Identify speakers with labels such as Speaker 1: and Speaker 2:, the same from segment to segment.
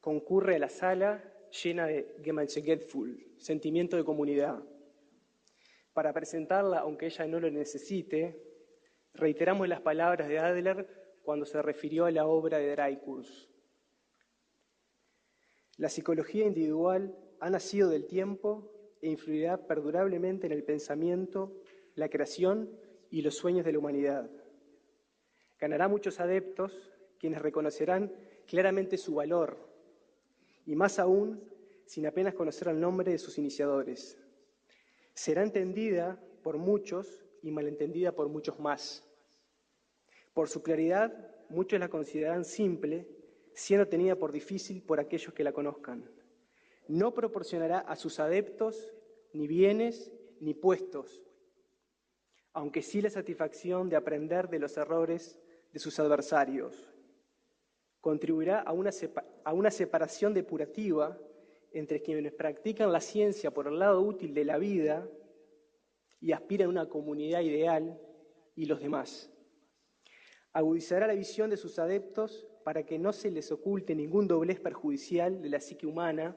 Speaker 1: concurre a la sala llena de Gemeinschaftsgefühl, sentimiento de comunidad. Para presentarla, aunque ella no lo necesite, reiteramos las palabras de Adler cuando se refirió a la obra de Dreyfus. La psicología individual ha nacido del tiempo e influirá perdurablemente en el pensamiento, la creación y los sueños de la humanidad. Ganará muchos adeptos quienes reconocerán claramente su valor, y más aún sin apenas conocer el nombre de sus iniciadores. Será entendida por muchos y malentendida por muchos más. Por su claridad, muchos la considerarán simple, siendo tenida por difícil por aquellos que la conozcan. No proporcionará a sus adeptos ni bienes ni puestos, aunque sí la satisfacción de aprender de los errores de sus adversarios. Contribuirá a una separación depurativa entre quienes practican la ciencia por el lado útil de la vida y aspiran a una comunidad ideal y los demás. Agudizará la visión de sus adeptos para que no se les oculte ningún doblez perjudicial de la psique humana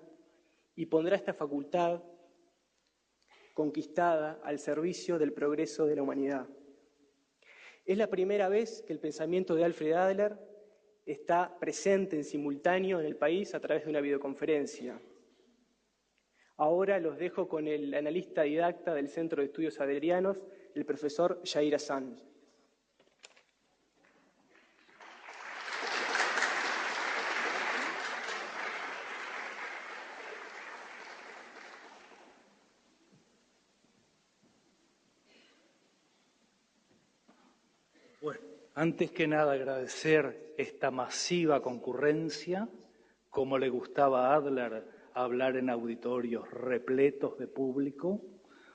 Speaker 1: y pondrá esta facultad conquistada al servicio del progreso de la humanidad. Es la primera vez que el pensamiento de Alfred Adler está presente en simultáneo en el país a través de una videoconferencia. Ahora los dejo con el analista didacta del Centro de Estudios Adlerianos, el profesor Yair Hassan.
Speaker 2: Bueno, antes que nada agradecer esta masiva concurrencia, como le gustaba a Adler hablar en auditorios repletos de público.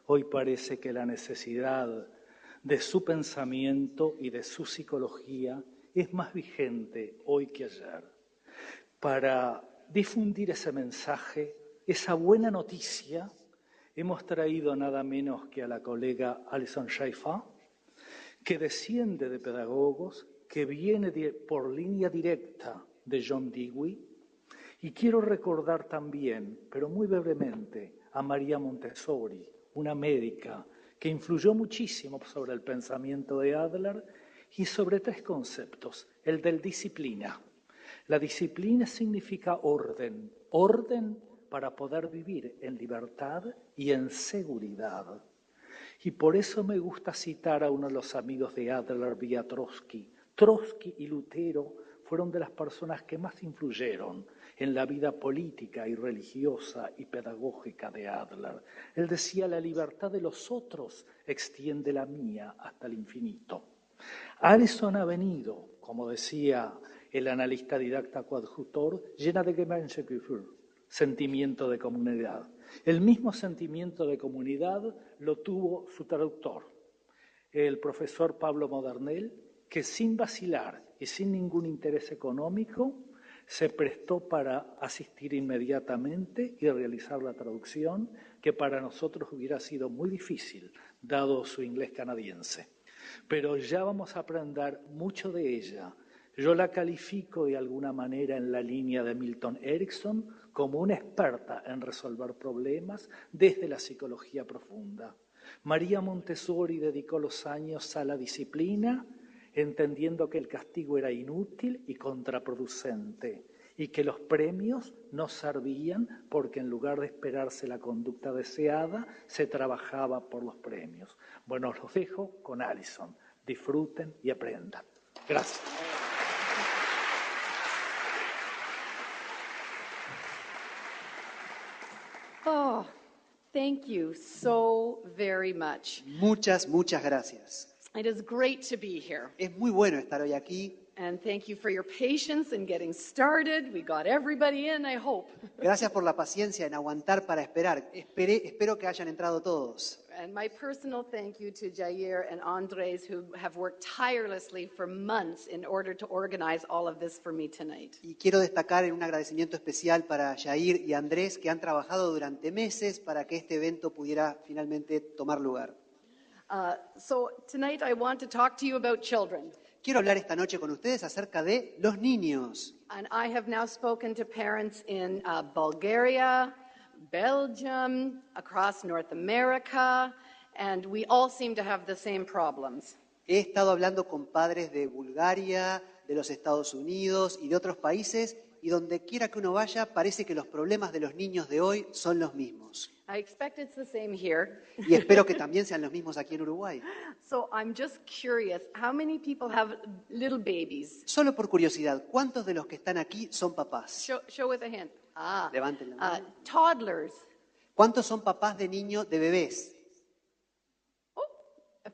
Speaker 2: Hoy parece que la necesidad de su pensamiento y de su psicología es más vigente hoy que ayer. Para difundir ese mensaje, esa buena noticia, hemos traído nada menos que a la colega Alison Schaeffer, que desciende de pedagogos, que viene por línea directa de John Dewey. Y quiero recordar también, pero muy brevemente, a María Montessori, una médica que influyó muchísimo sobre el pensamiento de Adler y sobre tres conceptos. El del disciplina. La disciplina significa orden, orden para poder vivir en libertad y en seguridad. Y por eso me gusta citar a uno de los amigos de Adler, vía Trotsky. Trotsky y Lutero fueron de las personas que más influyeron en la vida política y religiosa y pedagógica de Adler. Él decía, la libertad de los otros extiende la mía hasta el infinito. Alison ha venido, como decía el analista didacta coadjutor, llena de Gemeinschaftsgefühl, sentimiento de comunidad. El mismo sentimiento de comunidad lo tuvo su traductor, el profesor Pablo Modernel, que sin vacilar y sin ningún interés económico se prestó para asistir inmediatamente y realizar la traducción, que para nosotros hubiera sido muy difícil, dado su inglés canadiense. Pero ya vamos a aprender mucho de ella. Yo la califico de alguna manera en la línea de Milton Erickson como una experta en resolver problemas desde la psicología profunda. María Montessori dedicó los años a la disciplina, entendiendo que el castigo era inútil y contraproducente y que los premios no servían porque en lugar de esperarse la conducta deseada, se trabajaba por los premios. Bueno, os los dejo con Alison. Disfruten y aprendan. Gracias.
Speaker 3: Oh, thank you so very much.
Speaker 4: Muchas gracias.
Speaker 3: It is great to be here.
Speaker 4: Es muy bueno estar hoy aquí.
Speaker 3: And thank you for your patience in getting started. We got everybody in, I hope.
Speaker 4: Gracias por la paciencia en aguantar para esperar. Espero que hayan entrado todos.
Speaker 3: And my personal thank you to Jair and Andres, who have worked tirelessly for months in order to organize all of this for me tonight.
Speaker 4: Y quiero destacar en un agradecimiento especial para Jair y Andrés, que han trabajado durante meses para que este evento pudiera finalmente tomar lugar.
Speaker 3: So tonight I want to talk to you about children.
Speaker 4: quiero hablar esta noche con ustedes acerca de los niños.
Speaker 3: And I have now spoken to parents in Bulgaria, Belgium, across North America, and we all seem to have the same problems.
Speaker 4: He estado hablando con padres de Bulgaria, de los Estados Unidos y de otros países, y donde quiera que uno vaya, parece que los problemas de los niños de hoy son los mismos.
Speaker 3: I expect it's the same here.
Speaker 4: Y espero que también sean los mismos aquí en Uruguay.
Speaker 3: So I'm just curious, how many people have little babies?
Speaker 4: Solo por curiosidad, ¿cuántos de los que están aquí son papás?
Speaker 3: Show with a hand.
Speaker 4: Levanten la mano.
Speaker 3: Toddlers.
Speaker 4: ¿Cuántos son papás de niños, de bebés?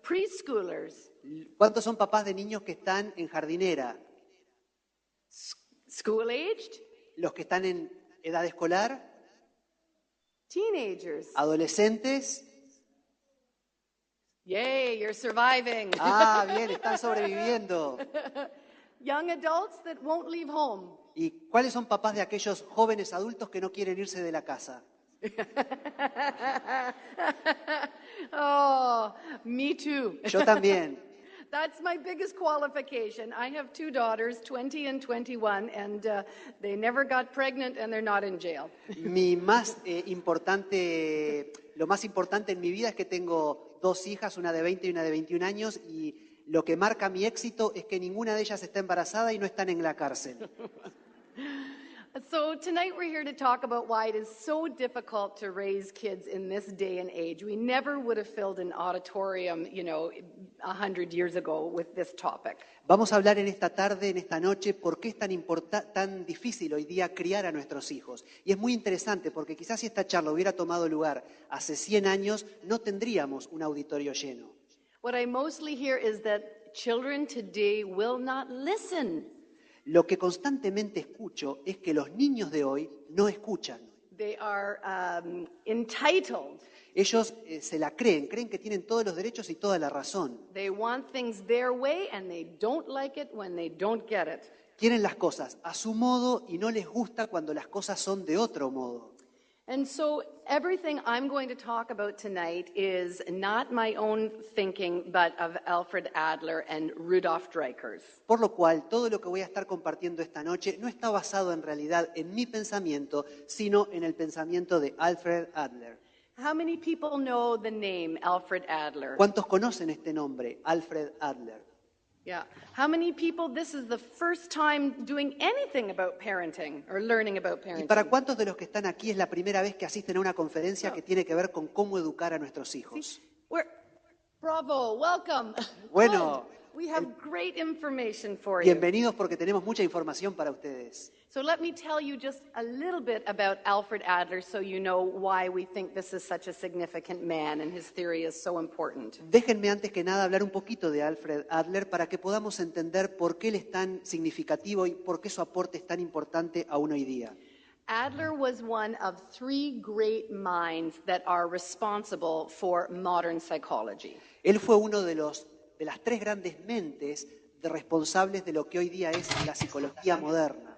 Speaker 3: Preschoolers.
Speaker 4: ¿Cuántos son papás de niños que están en jardinera?
Speaker 3: School-aged.
Speaker 4: ¿Los que están en edad escolar?
Speaker 3: Teenagers.
Speaker 4: ¿Adolescentes?
Speaker 3: Yay, you're surviving.
Speaker 4: Ah, bien, están sobreviviendo.
Speaker 3: Young adults that won't leave home.
Speaker 4: ¿Y cuáles son papás de aquellos jóvenes adultos que no quieren irse de la casa?
Speaker 3: Oh, me too.
Speaker 4: Yo también.
Speaker 3: That's my biggest qualification. I have two daughters, 20 and 21, and they never got pregnant and they're not in jail.
Speaker 4: Lo más importante en mi vida es que tengo dos hijas, una de 20 y una de 21 años, y lo que marca mi éxito es que ninguna de ellas está embarazada y no están en la cárcel.
Speaker 3: So tonight we're here to talk about why it is so difficult to raise kids in this day and age. We never would have filled an auditorium, 100 years ago with this topic.
Speaker 4: Vamos a hablar en esta tarde, en esta noche, por qué es tan difícil hoy día criar a nuestros hijos. Y es muy interesante porque quizás si esta charla hubiera tomado lugar hace 100 años, no tendríamos un auditorio lleno.
Speaker 3: What I mostly hear is that children today will not listen.
Speaker 4: Lo que constantemente escucho es que los niños de hoy no escuchan.
Speaker 3: They are entitled.
Speaker 4: Ellos se la creen que tienen todos los derechos y toda la razón.
Speaker 3: They want things their way and they don't like it when they don't get it.
Speaker 4: Quieren las cosas a su modo y no les gusta cuando las cosas son de otro modo.
Speaker 3: And so everything I'm going to talk about tonight is not my own thinking, but of Alfred Adler and Rudolf Dreikurs.
Speaker 4: Por lo cual, todo lo que voy a estar compartiendo esta noche no está basado en realidad en mi pensamiento, sino en el pensamiento de Alfred Adler.
Speaker 3: How many people know the name Alfred Adler?
Speaker 4: ¿Cuántos conocen este nombre, Alfred Adler?
Speaker 3: Yeah. How many people, this is the first time doing anything about parenting or learning about
Speaker 4: ¿Y
Speaker 3: parenting?
Speaker 4: para cuántos de los que están aquí es la primera vez que asisten a una conferencia que tiene que ver con cómo educar a nuestros hijos?
Speaker 3: Bravo, welcome.
Speaker 4: Bueno,
Speaker 3: Good. We have great information for you.
Speaker 4: bienvenidos porque tenemos mucha información para ustedes.
Speaker 3: So let me tell you just a little bit about Alfred Adler so you know why we think this is such a significant man and his theory is so important.
Speaker 4: Déjenme antes que nada hablar un poquito de Alfred Adler para que podamos entender por qué él es tan significativo y por qué su aporte es tan importante aún hoy día.
Speaker 3: Adler was one of three great minds that are responsible for modern psychology.
Speaker 4: Él fue uno de las tres grandes mentes responsables de lo que hoy día es la psicología moderna.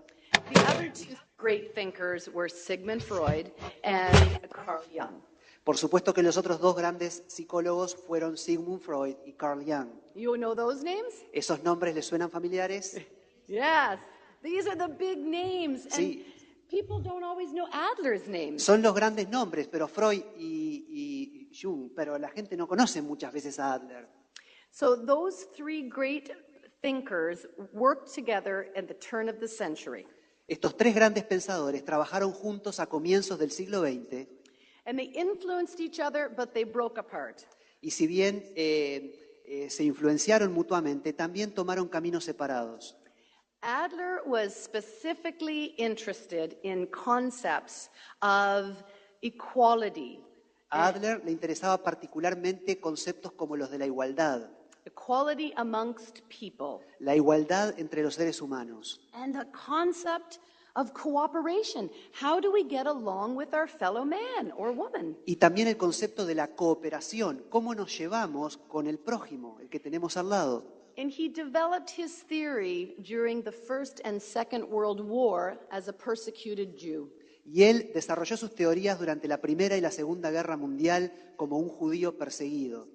Speaker 3: The other two great thinkers were Sigmund Freud and Carl Jung.
Speaker 4: Por supuesto que los otros dos grandes psicólogos fueron Sigmund Freud y Carl Jung.
Speaker 3: You know those names?
Speaker 4: ¿Esos nombres les suenan familiares?
Speaker 3: Yes. These are the big names.
Speaker 4: Sí.
Speaker 3: And people don't always know Adler's name.
Speaker 4: Son los grandes nombres, pero Freud y Jung, pero la gente no conoce muchas veces a Adler.
Speaker 3: So those three great thinkers worked together at the turn of the century.
Speaker 4: Estos tres grandes pensadores trabajaron juntos a comienzos del siglo XX.
Speaker 3: And they influenced each other, but they broke apart.
Speaker 4: Y si bien se influenciaron mutuamente, también tomaron caminos separados.
Speaker 3: Adler was specifically interested in concepts of equality.
Speaker 4: A Adler le interesaba particularmente conceptos como los de la igualdad,
Speaker 3: Equality amongst people.
Speaker 4: la igualdad entre los seres humanos.
Speaker 3: And the concept of cooperation. How do we get along with our fellow man or woman?
Speaker 4: Y también el concepto de la cooperación, cómo nos llevamos con el prójimo, el que tenemos al lado.
Speaker 3: And he developed his theory during the First and Second World War as a persecuted Jew.
Speaker 4: Y él desarrolló sus teorías durante la Primera y la Segunda Guerra Mundial como un judío perseguido.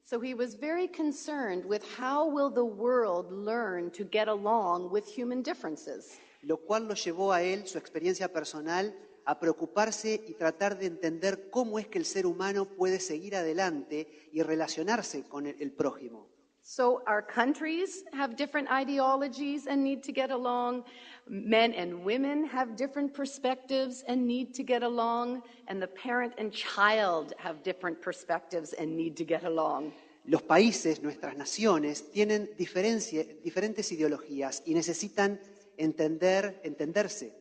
Speaker 3: So he was very concerned with how will the world learn to get along with human differences.
Speaker 4: Lo cual lo llevó a él, su experiencia personal, a preocuparse y tratar de entender cómo es que el ser humano puede seguir adelante y relacionarse con el prójimo.
Speaker 3: So our countries have different ideologies and need to get along. Men and women have different perspectives and need to get along. And the parent and child have different perspectives and need to get along.
Speaker 4: Los países, nuestras naciones, tienen diferentes ideologías y necesitan entenderse.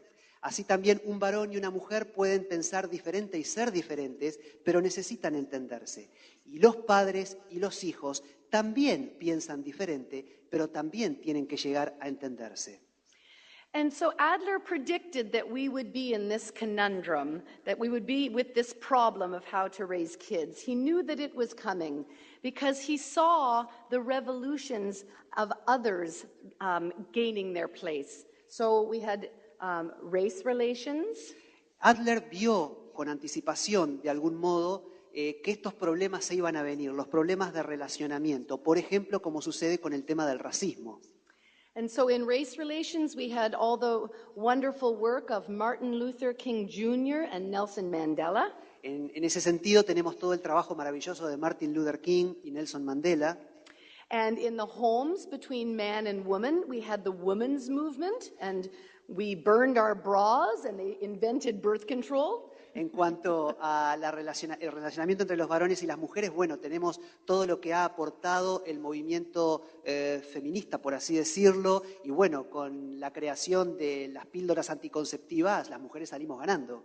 Speaker 4: Así también un varón y una mujer pueden pensar diferente y ser diferentes, pero necesitan entenderse. Y los padres y los hijos también piensan diferente, pero también tienen que llegar a entenderse.
Speaker 3: And so Adler predicted that we would be in this conundrum, that we would be with this problem of how to raise kids. He knew that it was coming because he saw the revolutions of others gaining their place. So we had race relations.
Speaker 4: Adler vio con anticipación, de algún modo, que estos problemas se iban a venir, los problemas de relacionamiento, por ejemplo, como sucede con el tema del racismo.
Speaker 3: And so in race relations, we had all the wonderful work of Martin Luther King Jr. and Nelson Mandela.
Speaker 4: En ese sentido, tenemos todo el trabajo maravilloso de Martin Luther King y Nelson Mandela.
Speaker 3: And in the homes between man and woman, we had the women's movement, and we burned our bras, and they invented birth control.
Speaker 4: En cuanto a el relacionamiento entre los varones y las mujeres, bueno, tenemos todo lo que ha aportado el movimiento feminista, por así decirlo, y bueno, con la creación de las píldoras anticonceptivas, las mujeres salimos ganando.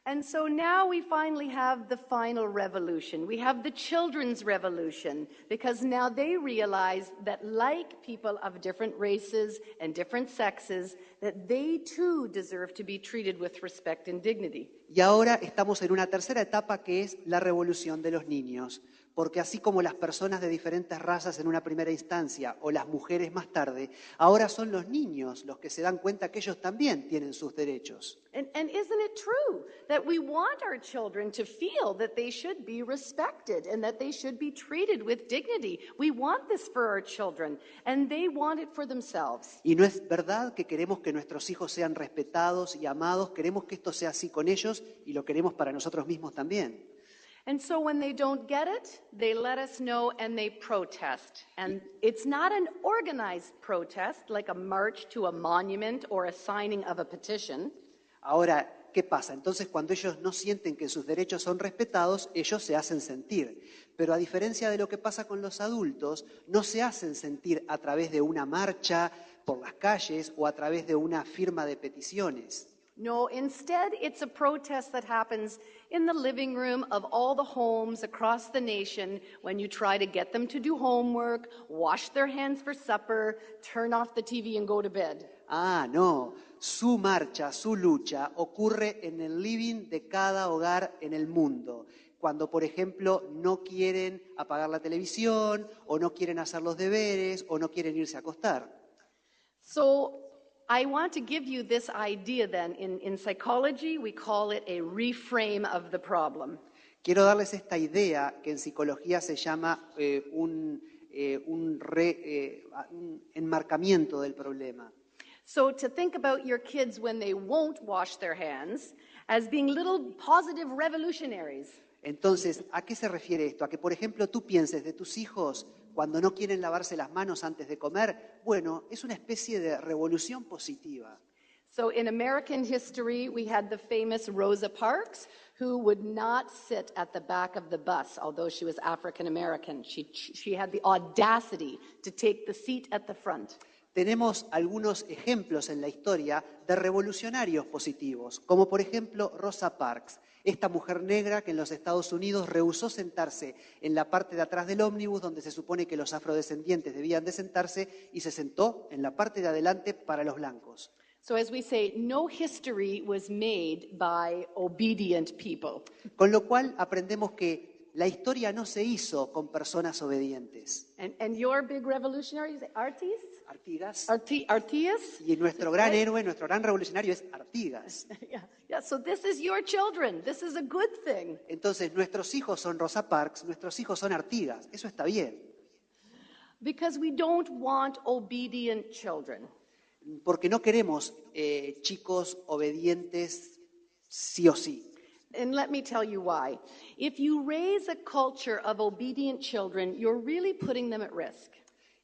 Speaker 3: And so now we finally have the final revolution. We have the children's revolution, because now they realize that like people of different races and different sexes, that they too deserve to be treated with respect and dignity.
Speaker 4: Y ahora estamos en una tercera etapa que es la revolución de los niños, porque así como las personas de diferentes razas en una primera instancia o las mujeres más tarde, ahora son los niños los que se dan cuenta que ellos también tienen sus derechos.
Speaker 3: And isn't it true that we want our children to feel that they should be respected and that they should be treated with dignity? We want this for our children, and they want it for themselves.
Speaker 4: Y no es verdad que queremos que nuestros hijos sean respetados y amados, queremos que esto sea así con ellos y lo queremos para nosotros mismos también.
Speaker 3: And so when they don't get it, they let us know and they protest. And it's not an organized protest like a march to a monument or a signing of a petition.
Speaker 4: Ahora, ¿qué pasa? Entonces, cuando ellos no sienten que sus derechos son respetados, ellos se hacen sentir. Pero a diferencia de lo que pasa con los adultos, no se hacen sentir a través de una marcha por las calles o a través de una firma de peticiones.
Speaker 3: No, instead, it's a protest that happens in the living room of all the homes across the nation when you try to get them to do homework, wash their hands for supper, turn off the TV and go to bed.
Speaker 4: Ah, no. Su marcha, su lucha ocurre en el living de cada hogar en el mundo. Cuando, por ejemplo, no quieren apagar la televisión, o no quieren hacer los deberes, o no quieren irse a acostar.
Speaker 3: So I want to give you this idea then. In psychology, we call it a reframe of the problem.
Speaker 4: Quiero darles esta idea que en psicología se llama un enmarcamiento del problema.
Speaker 3: So to think about your kids when they won't wash their hands as being little positive revolutionaries.
Speaker 4: Entonces, ¿a qué se refiere esto? A que, por ejemplo, tú pienses de tus hijos cuando no quieren lavarse las manos antes de comer. Bueno, es una especie de revolución positiva.
Speaker 3: So in American history, we had the famous Rosa Parks, who would not sit at the back of the bus, although she was African American. She had the audacity to take the seat at the front.
Speaker 4: Tenemos algunos ejemplos en la historia de revolucionarios positivos, como por ejemplo Rosa Parks, esta mujer negra que en los Estados Unidos rehusó sentarse en la parte de atrás del ómnibus donde se supone que los afrodescendientes debían de sentarse y se sentó en la parte de adelante para los blancos.
Speaker 3: So as we say, no history was made by obedient people.
Speaker 4: Con lo cual aprendemos que la historia no se hizo con personas obedientes.
Speaker 3: And your big revolutionaries, artists?
Speaker 4: Artigas.
Speaker 3: Artigas?
Speaker 4: Y nuestro gran héroe, nuestro gran revolucionario es Artigas.
Speaker 3: Yeah, so this is your children. This is a good thing.
Speaker 4: Entonces, nuestros hijos son Rosa Parks, nuestros hijos son Artigas. Eso está bien.
Speaker 3: Because we don't want obedient children.
Speaker 4: Porque no queremos chicos obedientes sí o sí.
Speaker 3: And let me tell you why. If you raise a culture of obedient children, you're really putting them at risk.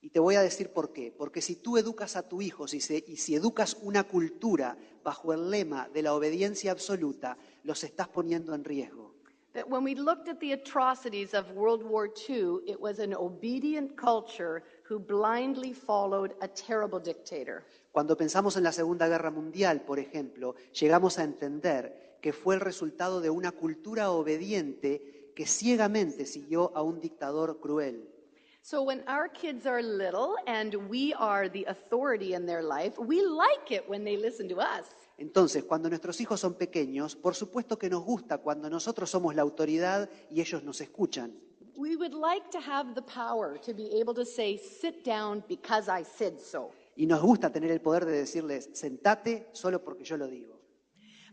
Speaker 4: Y te voy a decir por qué. Porque si tú educas a tu hijo y si educas una cultura bajo el lema de la obediencia absoluta, los estás poniendo en riesgo.
Speaker 3: That when we looked at the atrocities of World War II, it was an obedient culture who blindly followed a terrible dictator.
Speaker 4: Cuando pensamos en la Segunda Guerra Mundial, por ejemplo, llegamos a entender que fue el resultado de una cultura obediente que ciegamente siguió a un dictador cruel.
Speaker 3: So when our kids are little and we are the authority in their life, we like it when they listen to us.
Speaker 4: Entonces, cuando nuestros hijos son pequeños, por supuesto que nos gusta cuando nosotros somos la autoridad y ellos nos escuchan.
Speaker 3: We would like to have the power to be able to say, sit down because I said so.
Speaker 4: Y nos gusta tener el poder de decirles, sentate solo porque yo lo digo.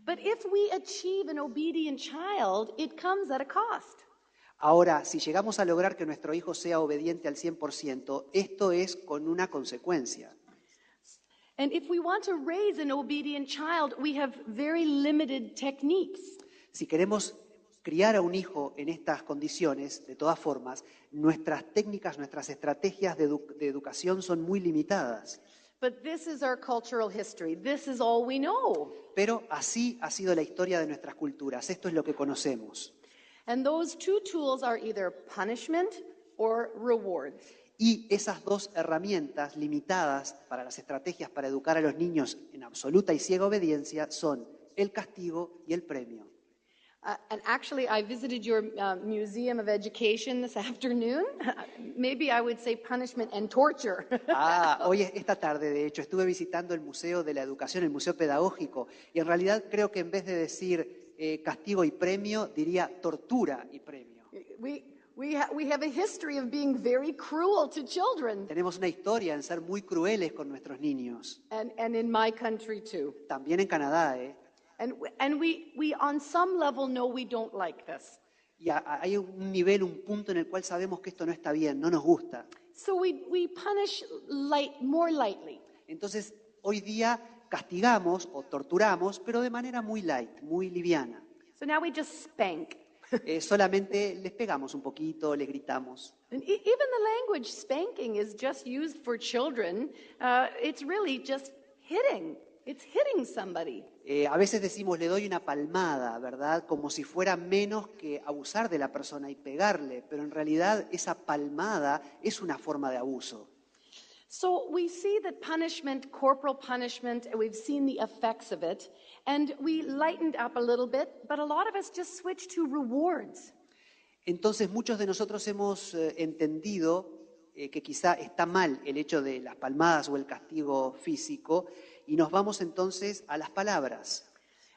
Speaker 3: But if we achieve an obedient child, it comes at a cost.
Speaker 4: Ahora, si llegamos a lograr que nuestro hijo sea obediente al 100%, esto es con una consecuencia.
Speaker 3: And if we want to raise an obedient child, we have very limited techniques.
Speaker 4: Si queremos criar a un hijo en estas condiciones, de todas formas, nuestras técnicas, nuestras estrategias de educación son muy limitadas.
Speaker 3: But this is our cultural history. This is all we know.
Speaker 4: Pero así ha sido la historia de nuestras culturas. Esto es lo que conocemos.
Speaker 3: And those two tools are either punishment or rewards.
Speaker 4: Y esas dos herramientas limitadas para las estrategias para educar a los niños en absoluta y ciega obediencia son el castigo y el premio.
Speaker 3: And actually, I visited your Museum of Education this afternoon. Maybe I would say punishment and torture.
Speaker 4: Esta tarde, de hecho, estuve visitando el Museo de la Educación, el Museo Pedagógico, y en realidad creo que en vez de decir castigo y premio, diría tortura y premio.
Speaker 3: We have a history of being very cruel to children.
Speaker 4: Tenemos una historia en ser muy crueles con nuestros niños.
Speaker 3: And in my country too.
Speaker 4: También en Canadá,
Speaker 3: And we on some level know we don't like this.
Speaker 4: Y hay un nivel, un punto en el cual sabemos que esto no está bien, no nos gusta.
Speaker 3: So we punish more lightly.
Speaker 4: Entonces, hoy día castigamos o torturamos, pero de manera muy light, muy liviana.
Speaker 3: So now we just spank.
Speaker 4: Solamente les pegamos un poquito, les gritamos.
Speaker 3: And even the language spanking is just used for children. It's really just hitting. It's hitting somebody.
Speaker 4: A veces decimos, le doy una palmada, ¿verdad? Como si fuera menos que abusar de la persona y pegarle, pero en realidad esa palmada es una forma de abuso.
Speaker 3: So we see that punishment, corporal punishment, we've seen the effects of it, and we lightened up a little bit, but a lot of us just switched to rewards.
Speaker 4: Entonces muchos de nosotros hemos entendido que quizá está mal el hecho de las palmadas o el castigo físico, y nos vamos entonces a las palabras.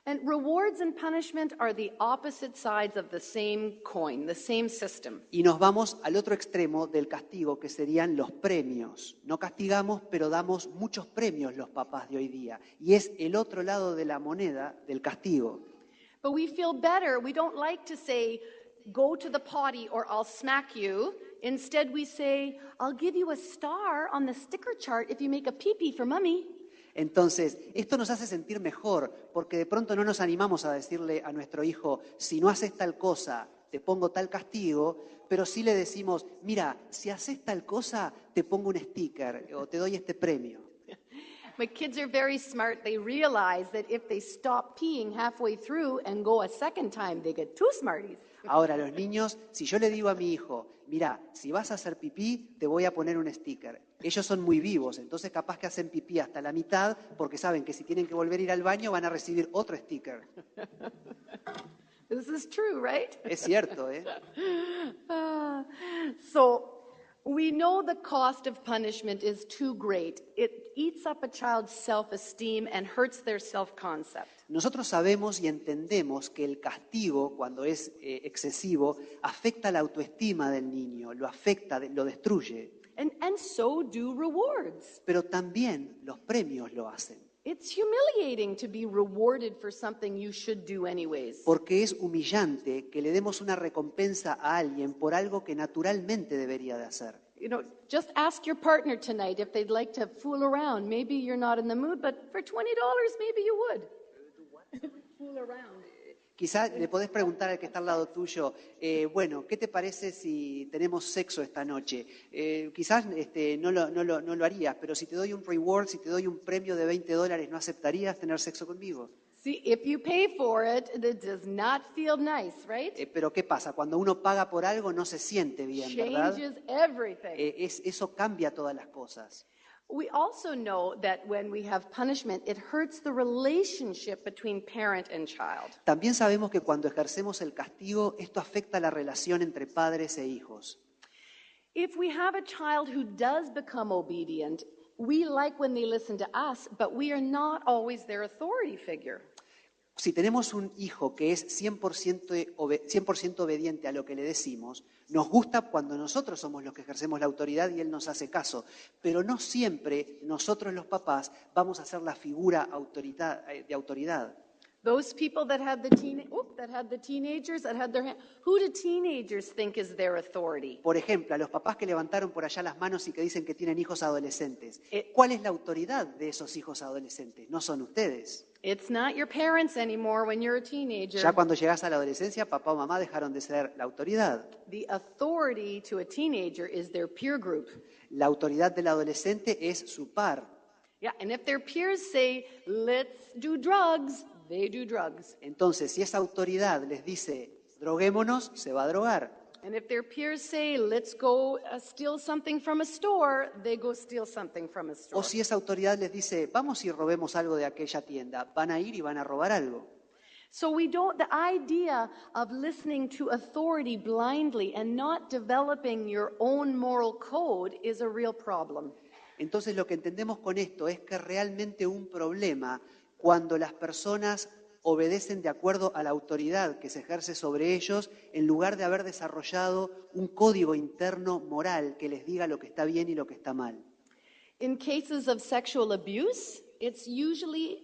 Speaker 3: And rewards and punishment are the opposite sides of the same coin, the same system.
Speaker 4: Y nos vamos al otro extremo del castigo, que serían los premios. No castigamos, pero damos muchos premios los papás de hoy día. Y es el otro lado de la moneda del castigo.
Speaker 3: But we feel better. We don't like to say, go to the potty or I'll smack you. Instead, we say, I'll give you a star on the sticker chart if you make a pee-pee for mommy.
Speaker 4: Entonces, esto nos hace sentir mejor, porque de pronto no nos animamos a decirle a nuestro hijo, si no haces tal cosa, te pongo tal castigo, pero sí le decimos, mira, si haces tal cosa, te pongo un sticker o te doy este premio.
Speaker 3: My kids are very smart. They realize that if they stop peeing halfway through and go a second time, they get 2 Smarties.
Speaker 4: Ahora, los niños, si yo le digo a mi hijo, mira, si vas a hacer pipí, te voy a poner un sticker. Ellos son muy vivos, entonces capaz que hacen pipí hasta la mitad porque saben que si tienen que volver a ir al baño van a recibir otro sticker.
Speaker 3: This is true, right?
Speaker 4: Es cierto, ¿eh?
Speaker 3: So we know the cost of punishment is too great. It eats up a child's self-esteem and hurts their self-concept.
Speaker 4: Nosotros sabemos y entendemos que el castigo, cuando es excesivo, afecta la autoestima del niño, lo afecta, lo destruye.
Speaker 3: And so do rewards.
Speaker 4: pero también los premios lo hacen.
Speaker 3: It's humiliating to be rewarded for something you should do anyways.
Speaker 4: Porque es humillante que le demos una recompensa a alguien por algo que naturalmente debería de hacer.
Speaker 3: You know, just ask your partner tonight if they'd like to fool around. Maybe you're not in the mood, but for $20, maybe you would. Fool around.
Speaker 4: Quizá le podés preguntar al que está al lado tuyo, bueno, ¿qué te parece si tenemos sexo esta noche? Quizás no lo harías, pero si te doy un reward, si te doy un premio de $20, ¿no aceptarías tener sexo conmigo?
Speaker 3: See, if you pay for it, it does not feel nice, right?
Speaker 4: Pero ¿qué pasa? Cuando uno paga por algo no se siente bien, ¿verdad?
Speaker 3: Changes everything.
Speaker 4: Eso cambia todas las cosas.
Speaker 3: We also know that when we have punishment, it hurts the relationship between parent and child.
Speaker 4: También sabemos que cuando ejercemos el castigo, esto afecta la relación entre padres e hijos.
Speaker 3: If we have a child who does become obedient, we like when they listen to us, but we are not always their authority figure.
Speaker 4: Si tenemos un hijo que es 100% obediente a lo que le decimos, nos gusta cuando nosotros somos los que ejercemos la autoridad y él nos hace caso, pero no siempre nosotros los papás vamos a ser la figura de autoridad.
Speaker 3: Those people that had the teenagers that had their hand, who do teenagers think is their authority?
Speaker 4: Por ejemplo, a los papás que levantaron por allá las manos y que dicen que tienen hijos adolescentes. ¿Cuál es la autoridad de esos hijos adolescentes? No son ustedes.
Speaker 3: It's not your parents anymore when you're a teenager.
Speaker 4: Ya cuando llegas a la adolescencia, papá o mamá dejaron de ser la autoridad.
Speaker 3: The authority to a teenager is their peer group.
Speaker 4: La autoridad del adolescente es su par.
Speaker 3: Yeah, and if their peers say, let's do drugs, they do drugs.
Speaker 4: Entonces, si esa autoridad les dice, droguémonos, se va a drogar.
Speaker 3: And if their peers say, let's go steal something from a store, they go steal something from a store.
Speaker 4: O si esa autoridad les dice, vamos y robemos algo de aquella tienda, van a ir y van a robar algo.
Speaker 3: So the idea of listening to authority blindly and not developing your own moral code is a real problem.
Speaker 4: Entonces lo que entendemos con esto es que realmente un problema cuando las personas obedecen de acuerdo a la autoridad que se ejerce sobre ellos, en lugar de haber desarrollado un código interno moral que les diga lo que está bien y lo que está mal.
Speaker 3: In cases of sexual abuse, it's usually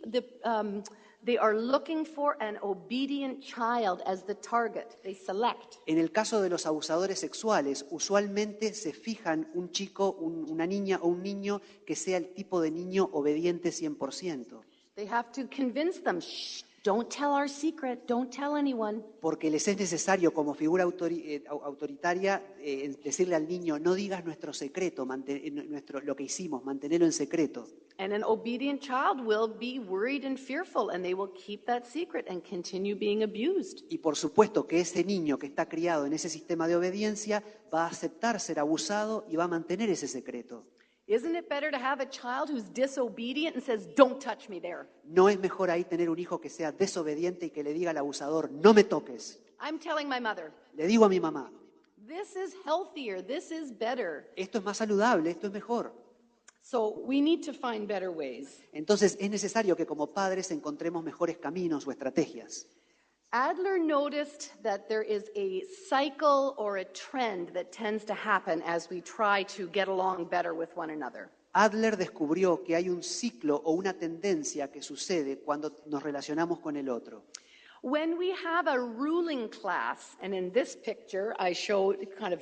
Speaker 3: they are looking for an obedient child as the target. They select.
Speaker 4: En el caso de los abusadores sexuales, usualmente se fijan un chico, una niña o un niño que sea el tipo de niño obediente 100%.
Speaker 3: They have to convince them, shh, don't tell our secret, don't tell anyone.
Speaker 4: Porque les es necesario como figura autoritaria decirle al niño, no digas nuestro secreto, lo que hicimos, mantenerlo en secreto.
Speaker 3: And an obedient child will be worried and fearful, and they will keep that secret and continue being abused.
Speaker 4: Y por supuesto que ese niño que está criado en ese sistema de obediencia va a aceptar ser abusado y va a mantener ese secreto.
Speaker 3: Isn't it better to have a child who's disobedient and says, don't touch me there?
Speaker 4: ¿No es mejor ahí tener un hijo que sea desobediente y que le diga al abusador, no me toques?
Speaker 3: I'm telling my mother,
Speaker 4: Le digo a mi mamá,
Speaker 3: this is healthier, this is better.
Speaker 4: esto es más saludable, esto es mejor.
Speaker 3: So we need to find better ways.
Speaker 4: Entonces es necesario que como padres encontremos mejores caminos o estrategias.
Speaker 3: Adler noticed that there is a cycle or a trend that tends to happen as we try to get along better with one another.
Speaker 4: Adler descubrió que hay un ciclo o una tendencia que sucede cuando nos relacionamos con el otro.
Speaker 3: When we have a ruling class, and in this picture I show kind of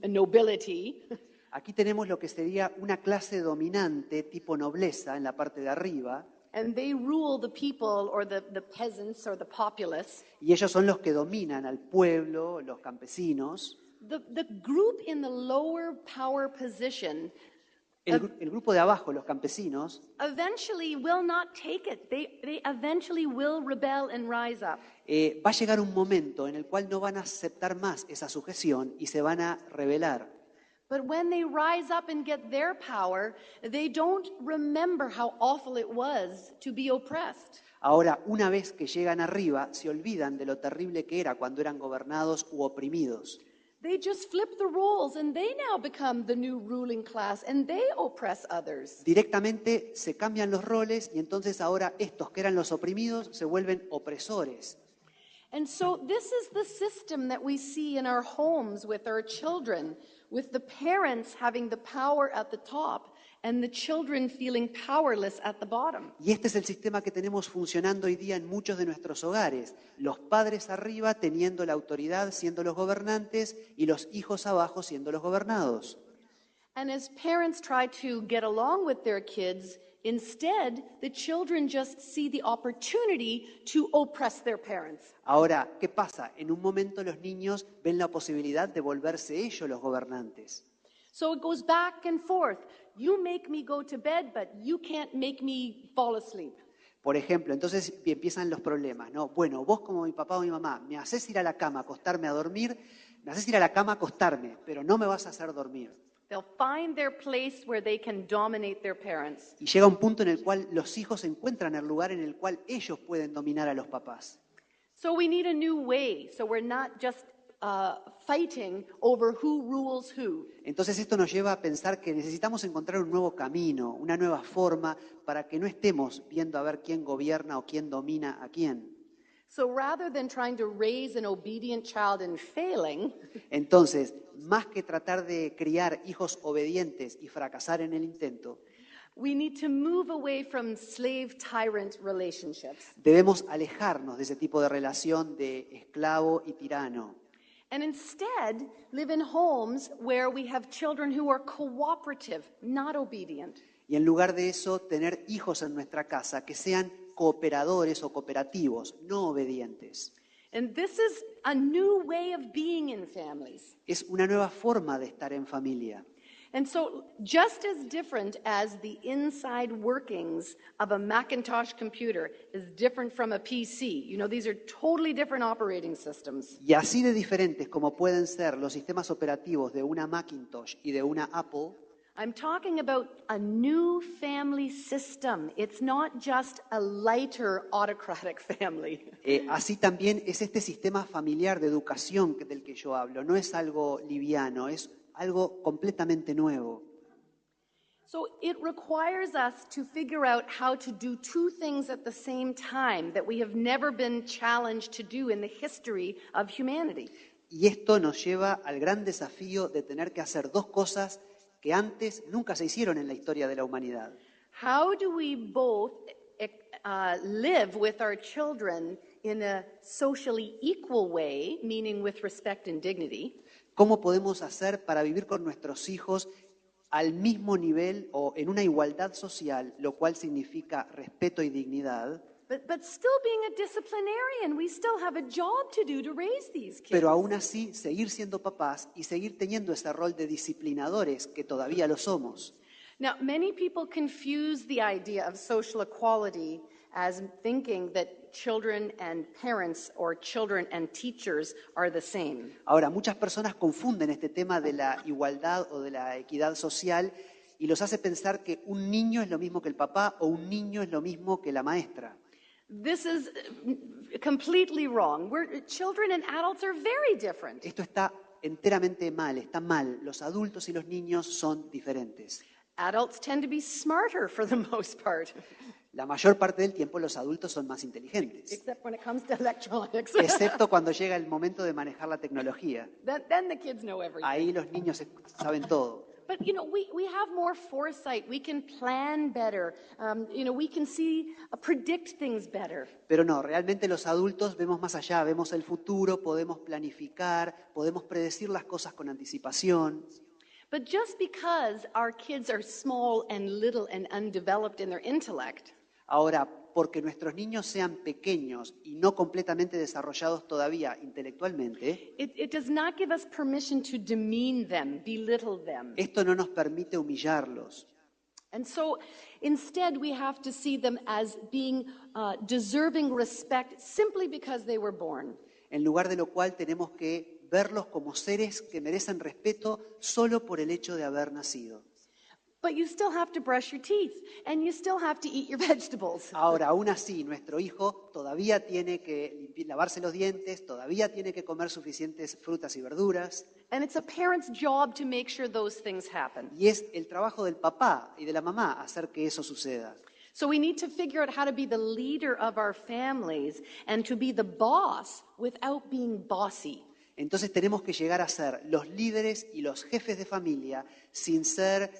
Speaker 3: nobility,
Speaker 4: Aquí tenemos lo que sería una clase dominante tipo nobleza en la parte de arriba,
Speaker 3: and they rule the people or the peasants or the populace.
Speaker 4: y ellos son los que dominan al pueblo, los campesinos.
Speaker 3: The group in the lower power position
Speaker 4: El grupo de abajo, los campesinos,
Speaker 3: eventually will not take it. They eventually will rebel and rise up.
Speaker 4: va a llegar un momento en el cual no van a aceptar más esa sujeción y se van a rebelar.
Speaker 3: But when they rise up and get their power, they don't remember how awful it was to be oppressed.
Speaker 4: Ahora, una vez que llegan arriba, se olvidan de lo terrible que era cuando eran gobernados u oprimidos.
Speaker 3: They just flip the roles and they now become the new ruling class and they oppress others.
Speaker 4: Directamente se cambian los roles y entonces ahora estos que eran los oprimidos se vuelven opresores.
Speaker 3: And so this is the system that we see in our homes with our children. with the parents having the power at the top and the children feeling powerless at the bottom.
Speaker 4: Y este es el sistema que tenemos funcionando hoy día en muchos de nuestros hogares. Los padres arriba teniendo la autoridad, siendo los gobernantes, y los hijos abajo siendo los gobernados.
Speaker 3: And as parents try to get along with their kids, instead, the children just see the opportunity to oppress their parents.
Speaker 4: Ahora, ¿qué pasa? En un momento los niños ven la posibilidad de volverse ellos los gobernantes.
Speaker 3: So it goes back and forth. You make me go to bed, but you can't make me fall asleep.
Speaker 4: Por ejemplo, entonces empiezan los problemas, ¿no? Bueno, vos como mi papá o mi mamá, me haces ir a la cama, acostarme a dormir, me haces ir a la cama, acostarme, pero no me vas a hacer dormir.
Speaker 3: They'll find their place where they can dominate their parents.
Speaker 4: Y llega un punto en el cual los hijos encuentran el lugar en el cual ellos pueden dominar a los papás.
Speaker 3: So we need a new way, so we're not just fighting over who rules who.
Speaker 4: Entonces esto nos lleva a pensar que necesitamos encontrar un nuevo camino, una nueva forma, para que no estemos viendo a ver quién gobierna o quién domina a quién.
Speaker 3: So rather than trying to raise an obedient child and failing,
Speaker 4: Entonces, más que tratar de criar hijos obedientes y fracasar en el intento,
Speaker 3: we need to move away from slave-tyrant relationships.
Speaker 4: debemos alejarnos de ese tipo de relación de esclavo y tirano.
Speaker 3: And instead, live in homes where we have children who are cooperative, not obedient.
Speaker 4: Y en lugar de eso, tener hijos en nuestra casa que sean cooperadores o cooperativos, no obedientes.
Speaker 3: And this is a new way of being in families.
Speaker 4: Es una nueva forma de estar en familia.
Speaker 3: And so, just as different as the inside workings of a Macintosh computer is different from a PC, you know, these are totally different operating systems.
Speaker 4: Y así de diferentes como pueden ser los sistemas operativos de una Macintosh y de una Apple,
Speaker 3: I'm talking about a new family system. It's not just a lighter autocratic family.
Speaker 4: así también es este sistema familiar de educación del que yo hablo. No es algo liviano, es algo completamente nuevo.
Speaker 3: So it requires us to figure out how to do two things at the same time that we have never been challenged to do in the history of humanity.
Speaker 4: Y esto nos lleva al gran desafío de tener que hacer dos cosas que antes nunca se hicieron en la historia de la humanidad.
Speaker 3: How do we both live with our children in a socially equal way, meaning with respect and dignity?
Speaker 4: ¿Cómo podemos hacer para vivir con nuestros hijos al mismo nivel o en una igualdad social, lo cual significa respeto y dignidad,
Speaker 3: But still being a disciplinarian, we still have a job to do to raise these kids.
Speaker 4: pero aún así seguir siendo papás y seguir teniendo ese rol de disciplinadores que todavía lo somos?
Speaker 3: Now, many people confuse the idea of social equality as thinking that children and parents or children and teachers are the same.
Speaker 4: Ahora, muchas personas confunden este tema de la igualdad o de la equidad social y los hace pensar que un niño es lo mismo que el papá o un niño es lo mismo que la maestra.
Speaker 3: This is completely wrong. Children and adults are very different.
Speaker 4: Esto está enteramente mal, está mal. Los adultos y los niños son diferentes.
Speaker 3: Adults tend to be smarter for the most part,
Speaker 4: La mayor parte del tiempo los adultos son más inteligentes,
Speaker 3: except when it comes to electronics.
Speaker 4: excepto cuando llega el momento de manejar la tecnología.
Speaker 3: Then the kids know everything.
Speaker 4: Ahí los niños saben todo.
Speaker 3: But, you know, we have more foresight. We can plan better. You know, we can predict things better.
Speaker 4: Pero no, realmente los adultos vemos más allá, vemos el futuro, podemos planificar, podemos predecir las cosas con anticipación.
Speaker 3: But just because our kids are small and little and undeveloped in their intellect,
Speaker 4: Ahora, porque nuestros niños sean pequeños y no completamente desarrollados todavía intelectualmente,
Speaker 3: it does not give us permission to demean them, belittle them.
Speaker 4: esto no nos permite humillarlos.
Speaker 3: And so instead we have to see them as being deserving respect simply because they were born.
Speaker 4: En lugar de lo cual tenemos que verlos como seres que merecen respeto solo por el hecho de haber nacido.
Speaker 3: But you still have to brush your teeth and you still have to eat your vegetables.
Speaker 4: Ahora, aún así, nuestro hijo todavía tiene que lavarse los dientes, todavía tiene que comer suficientes frutas y verduras,
Speaker 3: And it's a parent's job to make sure those things happen.
Speaker 4: y es el trabajo del papá y de la mamá hacer que eso suceda.
Speaker 3: So we need to figure out how to be the leader of our families and to be the boss without being bossy.
Speaker 4: Entonces tenemos que llegar a ser los líderes y los jefes de familia sin ser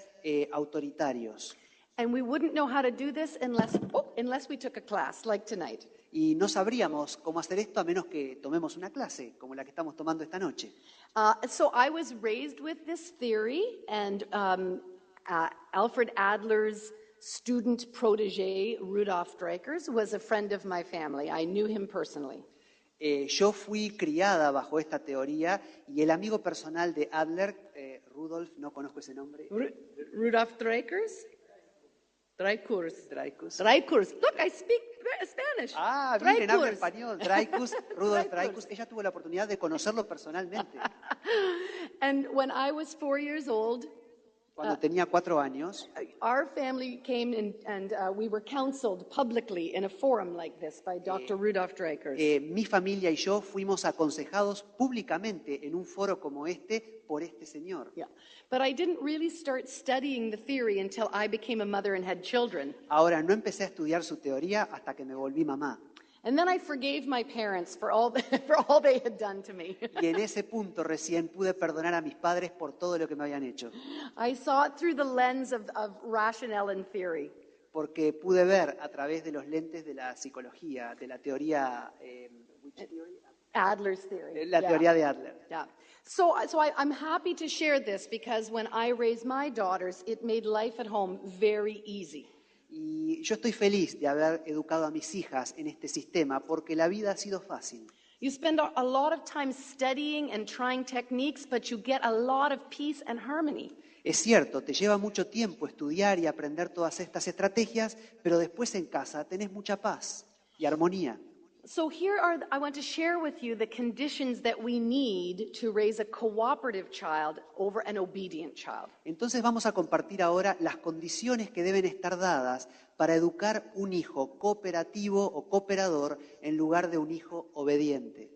Speaker 4: autoritarios.
Speaker 3: And we wouldn't know how to do this unless we took a class like tonight.
Speaker 4: Y no sabríamos cómo hacer esto a menos que tomemos una clase como la que estamos tomando esta noche.
Speaker 3: So I was raised with this theory, and Alfred Adler's student protege, Rudolf Dreikurs, was a friend of my family. I knew him personally.
Speaker 4: Yo fui criada bajo esta teoría y el amigo personal de Adler, Rudolf, no conozco ese nombre.
Speaker 3: Rudolf Dreikurs? Dreikurs.
Speaker 4: Dreikurs.
Speaker 3: Look, I speak Spanish.
Speaker 4: Ah, miren, habla
Speaker 3: Dreikurs.
Speaker 4: español. Dreikurs, Rudolf Dreikurs. Ella tuvo la oportunidad de conocerlo personalmente.
Speaker 3: And when I was 4 years old,
Speaker 4: Cuando tenía 4 años,
Speaker 3: our family came and we were counseled publicly in a forum like this by Dr. Rudolf Dreikurs.
Speaker 4: mi familia y yo fuimos aconsejados públicamente en un foro como este por este señor.
Speaker 3: Yeah. But I didn't really start studying the theory until I became a mother and had children.
Speaker 4: Ahora, no empecé a estudiar su teoría hasta que me volví mamá.
Speaker 3: And then I forgave my parents for all they had done to me.
Speaker 4: Y en ese punto recién pude perdonar a mis padres por todo lo que me habían hecho.
Speaker 3: I saw it through the lens of rationale and theory.
Speaker 4: Porque pude ver a través de los lentes de la psicología, de la teoría,
Speaker 3: Adler's theory.
Speaker 4: la teoría de Adler.
Speaker 3: Yeah. So I'm happy to share this because when I raised my daughters, it made life at home very easy.
Speaker 4: Y yo estoy feliz de haber educado a mis hijas en este sistema porque la vida ha sido fácil.
Speaker 3: You spend a lot of time studying and trying techniques, but you get a lot of peace and harmony.
Speaker 4: Es cierto, te lleva mucho tiempo estudiar y aprender todas estas estrategias, pero después en casa tenés mucha paz y armonía.
Speaker 3: So I want to share with you the conditions that we need to raise a cooperative child over an obedient child.
Speaker 4: Entonces vamos a compartir ahora las condiciones que deben estar dadas para educar un hijo cooperativo o cooperador en lugar de un hijo obediente.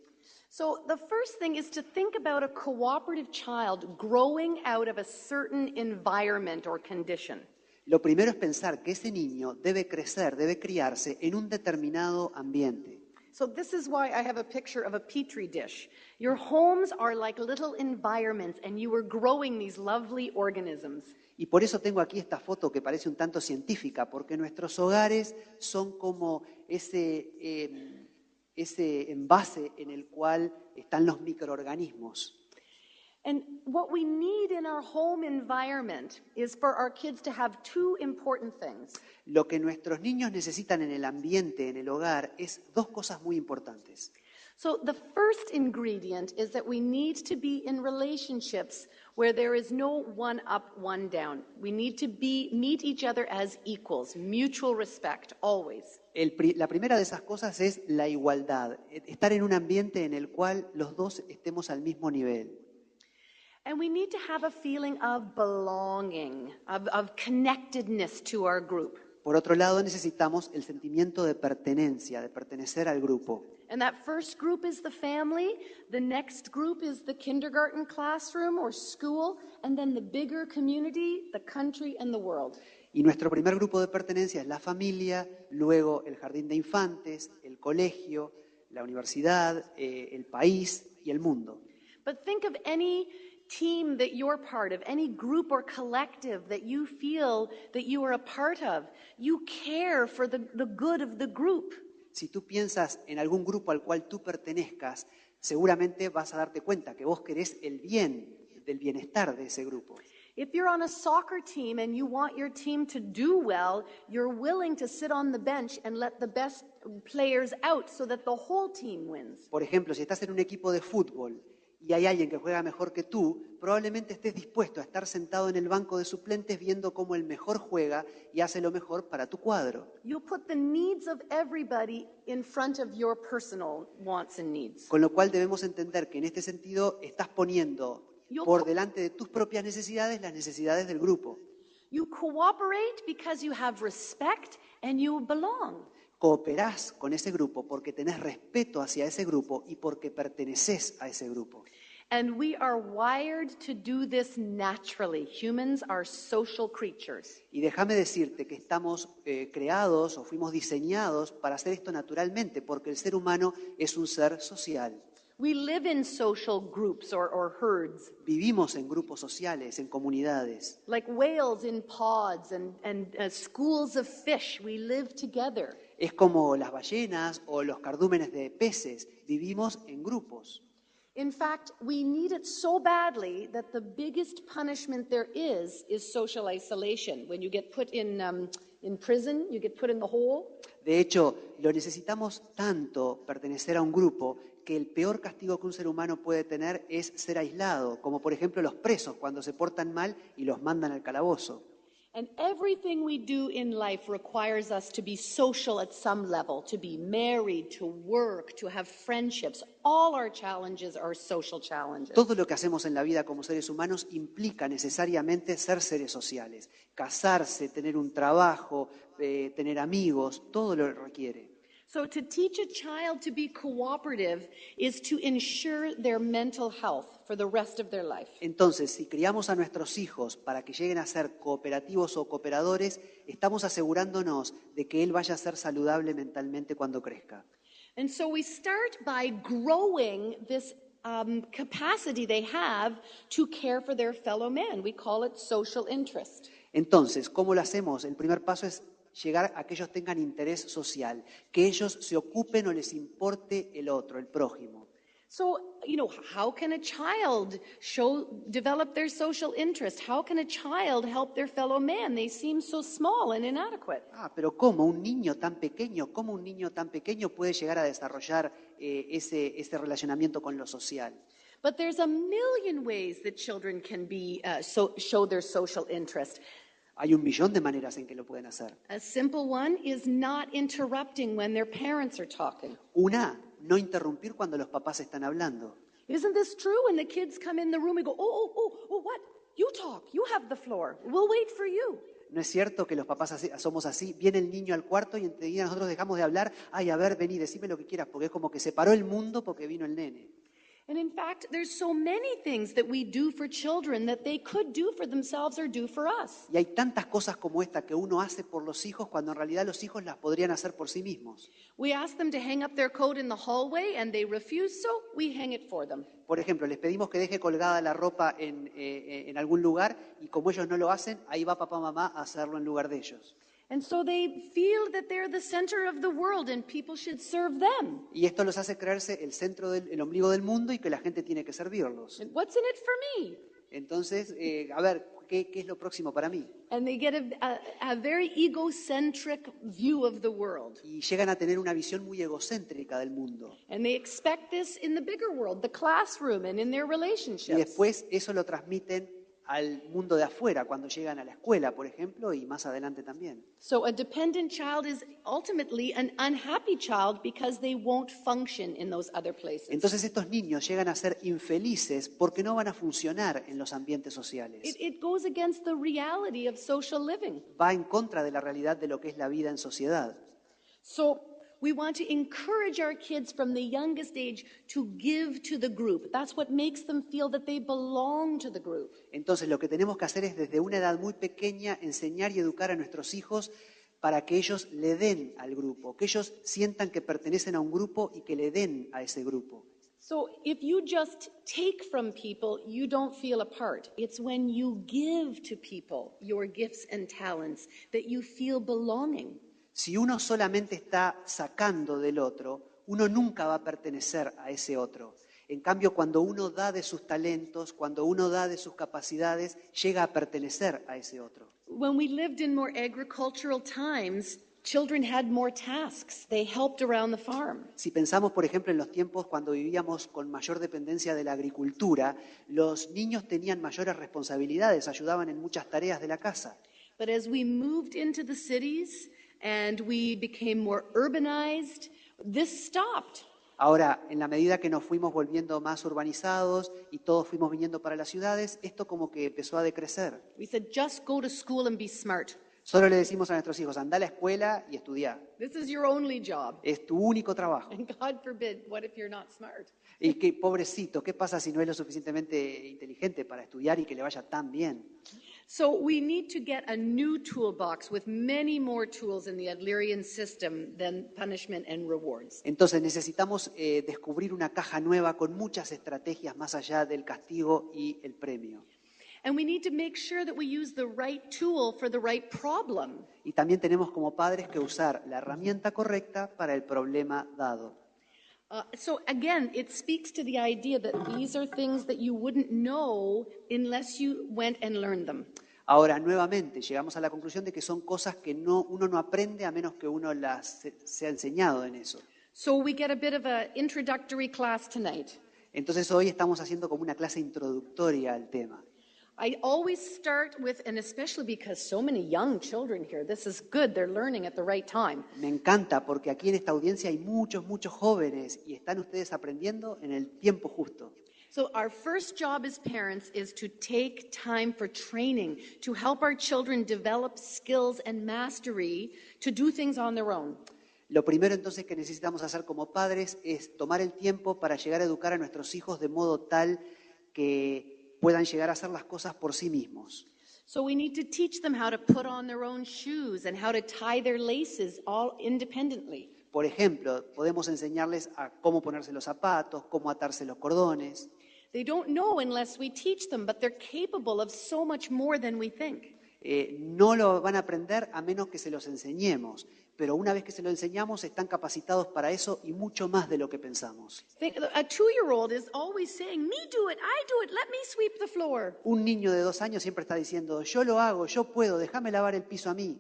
Speaker 3: So the first thing is to think about a cooperative child growing out of a certain environment or condition.
Speaker 4: Lo primero es pensar que ese niño debe crecer, debe criarse en un determinado ambiente.
Speaker 3: So this is why I have a picture of a petri dish. Your homes are like little environments and you are growing these lovely organisms.
Speaker 4: Y por eso tengo aquí esta foto que parece un tanto científica, porque nuestros hogares son como ese envase en el cual están los microorganismos.
Speaker 3: And what we need in our home environment is for our kids to have two important things.
Speaker 4: Lo que nuestros niños necesitan en el ambiente, en el hogar, es dos cosas muy importantes.
Speaker 3: So the first ingredient is that we need to be in relationships where there is no one up, one down. We need to meet each other as equals, mutual respect, always.
Speaker 4: La primera de esas cosas es la igualdad, estar en un ambiente en el cual los dos estemos al mismo nivel.
Speaker 3: And we need to have a feeling of belonging, of connectedness to our group.
Speaker 4: Por otro lado, necesitamos el sentimiento de pertenencia, de pertenecer al grupo.
Speaker 3: And that first group is the family, the next group is the kindergarten classroom or school, and then the bigger community, the country, and the world.
Speaker 4: Y nuestro primer grupo de pertenencia es la familia, luego el jardín de infantes, el colegio, la universidad, el país y el mundo.
Speaker 3: But think of any team that you're part of, any group or collective that you feel that you are a part of. You care for the good of the group.
Speaker 4: Si tú piensas en algún grupo al cual tú pertenezcas, seguramente vas a darte cuenta que vos querés el bien, del bienestar de ese grupo.
Speaker 3: If you're on a soccer team and you want your team to do well, you're willing to sit on the bench and let the best players out so that the whole team wins.
Speaker 4: Por ejemplo, si estás en un equipo de fútbol y hay alguien que juega mejor que tú, probablemente estés dispuesto a estar sentado en el banco de suplentes viendo cómo el mejor juega y hace lo mejor para tu cuadro.
Speaker 3: You put the needs of everybody in front of your personal wants and needs.
Speaker 4: Con lo cual debemos entender que en este sentido estás poniendo por delante de tus propias necesidades las necesidades del grupo.
Speaker 3: You cooperate because you have respect and you belong.
Speaker 4: Cooperás con ese grupo porque tenés respeto hacia ese grupo y porque perteneces a ese grupo.
Speaker 3: And we are wired to do this naturally. Humans are social creatures.
Speaker 4: Y déjame decirte que estamos creados o fuimos diseñados para hacer esto naturalmente, porque el ser humano es un ser social.
Speaker 3: We live in social groups or herds,
Speaker 4: Vivimos en grupos sociales, en comunidades.
Speaker 3: like whales in pods and schools of fish. We live together.
Speaker 4: Es como las ballenas o los cardúmenes de peces. Vivimos en grupos.
Speaker 3: In fact, we need it so badly that the biggest punishment there is social isolation. When you get put in prison, you get put in the hole.
Speaker 4: De hecho, lo necesitamos tanto pertenecer a un grupo que el peor castigo que un ser humano puede tener es ser aislado, como por ejemplo los presos cuando se portan mal y los mandan al calabozo.
Speaker 3: And everything we do in life requires us to be social at some level, to be married, to work, to have friendships. All our challenges are social challenges.
Speaker 4: Todo lo que hacemos en la vida como seres humanos implica necesariamente ser seres sociales. Casarse, tener un trabajo, tener amigos, todo lo requiere.
Speaker 3: So to teach a child to be cooperative is to ensure their mental health for the rest of their life.
Speaker 4: Entonces, si criamos a nuestros hijos para que lleguen a ser cooperativos o cooperadores, estamos asegurándonos de que él vaya a ser saludable mentalmente cuando crezca.
Speaker 3: And so we start by growing this capacity they have to care for their fellow man. We call it social interest.
Speaker 4: Entonces, ¿cómo lo hacemos? El primer paso es llegar a que ellos tengan interés social, que ellos se ocupen o les importe el otro, el prójimo.
Speaker 3: So, how can a child develop their social interest? How can a child help their fellow man? They seem so small and inadequate.
Speaker 4: Pero ¿cómo un niño tan pequeño, puede llegar a desarrollar ese relacionamiento con lo social?
Speaker 3: But there's a million ways that children can show their social interest.
Speaker 4: Hay 1.000.000 de maneras en que lo pueden hacer.
Speaker 3: A simple one is not interrupting when their parents are talking.
Speaker 4: Una, no interrumpir cuando los papás están hablando.
Speaker 3: Isn't this true? When the kids come in the room and go, what? You talk, you have the floor. We'll wait for you.
Speaker 4: ¿No es cierto que los papás somos así? Viene el niño al cuarto y enseguida nosotros dejamos de hablar. Ay, a ver, vení, decime lo que quieras, porque es como que se paró el mundo porque vino el nene.
Speaker 3: And in fact, there's so many things that we do for children that they could do for themselves or do for us.
Speaker 4: Y hay tantas cosas como esta que uno hace por los hijos cuando en realidad los hijos las podrían hacer por sí mismos.
Speaker 3: We ask them to hang up their coat in the hallway and they refuse, so we hang it for them.
Speaker 4: Por ejemplo, les pedimos que deje colgada la ropa en algún lugar y como ellos no lo hacen, ahí va papá o mamá a hacerlo en lugar de ellos.
Speaker 3: And so they feel that they're the center of the world and people should serve them.
Speaker 4: Y esto los hace creerse el centro el ombligo del mundo y que la gente tiene que servirlos.
Speaker 3: And what's in it for me?
Speaker 4: Entonces, a ver, ¿qué es lo próximo para mí?
Speaker 3: And they get a very egocentric view of the world.
Speaker 4: Y llegan a tener una visión muy egocéntrica del mundo.
Speaker 3: And they expect this in the bigger world, the classroom and in their
Speaker 4: Y
Speaker 3: relationships.
Speaker 4: después eso lo transmiten al mundo de afuera, cuando llegan a la escuela, por ejemplo, y más adelante también.
Speaker 3: So a dependent child is ultimately an unhappy child because they won't function in those other places.
Speaker 4: Entonces estos niños llegan a ser infelices porque no van a funcionar en los ambientes sociales.
Speaker 3: It goes against the reality of social living.
Speaker 4: Va en contra de la realidad de lo que es la vida en sociedad.
Speaker 3: So we want to encourage our kids from the youngest age to give to the group. That's what makes them feel that they belong to the group.
Speaker 4: Entonces lo que tenemos que hacer es desde una edad muy pequeña enseñar y educar a nuestros hijos para que ellos le den al grupo, que ellos sientan que pertenecen a un grupo y que le den a ese grupo.
Speaker 3: So if you just take from people, you don't feel a part. It's when you give to people your gifts and talents that you feel belonging.
Speaker 4: Si uno solamente está sacando del otro, uno nunca va a pertenecer a ese otro. En cambio, cuando uno da de sus talentos, cuando uno da de sus capacidades, llega a pertenecer a ese otro.
Speaker 3: When we lived in more agricultural times, children had more tasks. They helped around the farm.
Speaker 4: Si pensamos, por ejemplo, en los tiempos cuando vivíamos con mayor dependencia de la agricultura, los niños tenían mayores responsabilidades, ayudaban en muchas tareas de la casa.
Speaker 3: But as we moved into the cities and we became more urbanized, this stopped.
Speaker 4: Ahora, en la medida que nos fuimos volviendo más urbanizados y todos fuimos viniendo para las ciudades, esto como que empezó a decrecer.
Speaker 3: We said, just go to school and be smart.
Speaker 4: Solo le decimos a nuestros hijos, anda a la escuela y estudia.
Speaker 3: This is your only job.
Speaker 4: Es tu único trabajo.
Speaker 3: And God forbid, what if you're not smart?
Speaker 4: Y que, pobrecito, ¿qué pasa si no es lo suficientemente inteligente para estudiar y que le vaya tan bien?
Speaker 3: So we need to get a new toolbox with many more tools in the Adlerian system than punishment and rewards.
Speaker 4: Entonces necesitamos descubrir una caja nueva con muchas estrategias más allá del castigo y el premio.
Speaker 3: And we need to make sure that we use the right tool for the right problem.
Speaker 4: Y también tenemos como padres que usar la herramienta correcta para el problema dado.
Speaker 3: So again, it speaks to the idea that these are things that you wouldn't know unless you went and learned them.
Speaker 4: Ahora, nuevamente, llegamos a la conclusión de que son cosas que uno no aprende a menos que uno las sea enseñado en eso.
Speaker 3: So we get a bit of an introductory class tonight.
Speaker 4: Entonces hoy estamos haciendo como una clase introductoria al tema.
Speaker 3: I always start with, and especially because so many young children here, this is good, they're learning at the right time.
Speaker 4: Me encanta porque aquí en esta audiencia hay muchos jóvenes y están ustedes aprendiendo en el tiempo justo.
Speaker 3: So our first job as parents is to take time for training, to help our children develop skills and mastery to do things on their own.
Speaker 4: Lo primero entonces que necesitamos hacer como padres es tomar el tiempo para llegar a educar a nuestros hijos de modo tal que puedan llegar a hacer las cosas por sí mismos.
Speaker 3: So we need to teach them how to put on their own shoes and how to tie their laces all independently.
Speaker 4: Por ejemplo, podemos enseñarles a cómo ponerse los zapatos, cómo atarse los cordones.
Speaker 3: They don't know unless we teach them, but they're capable of so much more than we think.
Speaker 4: No lo van a aprender a menos que se los enseñemos, pero una vez que se lo enseñamos están capacitados para eso y mucho más de lo que pensamos.
Speaker 3: A 2-year-old is always saying, me do it, let me sweep the floor.
Speaker 4: Un niño de 2 años siempre está diciendo, yo lo hago, yo puedo, déjame lavar el piso a mí.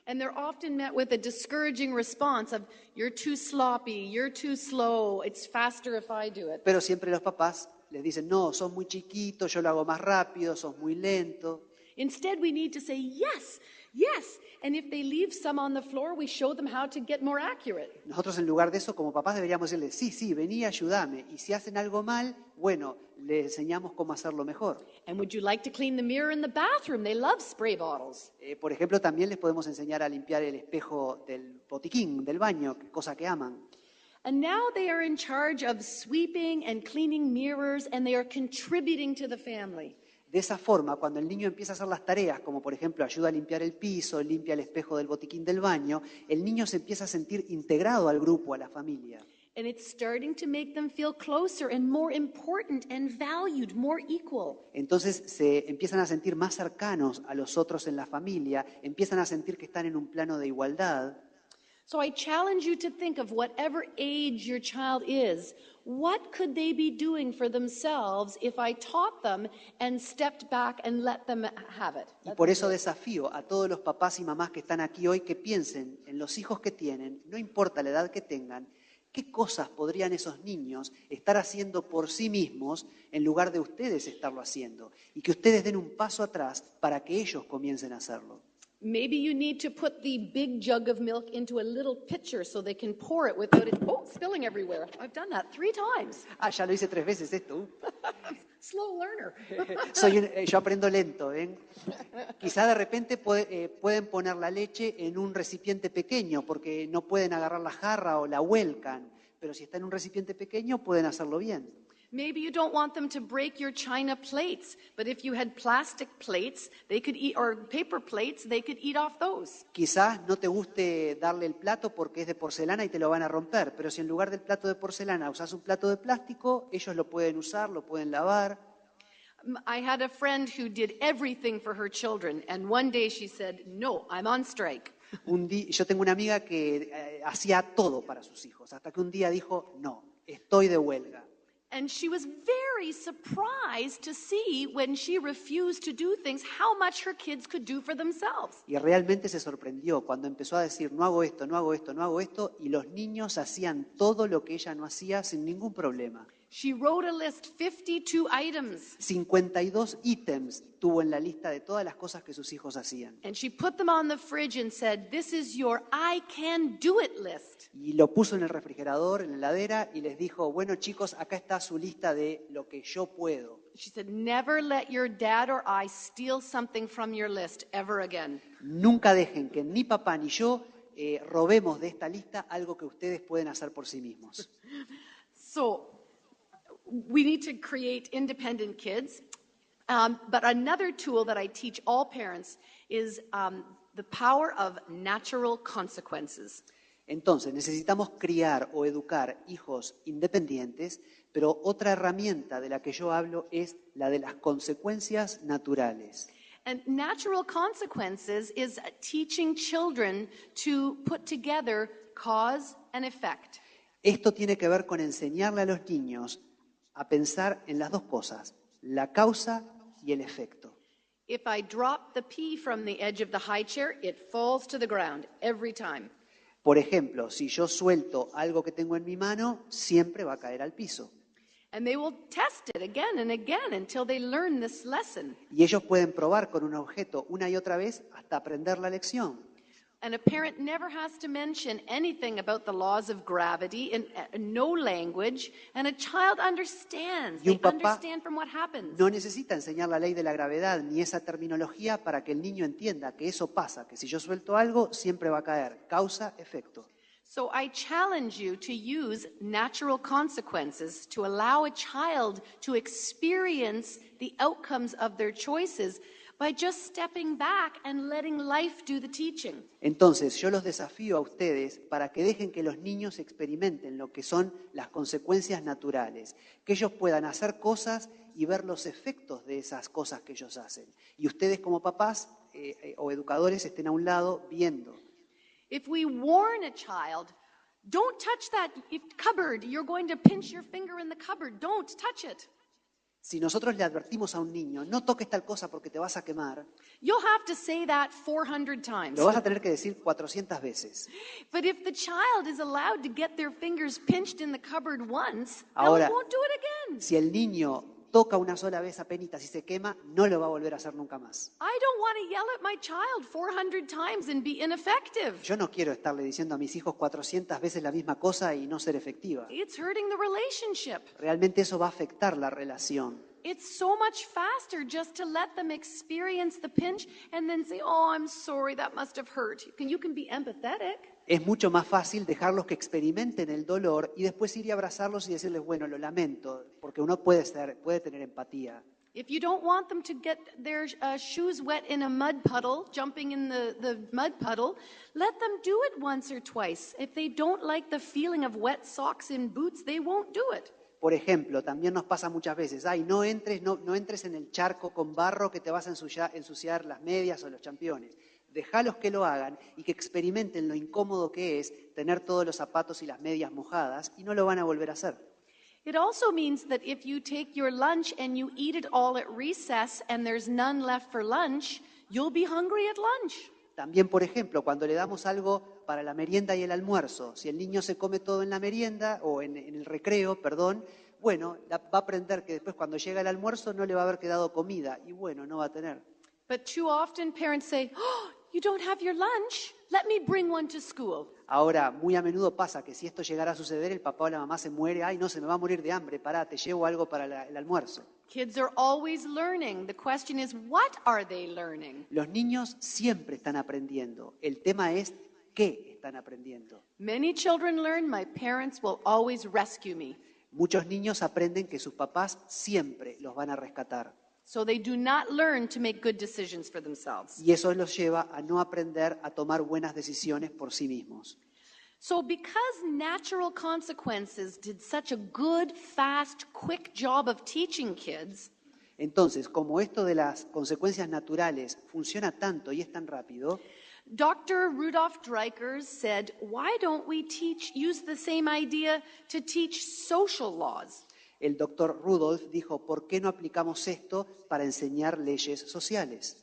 Speaker 3: And they're often met with a discouraging response of, you're too sloppy, you're too slow, it's faster if I do it.
Speaker 4: Pero siempre los papás les dicen, no, sos muy chiquito, yo lo hago más rápido, sos muy lento.
Speaker 3: Instead, we need to say, yes, yes. And if they leave some on the floor, we show them how to get more accurate.
Speaker 4: Nosotros en lugar de eso, como papás, deberíamos decirle, sí, vení, ayúdame. Y si hacen algo mal, bueno, les enseñamos cómo hacerlo mejor.
Speaker 3: And would you like to clean the mirror in the bathroom? They love spray bottles.
Speaker 4: Por ejemplo, también les podemos enseñar a limpiar el espejo del botiquín, del baño, cosa que aman.
Speaker 3: And now they are in charge of sweeping and cleaning mirrors, and they are contributing to the family.
Speaker 4: De esa forma, cuando el niño empieza a hacer las tareas, como por ejemplo ayuda a limpiar el piso, limpia el espejo del botiquín del baño, el niño se empieza a sentir integrado al grupo, a la familia.
Speaker 3: And it's starting to make them feel closer and more important and valued, more equal.
Speaker 4: Entonces se empiezan a sentir más cercanos a los otros en la familia, empiezan a sentir que están en un plano de igualdad.
Speaker 3: So I challenge you to think of whatever age your child is, what could they be doing for themselves if I taught them and stepped back and let them have it?
Speaker 4: Y por eso desafío a todos los papás y mamás que están aquí hoy que piensen en los hijos que tienen, no importa la edad que tengan, qué cosas podrían esos niños estar haciendo por sí mismos en lugar de ustedes estarlo haciendo. Y que ustedes den un paso atrás para que ellos comiencen a hacerlo.
Speaker 3: Maybe you need to put the big jug of milk into a little pitcher so they can pour it without it spilling everywhere. I've done that 3 times.
Speaker 4: Ya lo hice 3 veces esto.
Speaker 3: Slow learner.
Speaker 4: Yo aprendo lento, ¿ven? Quizá de repente pueden poner la leche en un recipiente pequeño porque no pueden agarrar la jarra o la vuelcan, pero si está en un recipiente pequeño pueden hacerlo bien.
Speaker 3: Maybe you don't want them to break your china plates, but if you had plastic plates, they could eat, or paper plates, they could eat off those.
Speaker 4: Quizás no te guste darle el plato porque es de porcelana y te lo van a romper, pero si en lugar del plato de porcelana usas un plato de plástico, ellos lo pueden usar, lo pueden lavar.
Speaker 3: I had a friend who did everything for her children, and one day she said, "No, I'm on strike."
Speaker 4: Yo tengo una amiga que hacía todo para sus hijos, hasta que un día dijo, no, estoy de huelga.
Speaker 3: And she was very surprised to see when she refused to do things, how much her kids could do for themselves.
Speaker 4: Y realmente se sorprendió cuando empezó a decir, no hago esto, no hago esto, no hago esto, y los niños hacían todo lo que ella no hacía sin ningún problema.
Speaker 3: She wrote a list, 52 items,
Speaker 4: 52 ítems tuvo en la lista de todas las cosas que sus hijos hacían.
Speaker 3: and she put them on the fridge and said, "This is your I can do it list."
Speaker 4: Y lo puso en el refrigerador, en la heladera, y les dijo, bueno chicos, acá está su lista de lo que yo puedo.
Speaker 3: She said, "Never let your dad or I steal something from your list ever again."
Speaker 4: Nunca dejen que ni papá ni yo robemos de esta lista algo que ustedes pueden hacer por sí mismos.
Speaker 3: So we need to create independent kids. But another tool that I teach all parents is the power of natural consequences.
Speaker 4: Entonces, necesitamos criar o educar hijos independientes, pero otra herramienta de la que yo hablo es la de las consecuencias naturales.
Speaker 3: And natural consequences is teaching children to put together cause and effect.
Speaker 4: Esto tiene que ver con enseñarle a los niños a pensar en las dos cosas, la causa y el efecto.
Speaker 3: If I drop the pea from the edge of the high chair, it falls to the ground every time.
Speaker 4: Por ejemplo, si yo suelto algo que tengo en mi mano, siempre va a caer al piso.
Speaker 3: And they will test it again and again until they learn this lesson.
Speaker 4: Y ellos pueden probar con un objeto una y otra vez hasta aprender la lección.
Speaker 3: And a parent never has to mention anything about the laws of gravity in no language, and a child understands.
Speaker 4: Y un
Speaker 3: They
Speaker 4: papá
Speaker 3: understand from what happens.
Speaker 4: no necesita enseñar la ley de la gravedad ni esa terminología para que el niño entienda que eso pasa, que si yo suelto algo, siempre va a caer. Causa, efecto.
Speaker 3: So I challenge you to use natural consequences to allow a child to experience the outcomes of their choices by just stepping back and letting life do the teaching.
Speaker 4: Entonces, yo los desafío a ustedes para que dejen que los niños experimenten lo que son las consecuencias naturales, que ellos puedan hacer cosas y ver los efectos de esas cosas que ellos hacen. Y ustedes como papás o educadores estén a un lado viendo.
Speaker 3: If we warn a child, don't touch that cupboard, you're going to pinch your finger in the cupboard, don't touch it.
Speaker 4: Si nosotros le advertimos a un niño, no toques tal cosa porque te vas a quemar,
Speaker 3: You'll have to say that 400 times.
Speaker 4: lo vas a tener que decir 400 veces.
Speaker 3: But if the child is allowed to get their fingers pinched in the cupboard once,
Speaker 4: Ahora,
Speaker 3: they won't do it again.
Speaker 4: Si el niño toca una sola vez apenitas y se quema, no lo va a volver a hacer nunca más.
Speaker 3: I don't want to yell at my child 400 times and be ineffective.
Speaker 4: Yo no quiero estarle diciendo a mis hijos 400 veces la misma cosa y no ser efectiva.
Speaker 3: It's hurting the relationship.
Speaker 4: Realmente eso va a afectar la relación.
Speaker 3: It's so much faster just to let them experience the pinch and then say, "Oh, I'm sorry, that must have hurt." You can be empathetic.
Speaker 4: Es mucho más fácil dejarlos que experimenten el dolor y después ir y abrazarlos y decirles, bueno, lo lamento, porque uno puede tener empatía.
Speaker 3: If you don't want them to get their shoes wet in a mud puddle, jumping in the mud puddle, let them do it once or twice. If they don't like the feeling of wet socks in boots, they won't do it.
Speaker 4: Por ejemplo, también nos pasa muchas veces, no entres en el charco con barro que te vas a ensuciar las medias o los championes. Déjalos que lo hagan y que experimenten lo incómodo que es tener todos los zapatos y las medias mojadas y no lo van a volver a hacer.
Speaker 3: It also means that if you take your lunch and you eat it all at recess and there's none left for lunch, you'll be hungry at lunch.
Speaker 4: También, por ejemplo, cuando le damos algo para la merienda y el almuerzo, si el niño se come todo en la merienda o en el recreo, bueno, va a aprender que después cuando llega el almuerzo no le va a haber quedado comida y bueno, no va a tener.
Speaker 3: But too often parents say, "Oh, you don't have your lunch? Let me bring one to school."
Speaker 4: Ahora, muy a menudo pasa que si esto llegara a suceder, el papá o la mamá se muere, no, se me va a morir de hambre, pará, te llevo algo para el almuerzo.
Speaker 3: Kids are always learning. The question is, what are they learning?
Speaker 4: Los niños siempre están aprendiendo. El tema es qué están aprendiendo.
Speaker 3: Many children learn, "My parents will always rescue me."
Speaker 4: Muchos niños aprenden que sus papás siempre los van a rescatar.
Speaker 3: So they do not learn to make good decisions for themselves.
Speaker 4: Y eso los lleva a no aprender a tomar buenas decisiones por sí mismos.
Speaker 3: So because natural consequences did such a good, fast, quick job of teaching kids,
Speaker 4: Entonces, como esto de las consecuencias naturales funciona tanto y es tan rápido,
Speaker 3: Dr. Rudolf Dreikers said, "Why don't we use the same idea to teach social laws?"
Speaker 4: el doctor Rudolf dijo, ¿por qué no aplicamos esto para enseñar leyes sociales?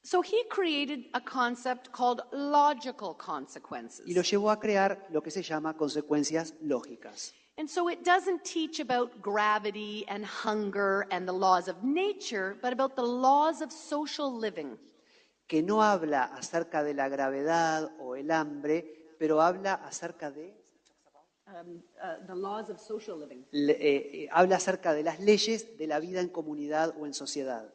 Speaker 3: So he created a concept called logical consequences.
Speaker 4: Y lo llevó a crear lo que se llama consecuencias lógicas.
Speaker 3: And so it doesn't teach about gravity and hunger and the laws of nature, but about the laws of social living.
Speaker 4: Que no habla acerca de la gravedad o el hambre, pero habla acerca de...
Speaker 3: The laws of social living.
Speaker 4: habla acerca de las leyes de la vida en comunidad o en sociedad.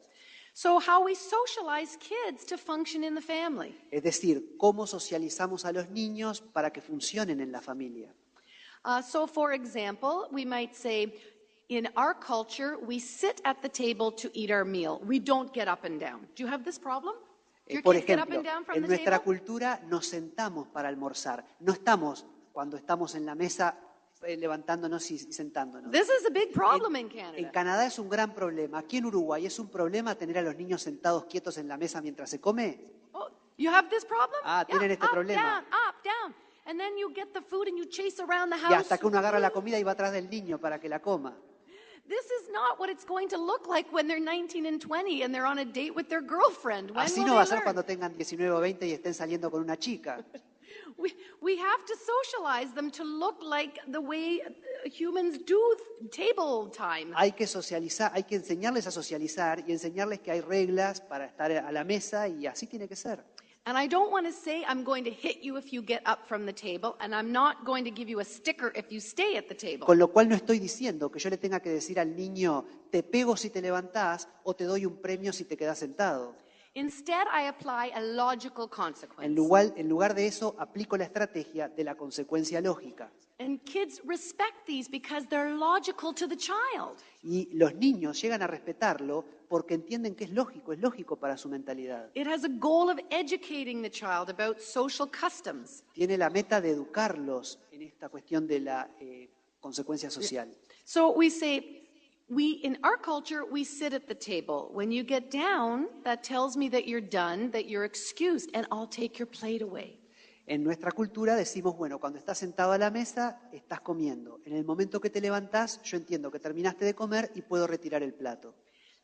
Speaker 3: So how we socialize kids to function in the family.
Speaker 4: Es decir, cómo socializamos a los niños para que funcionen en la familia.
Speaker 3: So for example, we might say, in our culture, we sit at the table to eat our meal. We don't get up and down. Do you have this problem? Do your
Speaker 4: Por
Speaker 3: kids get up
Speaker 4: ejemplo,
Speaker 3: and down from
Speaker 4: en
Speaker 3: the
Speaker 4: nuestra
Speaker 3: table?
Speaker 4: cultura nos sentamos para almorzar. No estamos, cuando estamos en la mesa, levantándonos y sentándonos.
Speaker 3: This is a big problem in
Speaker 4: En
Speaker 3: Canada.
Speaker 4: Canadá es un gran problema. Aquí en Uruguay es un problema tener a los niños sentados quietos en la mesa mientras se come.
Speaker 3: Oh, you have this problem?
Speaker 4: Ah, tienen este problema.
Speaker 3: Up, down. And then you get the food and you chase around the
Speaker 4: Y
Speaker 3: house.
Speaker 4: hasta que uno agarra la comida y va atrás del niño para que la coma.
Speaker 3: This is not what it's going to look like when they're 19 and 20 and they're on a date with their girlfriend. When
Speaker 4: Así
Speaker 3: will
Speaker 4: no va a
Speaker 3: they
Speaker 4: ser
Speaker 3: learn?
Speaker 4: cuando tengan 19 o 20 y estén saliendo con una chica.
Speaker 3: We have to socialize them to look like the way humans do table time.
Speaker 4: Hay que socializar, hay que enseñarles a socializar y enseñarles que hay reglas para estar a la mesa y así tiene que ser.
Speaker 3: And I don't want to say I'm going to hit you if you get up from the table, and I'm not going to give you a sticker if you stay at the table.
Speaker 4: Con lo cual no estoy diciendo que yo le tenga que decir al niño, te pego si te levantás o te doy un premio si te quedás sentado.
Speaker 3: Instead, I apply a logical consequence.
Speaker 4: En lugar de eso, aplico la estrategia de la consecuencia lógica.
Speaker 3: And kids respect these because they're logical to the child.
Speaker 4: Y los niños llegan a respetarlo porque entienden que es lógico para su mentalidad.
Speaker 3: It has a goal of educating the child about social customs.
Speaker 4: Tiene la meta de educarlos en esta cuestión de la consecuencia social.
Speaker 3: So we say, in our culture, we sit at the table. When you get down, that tells me that you're done, that you're excused, and I'll take your plate away.
Speaker 4: En nuestra cultura decimos, bueno, cuando estás sentado a la mesa, estás comiendo. En el momento que te levantás, yo entiendo que terminaste de comer y puedo retirar el plato.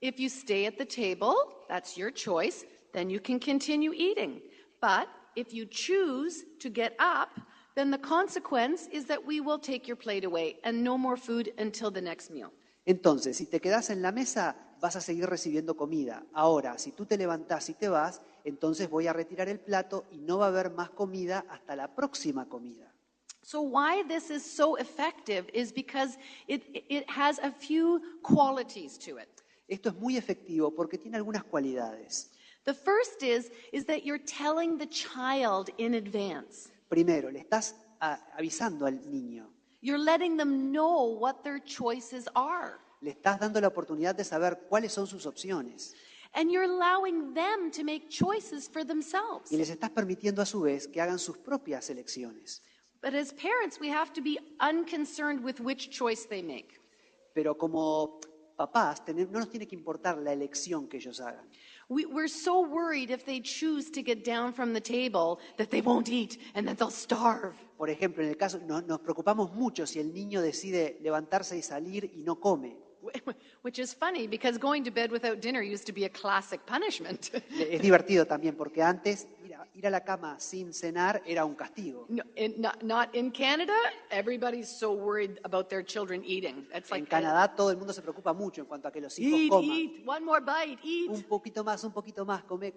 Speaker 3: If you stay at the table, that's your choice, then you can continue eating. But if you choose to get up, then the consequence is that we will take your plate away and no more food until the next meal.
Speaker 4: Entonces, si te quedás en la mesa, vas a seguir recibiendo comida. Ahora, si tú te levantás y te vas, entonces voy a retirar el plato y no va a haber más comida hasta la próxima comida.
Speaker 3: So why this is so effective is because it has a few qualities to it.
Speaker 4: Esto es muy efectivo porque tiene algunas cualidades.
Speaker 3: The first is that you're telling the child in advance.
Speaker 4: Primero, le estás avisando al niño.
Speaker 3: You're letting them know what their choices are.
Speaker 4: Le estás dando la oportunidad de saber cuáles son sus opciones.
Speaker 3: And you're allowing them to make choices for themselves.
Speaker 4: Y les estás permitiendo a su vez que hagan sus propias elecciones.
Speaker 3: But as parents, we have to be unconcerned with which choice they make.
Speaker 4: Pero como papás, no nos tiene que importar la elección que ellos hagan.
Speaker 3: We're so worried if they choose to get down from the table that they won't eat and that they'll starve.
Speaker 4: Por ejemplo, en el caso, nos preocupamos mucho si el niño decide levantarse y salir y no come.
Speaker 3: Which is funny because going to bed without dinner used to be a classic punishment.
Speaker 4: Es divertido también porque antes ir a la cama sin cenar era un castigo.
Speaker 3: No, not in Canada. Everybody's so worried about their children eating. It's
Speaker 4: En
Speaker 3: like
Speaker 4: Canadá todo el mundo se preocupa mucho en cuanto a que los hijos coman.
Speaker 3: eat, one more bite, eat.
Speaker 4: Un poquito más, come.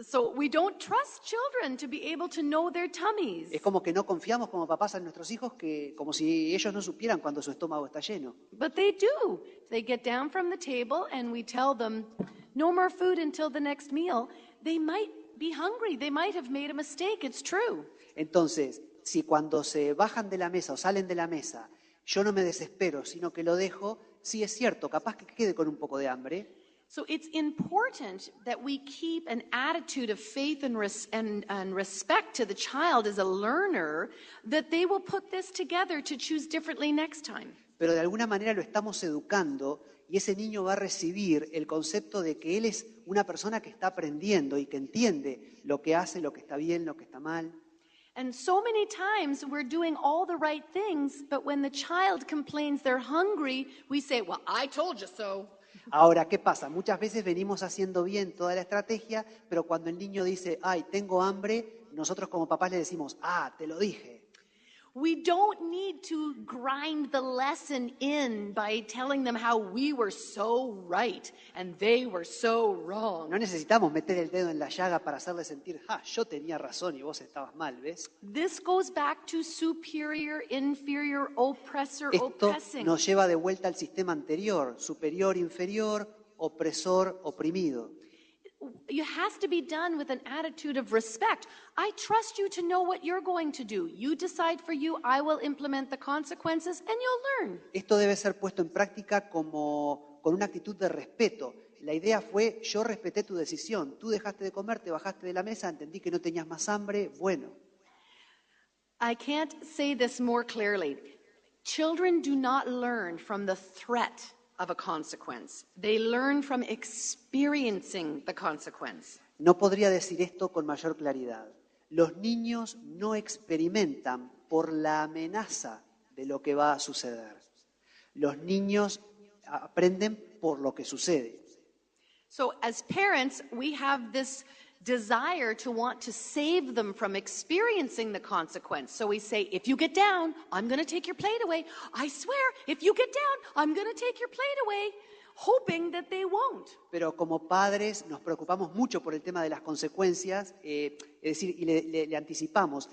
Speaker 3: So we don't trust children to be able to know their tummies.
Speaker 4: Es como que no confiamos como papás en nuestros hijos, como si ellos no supieran cuando su estómago está lleno.
Speaker 3: But they do. They get down from the table and we tell them, no more food until the next meal. They might be hungry. They might have made a mistake. It's true.
Speaker 4: Entonces, si cuando se bajan de la mesa o salen de la mesa, yo no me desespero, sino que lo dejo, sí es cierto, capaz que quede con un poco de hambre.
Speaker 3: So it's important that we keep an attitude of faith and respect to the child as a learner, that they will put this together to choose differently next time.
Speaker 4: Pero de alguna manera lo estamos educando y ese niño va a recibir el concepto de que él es una persona que está aprendiendo y que entiende lo que hace, lo que está bien, lo que está mal.
Speaker 3: And so many times we're doing all the right things, but when the child complains they're hungry, we say, well, I told you so.
Speaker 4: Ahora, ¿qué pasa? Muchas veces venimos haciendo bien toda la estrategia, pero cuando el niño dice, ay, tengo hambre, nosotros como papás le decimos, te lo dije.
Speaker 3: We don't need to grind the lesson in by telling them how we were so right and they were so wrong.
Speaker 4: No necesitamos meter el dedo en la llaga para hacerle sentir, yo tenía razón y vos estabas mal, ¿ves?
Speaker 3: This goes back to superior, inferior, oppressor,
Speaker 4: Esto
Speaker 3: oppressing.
Speaker 4: nos lleva de vuelta al sistema anterior, superior, inferior, opresor, oprimido.
Speaker 3: It has to be done with an attitude of respect. I trust you to know what you're going to do. You decide for you, I will implement the consequences and you'll learn.
Speaker 4: Esto debe ser puesto en práctica con una actitud de respeto. La idea fue, yo respeté tu decisión, tú dejaste de comer, te bajaste de la mesa, entendí que no tenías más hambre, bueno.
Speaker 3: I can't say this more clearly. Children do not learn from the threat of a consequence. They learn from experiencing the consequence.
Speaker 4: No podría decir esto con mayor claridad. Los niños no experimentan por la amenaza de lo que va a suceder. Los niños aprenden por lo que sucede.
Speaker 3: So as parents, we have this desire to want to save them from experiencing the consequence. So we say, if you get down, I'm going to take your plate away. I swear, if you get down, I'm going to take your plate away, hoping that they won't.
Speaker 4: Pero como padres nos preocupamos mucho por el tema de las consecuencias, es decir, y le anticipamos,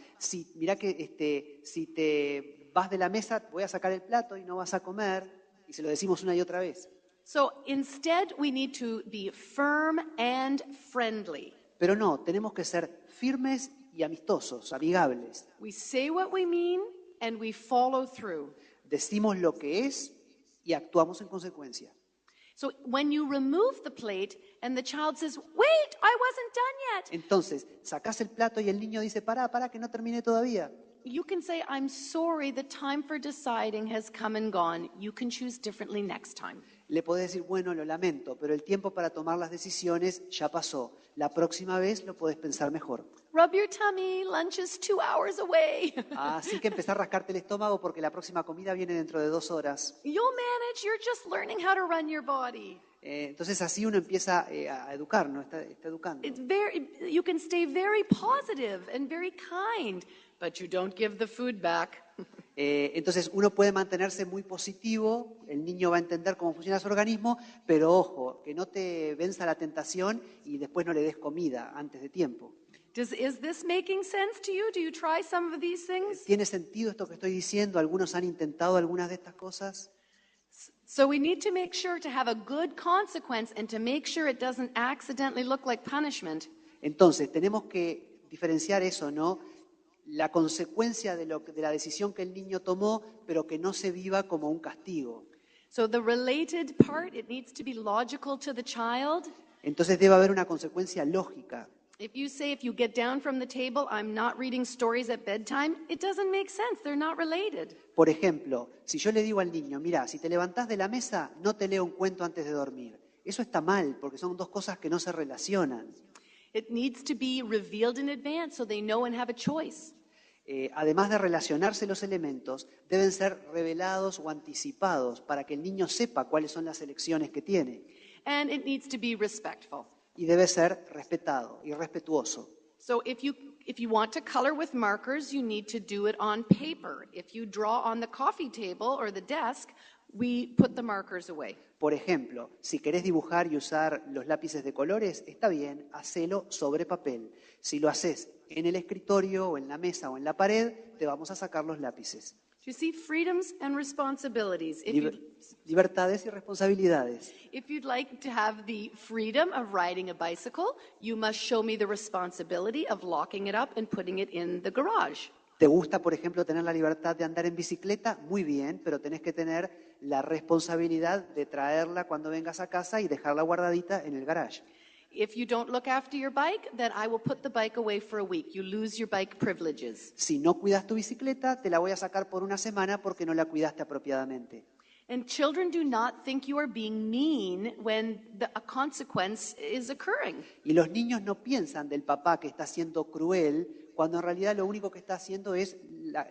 Speaker 4: mirá que si te vas de la mesa, voy a sacar el plato y no vas a comer, y se lo decimos una y otra vez.
Speaker 3: So instead, we need to be firm and friendly.
Speaker 4: Pero no, tenemos que ser firmes y amistosos, amigables.
Speaker 3: We say what we mean and we follow through.
Speaker 4: Decimos lo que es y actuamos en consecuencia.
Speaker 3: So when you remove the plate and the child says, wait, I wasn't done yet,
Speaker 4: Entonces, sacás el plato y el niño dice, pará, que no terminé todavía.
Speaker 3: you can say, I'm sorry, the time for deciding has come and gone. You can choose differently next time.
Speaker 4: Le podés decir, bueno, lo lamento, pero el tiempo para tomar las decisiones ya pasó. La próxima vez lo podés pensar mejor.
Speaker 3: Rub your tummy, lunch is 2 hours away.
Speaker 4: Así que empezá a rascarte el estómago porque la próxima comida viene dentro de 2 horas.
Speaker 3: You'll manage, you're just learning how to run your body.
Speaker 4: Entonces así uno empieza a educar, ¿no? Está educando.
Speaker 3: You can stay very positive and very kind, but you don't give the food back.
Speaker 4: Entonces uno puede mantenerse muy positivo, el niño va a entender cómo funciona su organismo, pero ojo, que no te venza la tentación y después no le des comida antes de tiempo.
Speaker 3: Is this making sense to you? Do you try some of these things?
Speaker 4: ¿Tiene sentido esto que estoy diciendo? ¿Algunos han intentado algunas de estas cosas?
Speaker 3: So we need to make sure to have a good consequence and to make sure it doesn't accidentally look like punishment.
Speaker 4: Entonces tenemos que diferenciar eso, ¿no? La consecuencia de la decisión que el niño tomó, pero que no se viva como un castigo.
Speaker 3: So the related part, it needs to be logical to the child.
Speaker 4: Entonces debe haber una consecuencia lógica.
Speaker 3: If you say, if you get down from the table, I'm not reading stories at bedtime, it doesn't make sense. They're not related.
Speaker 4: Por ejemplo, si yo le digo al niño, mira, si te levantás de la mesa, no te leo un cuento antes de dormir. Eso está mal, porque son dos cosas que no se relacionan.
Speaker 3: It needs to be revealed in advance so they know and have a choice.
Speaker 4: Además de relacionarse los elementos, deben ser revelados o anticipados para que el niño sepa cuáles son las elecciones que tiene.
Speaker 3: And it needs to be respectful.
Speaker 4: Y debe ser respetado y respetuoso.
Speaker 3: So if you want to color with markers, you need to do it on paper. If you draw on the coffee table or the desk, we put the markers away.
Speaker 4: Por ejemplo, si querés dibujar y usar los lápices de colores, está bien, hacelo sobre papel. Si lo haces en el escritorio o en la mesa o en la pared, te vamos a sacar los lápices.
Speaker 3: You see, freedoms and responsibilities.
Speaker 4: Libertades y responsabilidades.
Speaker 3: If you'd like to have the freedom of riding a bicycle, you must show me the responsibility of locking it up and putting it in the garage.
Speaker 4: ¿Te gusta, por ejemplo, tener la libertad de andar en bicicleta? Muy bien, pero tenés que tener la responsabilidad de traerla cuando vengas a casa y dejarla guardadita en el garage.
Speaker 3: If you don't look after your bike, then I will put the bike away for a week. You lose your bike privileges.
Speaker 4: Si no cuidas tu bicicleta, te la voy a sacar por una semana porque no la cuidaste apropiadamente.
Speaker 3: And children do not think you are being mean when a consequence is occurring.
Speaker 4: Y los niños no piensan del papá que está siendo cruel, cuando en realidad lo único que está haciendo es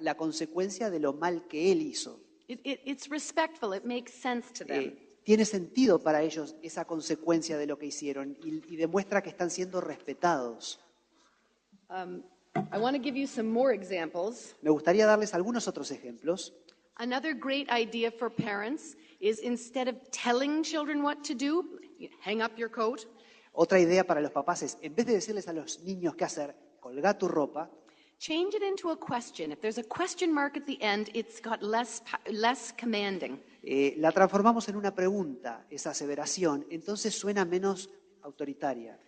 Speaker 4: la consecuencia de lo mal que él hizo.
Speaker 3: It's respectful. It makes sense to them.
Speaker 4: Tiene sentido para ellos esa consecuencia de lo que hicieron y demuestra que están siendo respetados.
Speaker 3: I want to give you some more examples.
Speaker 4: Me gustaría darles algunos otros ejemplos.
Speaker 3: Another great idea for parents is instead of telling children what to do, hang up your coat.
Speaker 4: Otra idea para los papás es, en vez de decirles a los niños qué hacer, colgá tu ropa,
Speaker 3: Change it into a question. If there's a question mark at the end, it's got less commanding.
Speaker 4: la transformamos en una pregunta, esa aseveración, entonces suena menos autoritaria.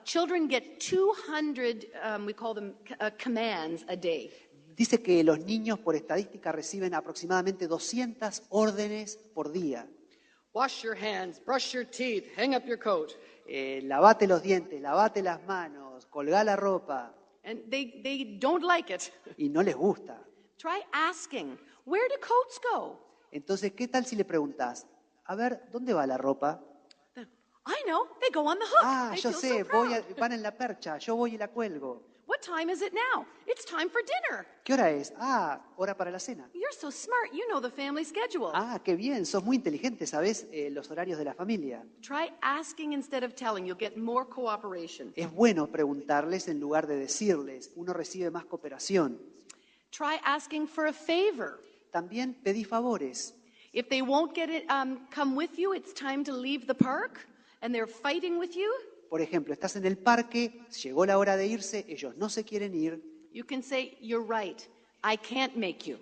Speaker 3: Children get 200, we call them commands a day.
Speaker 4: Dice que los niños por estadística reciben aproximadamente 200 órdenes por día.
Speaker 3: Wash your hands, brush your teeth, hang up your coat.
Speaker 4: Lavate los dientes, lavate las manos, colgá la ropa,
Speaker 3: And they don't like it.
Speaker 4: y no les gusta.
Speaker 3: Try asking, where do coats go?
Speaker 4: Entonces, ¿qué tal si le preguntás, a ver, ¿dónde va la ropa?
Speaker 3: I know, they go on the hook.
Speaker 4: Ah,
Speaker 3: They
Speaker 4: yo
Speaker 3: feel
Speaker 4: sé,
Speaker 3: so proud.
Speaker 4: van en la percha, yo voy y la cuelgo.
Speaker 3: What time is it now? It's time for dinner.
Speaker 4: ¿Qué hora es? Ah, hora para la cena.
Speaker 3: You're so smart, you know the family schedule.
Speaker 4: Ah, qué bien, sos muy inteligente, ¿sabés los horarios de la familia?
Speaker 3: Try asking instead of telling. You'll get more cooperation.
Speaker 4: Es bueno preguntarles en lugar de decirles, uno recibe más cooperación.
Speaker 3: Try asking for a favor.
Speaker 4: También pedí favores.
Speaker 3: If they won't get it, come with you, it's time to leave the park, and they're fighting with you,
Speaker 4: Por ejemplo, estás en el parque, llegó la hora de irse, ellos no se quieren ir.
Speaker 3: you can say, "You're right. I can't make you.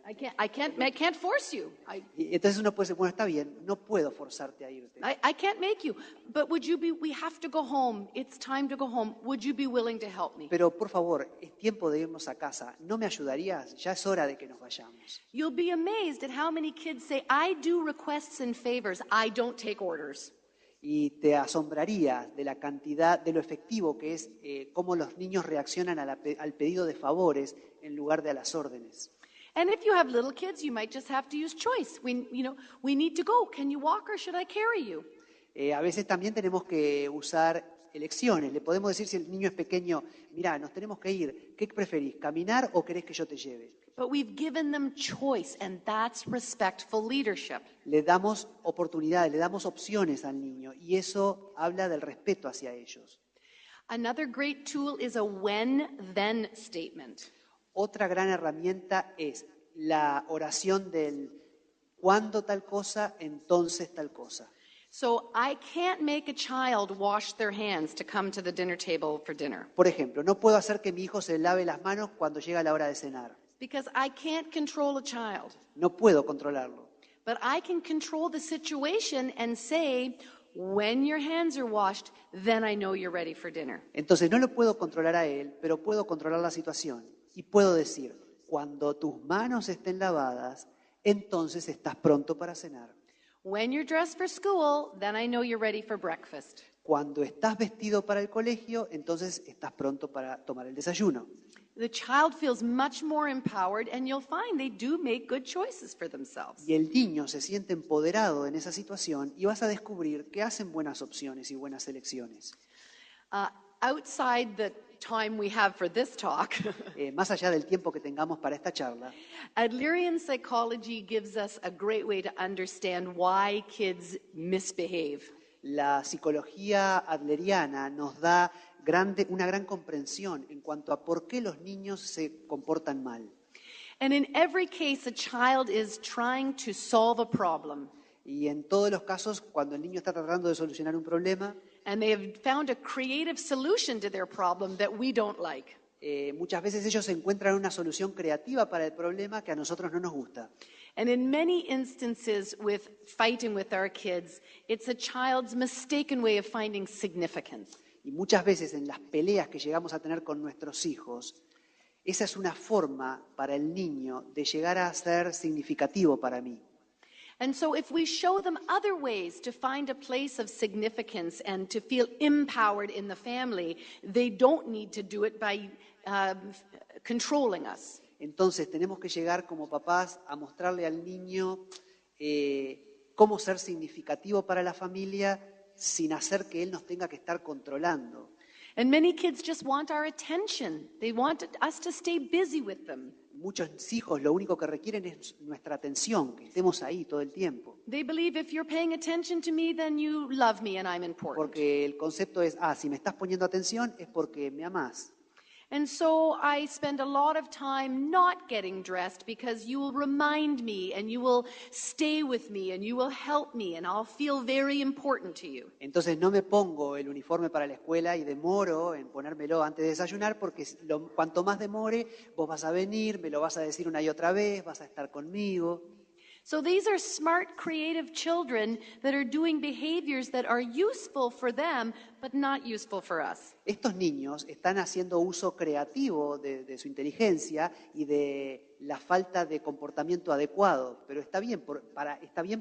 Speaker 3: I can't force you.
Speaker 4: Y entonces uno puede decir, bueno, está bien, no puedo forzarte a irte.
Speaker 3: I can't make you. But we have to go home. It's time to go home. Would you be willing to help me?"
Speaker 4: Pero por favor, es tiempo de irnos a casa. ¿No me ayudarías? Ya es hora de que nos vayamos.
Speaker 3: You'll be amazed at how many kids say, "I do requests and favors. I don't take orders."
Speaker 4: Y te asombraría de la cantidad, de lo efectivo que es cómo los niños reaccionan al pedido de favores en lugar de a las órdenes.
Speaker 3: And if you have little kids, you might just have to use choice. We need to go. Can you walk or should I carry you?
Speaker 4: A veces también tenemos que usar elecciones. Le podemos decir si el niño es pequeño, mirá, nos tenemos que ir. ¿Qué preferís, caminar o querés que yo te lleve?
Speaker 3: But we've given them choice, and that's respectful leadership.
Speaker 4: Le damos oportunidades, le damos opciones al niño y eso habla del respeto hacia ellos.
Speaker 3: Another great tool is a when-then statement.
Speaker 4: Otra gran herramienta es la oración del cuando tal cosa, entonces tal cosa.
Speaker 3: So I can't make a child wash their hands to come to the dinner table for dinner
Speaker 4: Por ejemplo, no puedo hacer que mi hijo se lave las manos cuando llega la hora de cenar.
Speaker 3: because I can't control a child.
Speaker 4: No puedo controlarlo.
Speaker 3: But I can control the situation and say, when your hands are washed, then I know you're ready for dinner.
Speaker 4: Entonces no lo puedo controlar a él, pero puedo controlar la situación. Y puedo decir, cuando tus manos estén lavadas, entonces estás pronto para cenar.
Speaker 3: When you're dressed for school, then I know you're ready for breakfast.
Speaker 4: Cuando estás vestido para el colegio, entonces estás pronto para tomar el desayuno.
Speaker 3: The child feels much more empowered, and you'll find they do make good choices for themselves.
Speaker 4: Y el niño se siente empoderado en esa situación y vas a descubrir que hacen buenas opciones y buenas elecciones.
Speaker 3: Outside the time we have for this talk,
Speaker 4: Más allá del tiempo que tengamos para esta charla,
Speaker 3: Adlerian psychology gives us a great way to understand why kids misbehave.
Speaker 4: la psicología adleriana nos da una gran comprensión en cuanto a por qué los niños se comportan mal.
Speaker 3: And in every case, a child is trying to solve a problem,
Speaker 4: Y en todos los casos, cuando el niño está tratando de solucionar un problema,
Speaker 3: and they have found a creative solution to their problem that we don't like.
Speaker 4: muchas veces ellos encuentran una solución creativa para el problema que a nosotros no nos gusta.
Speaker 3: And in many instances with fighting with our kids, it's a child's mistaken way of finding significance.
Speaker 4: Y muchas veces en las peleas que llegamos a tener con nuestros hijos, esa es una forma para el niño de llegar a ser significativo para mí.
Speaker 3: And so if we show them other ways to find a place of significance and to feel empowered in the family, they don't need to do it by controlling us.
Speaker 4: Entonces tenemos que llegar como papás a mostrarle al niño cómo ser significativo para la familia sin hacer que él nos tenga que estar controlando.
Speaker 3: And many kids just want our attention. They want us to stay busy with them.
Speaker 4: Muchos hijos lo único que requieren es nuestra atención, que estemos ahí todo el tiempo.
Speaker 3: They believe if you're paying attention to me, then you love me and I'm important.
Speaker 4: Porque el concepto es, si me estás poniendo atención es porque me amás.
Speaker 3: And so I spend a lot of time not getting dressed because you will remind me and you will stay with me and you will help me and I'll feel very important to you.
Speaker 4: Entonces no me pongo el uniforme para la escuela y demoro en ponérmelo antes de desayunar porque cuanto más demore, vos vas a venir, me lo vas a decir una y otra vez, vas a estar conmigo.
Speaker 3: So these are smart, creative children that are doing behaviors that are useful for them, but not useful for us.
Speaker 4: Estos niños están haciendo uso creativo de su inteligencia y de la falta de comportamiento adecuado, pero está bien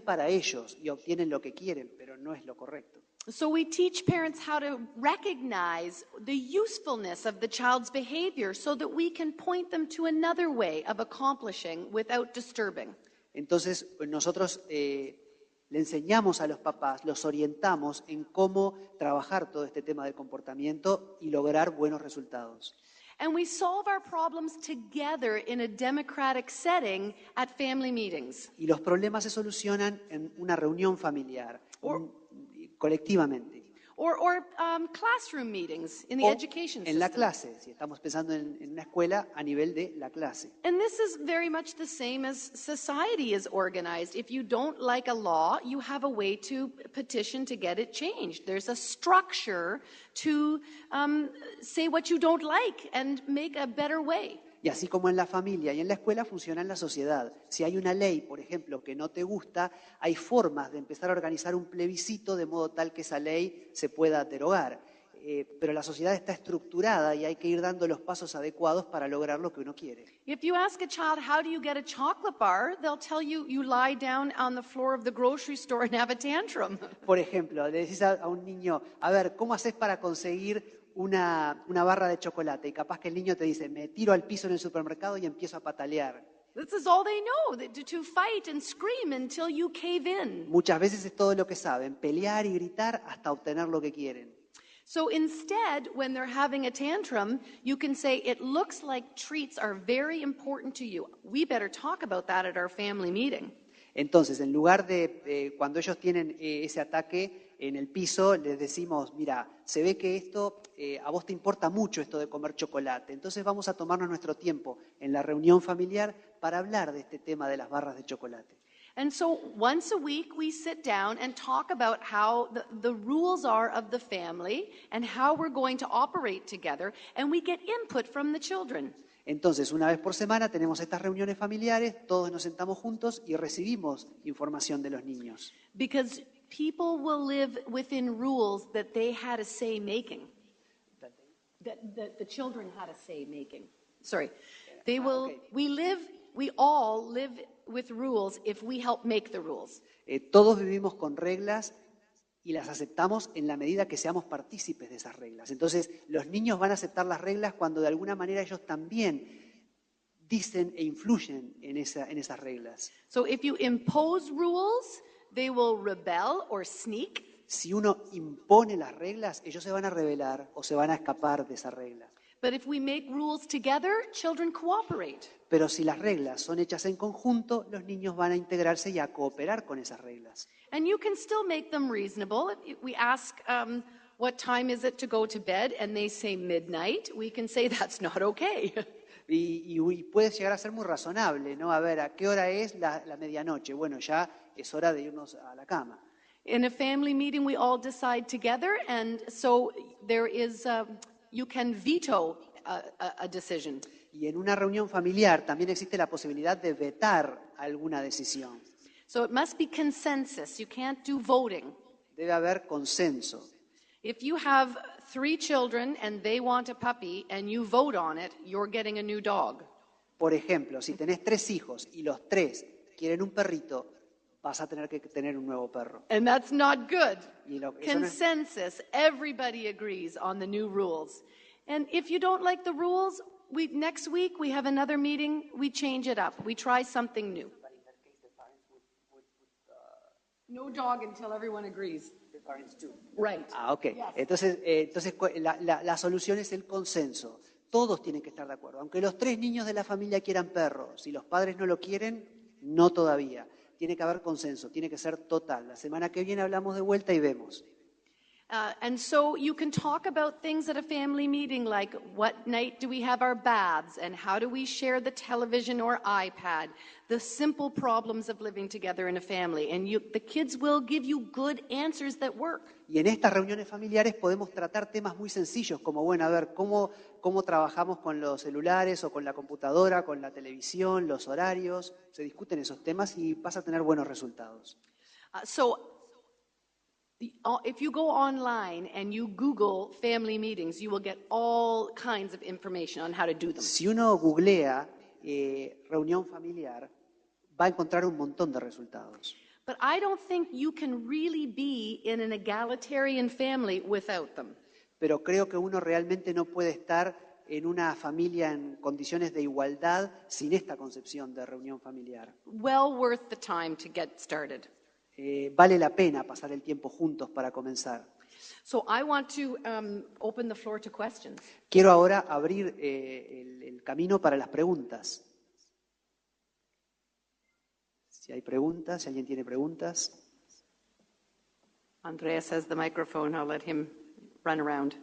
Speaker 4: para ellos y obtienen lo que quieren, pero no es lo correcto.
Speaker 3: So we teach parents how to recognize the usefulness of the child's behavior so that we can point them to another way of accomplishing without disturbing.
Speaker 4: Entonces nosotros le enseñamos a los papás, los orientamos en cómo trabajar todo este tema del comportamiento y lograr buenos resultados.
Speaker 3: And we solve our problems together in a democratic setting at family meetings.
Speaker 4: Y los problemas se solucionan en una reunión familiar, colectivamente.
Speaker 3: Or classroom meetings in the
Speaker 4: O
Speaker 3: education
Speaker 4: en la
Speaker 3: system.
Speaker 4: clase, si estamos pensando en una escuela a nivel de la clase.
Speaker 3: And this is very much the same as society is organized. If you don't like a law, you have a way to petition to get it changed. There's a structure to say what you don't like and make a better way.
Speaker 4: Y así como en la familia y en la escuela funciona en la sociedad. Si hay una ley, por ejemplo, que no te gusta, hay formas de empezar a organizar un plebiscito de modo tal que esa ley se pueda derogar. Pero la sociedad está estructurada y hay que ir dando los pasos adecuados para lograr lo que uno quiere.
Speaker 3: If you ask a child, how do you get a chocolate bar? They'll tell you, you lie down on the floor of the grocery store and have a tantrum.
Speaker 4: Por ejemplo, le decís a un niño, a ver, ¿cómo haces para conseguir una barra de chocolate? Y capaz que el niño te dice, me tiro al piso en el supermercado y empiezo a patalear.
Speaker 3: This is all they know, to fight and scream until you cave in.
Speaker 4: Muchas veces es todo lo que saben, pelear y gritar hasta obtener lo que quieren.
Speaker 3: So instead, when they're having a tantrum, you can say, it looks like treats are very important to you. We better talk about that at our family meeting.
Speaker 4: Entonces, en lugar de cuando ellos tienen ese ataque en el piso, les decimos, mira, se ve que a vos te importa mucho esto de comer chocolate, entonces vamos a tomarnos nuestro tiempo en la reunión familiar para hablar de este tema de las barras de chocolate.
Speaker 3: And so once a week, we sit down and talk about how the rules are of the family and how we're going to operate together, and we get input from the children.
Speaker 4: Entonces, una vez por semana tenemos estas reuniones familiares, todos nos sentamos juntos y recibimos información de los niños.
Speaker 3: Because people will live within rules that they had a say making. That the children had a say making. Sorry. They will,
Speaker 4: okay.
Speaker 3: We all live with rules if we help make the rules.
Speaker 4: Todos vivimos con reglas y las aceptamos en la medida que seamos partícipes de esas reglas. Entonces, los niños van a aceptar las reglas cuando de alguna manera ellos también dicen e influyen en esas reglas.
Speaker 3: So if you impose rules, they will rebel or sneak.
Speaker 4: Si uno impone las reglas, ellos se van a rebelar o se van a escapar de esas reglas.
Speaker 3: But if we make rules together, children cooperate.
Speaker 4: Pero si las reglas son hechas en conjunto, los niños van a integrarse y a cooperar con esas reglas.
Speaker 3: And you can still make them reasonable. If we ask, what time is it to go to bed? And they say midnight. We can say that's not okay.
Speaker 4: Y puede llegar a ser muy razonable, ¿no? A ver, ¿a qué hora es la medianoche? Bueno, ya es hora de irnos a la cama.
Speaker 3: In a family meeting, we all decide together. And so there is, you can veto a decision.
Speaker 4: Y en una reunión familiar también existe la posibilidad de vetar alguna decisión.
Speaker 3: So it must be consensus. You can't do voting.
Speaker 4: Debe haber consenso.
Speaker 3: If you have 3 children and they want a puppy and you vote on it, you're getting a new dog.
Speaker 4: Por ejemplo, si tenés 3 hijos y los 3 quieren un perrito, vas a tener que tener un nuevo perro.
Speaker 3: And that's not good.
Speaker 4: Y eso no es-
Speaker 3: Consensus. Everybody agrees on the new rules. And if you don't like the rules, next week we have another meeting, we change it up. We try something new. No dog until everyone agrees. Right.
Speaker 4: Ah, ok.
Speaker 3: Yes.
Speaker 4: Entonces la solución es el consenso. Todos tienen que estar de acuerdo. Aunque los 3 niños de la familia quieran perro, si los padres no lo quieren, no todavía. Tiene que haber consenso, tiene que ser total. La semana que viene hablamos de vuelta y vemos.
Speaker 3: And so you can talk about things at a family meeting like what night do we have our baths and how do we share the television or iPad, the simple problems of living together in a family. And the kids will give you good answers that work.
Speaker 4: Y en estas reuniones familiares podemos tratar temas muy sencillos, como, bueno, a ver, cómo trabajamos con los celulares o con la computadora, con la televisión, los horarios. Se discuten esos temas y vas a tener buenos resultados.
Speaker 3: If you go online and you Google family meetings, you will get all kinds of information on how to do them.
Speaker 4: Si uno googlea reunión familiar, va a encontrar un montón de resultados.
Speaker 3: But I don't think you can really be in an egalitarian family without them.
Speaker 4: Pero creo que uno realmente no puede estar en una familia en condiciones de igualdad sin esta concepción de reunión familiar.
Speaker 3: Well worth the time to get started.
Speaker 4: Vale la pena pasar el tiempo juntos para comenzar.
Speaker 3: So I want to open the floor to questions.
Speaker 4: Quiero ahora abrir el camino para las preguntas. Si hay preguntas, si alguien tiene preguntas.
Speaker 3: Andreas has the microphone. I'll let him run around.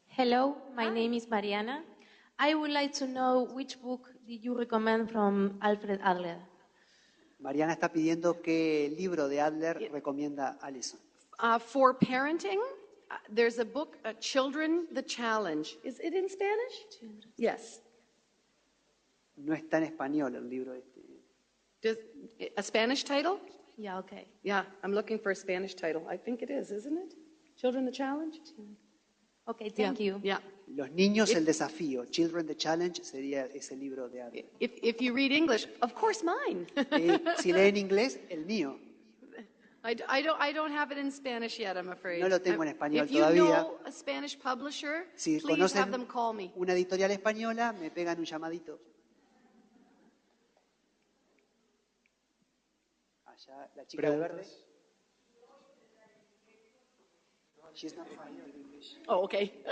Speaker 5: Hello, my name is Mariana. I would like to know which book did you recommend from Alfred Adler?
Speaker 4: Mariana está pidiendo qué libro de Adler recomienda Alison.
Speaker 3: For parenting, there's a book, Children, the Challenge. Is it in Spanish? Yes.
Speaker 4: No está en español el libro este.
Speaker 3: A Spanish title?
Speaker 5: Yeah, okay.
Speaker 3: Yeah, I'm looking for a Spanish title. I think it is, isn't it? Children, the Challenge?
Speaker 5: Okay, thank you.
Speaker 3: Yeah.
Speaker 4: Los niños, el desafío. Children, the Challenge sería ese libro de Adler.
Speaker 3: If you read English, of course mine.
Speaker 4: Si lee en inglés, el mío.
Speaker 3: I don't have it in Spanish yet, I'm afraid.
Speaker 4: No lo tengo en español
Speaker 3: if you
Speaker 4: todavía.
Speaker 3: know a Spanish publisher,
Speaker 4: Si
Speaker 3: please have
Speaker 4: conocen
Speaker 3: them call me.
Speaker 4: una editorial española, me pegan un llamadito. Allá, la chica de verde. She's not fine in English.
Speaker 3: Oh, okay.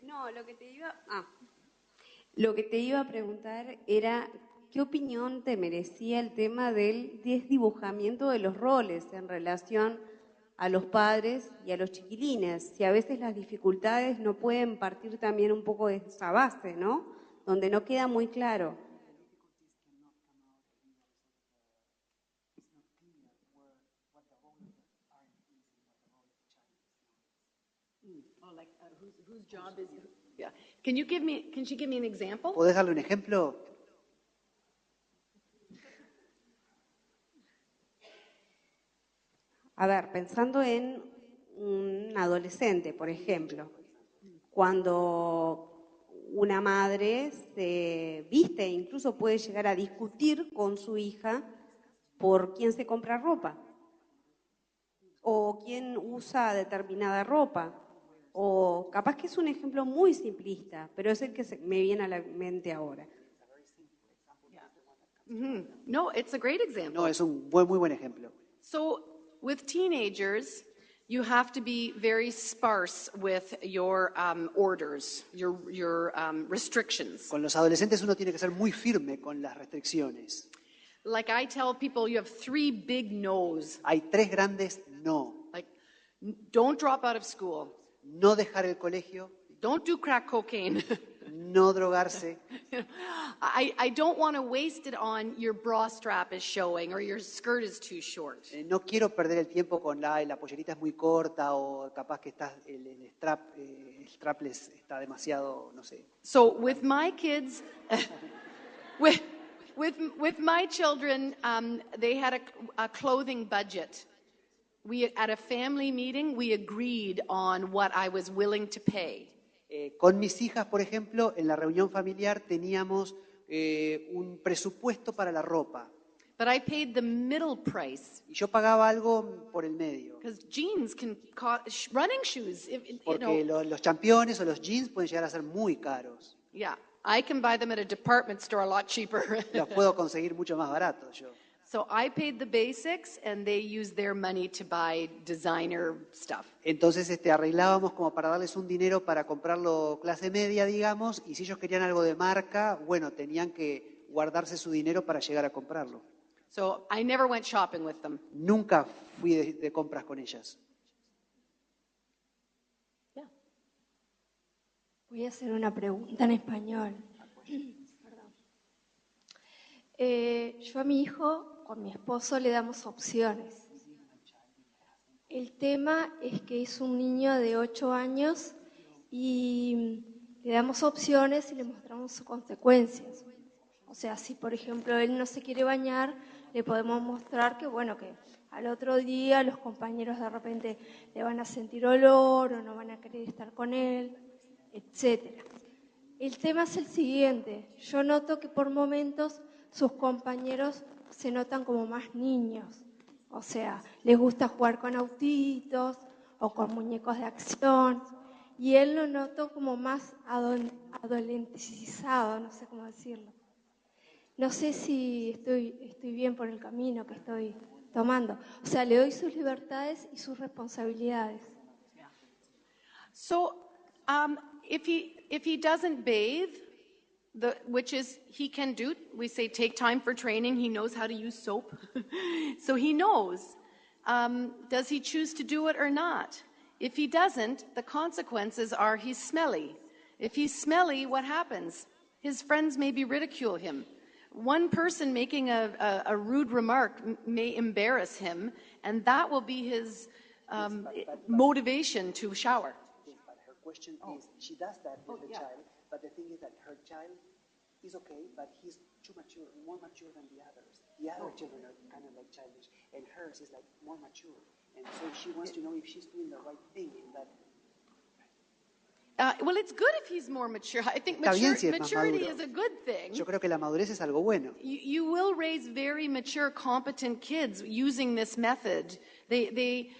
Speaker 6: No, lo que te iba a preguntar era ¿qué opinión te merecía el tema del desdibujamiento de los roles en relación a los padres y a los chiquilines? Si a veces las dificultades no pueden partir también un poco de esa base, ¿no? Donde no queda muy claro.
Speaker 3: Whose job is it? Yeah. Can she give me an example?
Speaker 4: ¿Podés darle un ejemplo?
Speaker 6: A ver, pensando en un adolescente, por ejemplo, cuando una madre se viste e incluso puede llegar a discutir con su hija por quién se compra ropa o quién usa determinada ropa. O capaz que es un ejemplo muy simplista, pero es el que me viene a la mente ahora.
Speaker 3: Mm-hmm. No, it's a great example.
Speaker 4: No, es un muy buen ejemplo.
Speaker 3: So, with teenagers, you have to be very sparse with your orders, your restrictions.
Speaker 4: Con los adolescentes uno tiene que ser muy firme con las restricciones.
Speaker 3: Like I tell people, you have 3 big no's.
Speaker 4: Hay 3 grandes no.
Speaker 3: Like, don't drop out of school.
Speaker 4: No dejar el colegio.
Speaker 3: Don't do crack cocaine.
Speaker 4: No drogarse.
Speaker 3: I don't want to waste it on your bra strap is showing or your skirt is too short.
Speaker 4: No quiero perder el tiempo con la pollerita es muy corta o capaz que el strapless está demasiado, no sé.
Speaker 3: So with my kids, with my children, they had a clothing budget. At a family meeting, we agreed on what I was willing to pay.
Speaker 4: Con mis hijas, por ejemplo, en la reunión familiar teníamos un presupuesto para la ropa.
Speaker 3: But I paid the middle price.
Speaker 4: Y yo pagaba algo por el medio.
Speaker 3: Because jeans can cost, running shoes.
Speaker 4: Porque los championes o los jeans pueden llegar a ser muy caros.
Speaker 3: Yeah, I can buy them at a department store a lot cheaper.
Speaker 4: Los puedo conseguir mucho más baratos yo.
Speaker 3: So I paid the basics and they used their money to buy designer stuff.
Speaker 4: Entonces arreglábamos como para darles un dinero para comprarlo clase media, digamos, y si ellos querían algo de marca, bueno, tenían que guardarse su dinero para llegar a comprarlo.
Speaker 3: So I never went shopping with them.
Speaker 4: Nunca fui de compras con ellas.
Speaker 7: Voy a hacer una pregunta en español. Perdón. Yo a mi hijo, con mi esposo, le damos opciones. El tema es que es un niño de 8 años y le damos opciones y le mostramos sus consecuencias. O sea, si por ejemplo él no se quiere bañar, le podemos mostrar que, bueno, que al otro día los compañeros de repente le van a sentir olor o no van a querer estar con él, etcétera. El tema es el siguiente. Yo noto que por momentos sus compañeros se notan como más niños. O sea, les gusta jugar con autitos o con muñecos de acción. Y él lo noto como más adolescentizado, no sé cómo decirlo. No sé si estoy bien por el camino que estoy tomando. O sea, le doy sus libertades y sus responsabilidades.
Speaker 3: So if he doesn't bathe, which is he can do, we say take time for training. He knows how to use soap, so he knows. Does he choose to do it or not? If he doesn't, the consequences are he's smelly. If he's smelly, what happens? His friends maybe ridicule him. One person making a rude remark may embarrass him, and that will be his motivation to shower.
Speaker 4: But her question is, she does that with the child, but the thing is that her child is okay, but he's too mature, more mature than the others. The other children are kind of like childish, and hers is like more mature. And so she wants to know if she's doing the right thing in that.
Speaker 3: Well, it's good if he's more mature. I think
Speaker 4: Está bien si es más
Speaker 3: maturity
Speaker 4: maduro.
Speaker 3: is a good thing.
Speaker 4: Yo creo que la madurez es algo bueno.
Speaker 3: You will raise very mature, competent kids using this method. They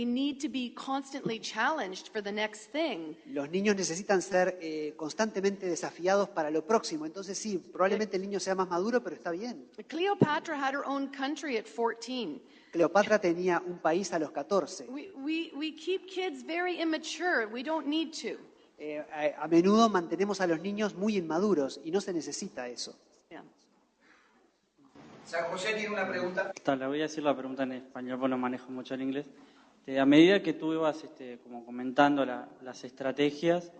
Speaker 3: need to be constantly challenged for the next thing.
Speaker 4: Los niños necesitan ser constantemente desafiados para lo próximo. Entonces sí, probablemente el niño sea más maduro, pero está bien.
Speaker 3: Cleopatra had her own country at 14.
Speaker 4: Cleopatra tenía un país a los 14.
Speaker 3: We keep kids very immature. We don't need to.
Speaker 4: A menudo mantenemos a los niños muy inmaduros y no se necesita eso.
Speaker 3: Yeah.
Speaker 8: San José tiene una pregunta.
Speaker 9: Le voy a decir la pregunta en español, porque no manejo mucho el inglés. A medida que tú ibas como comentando las estrategias,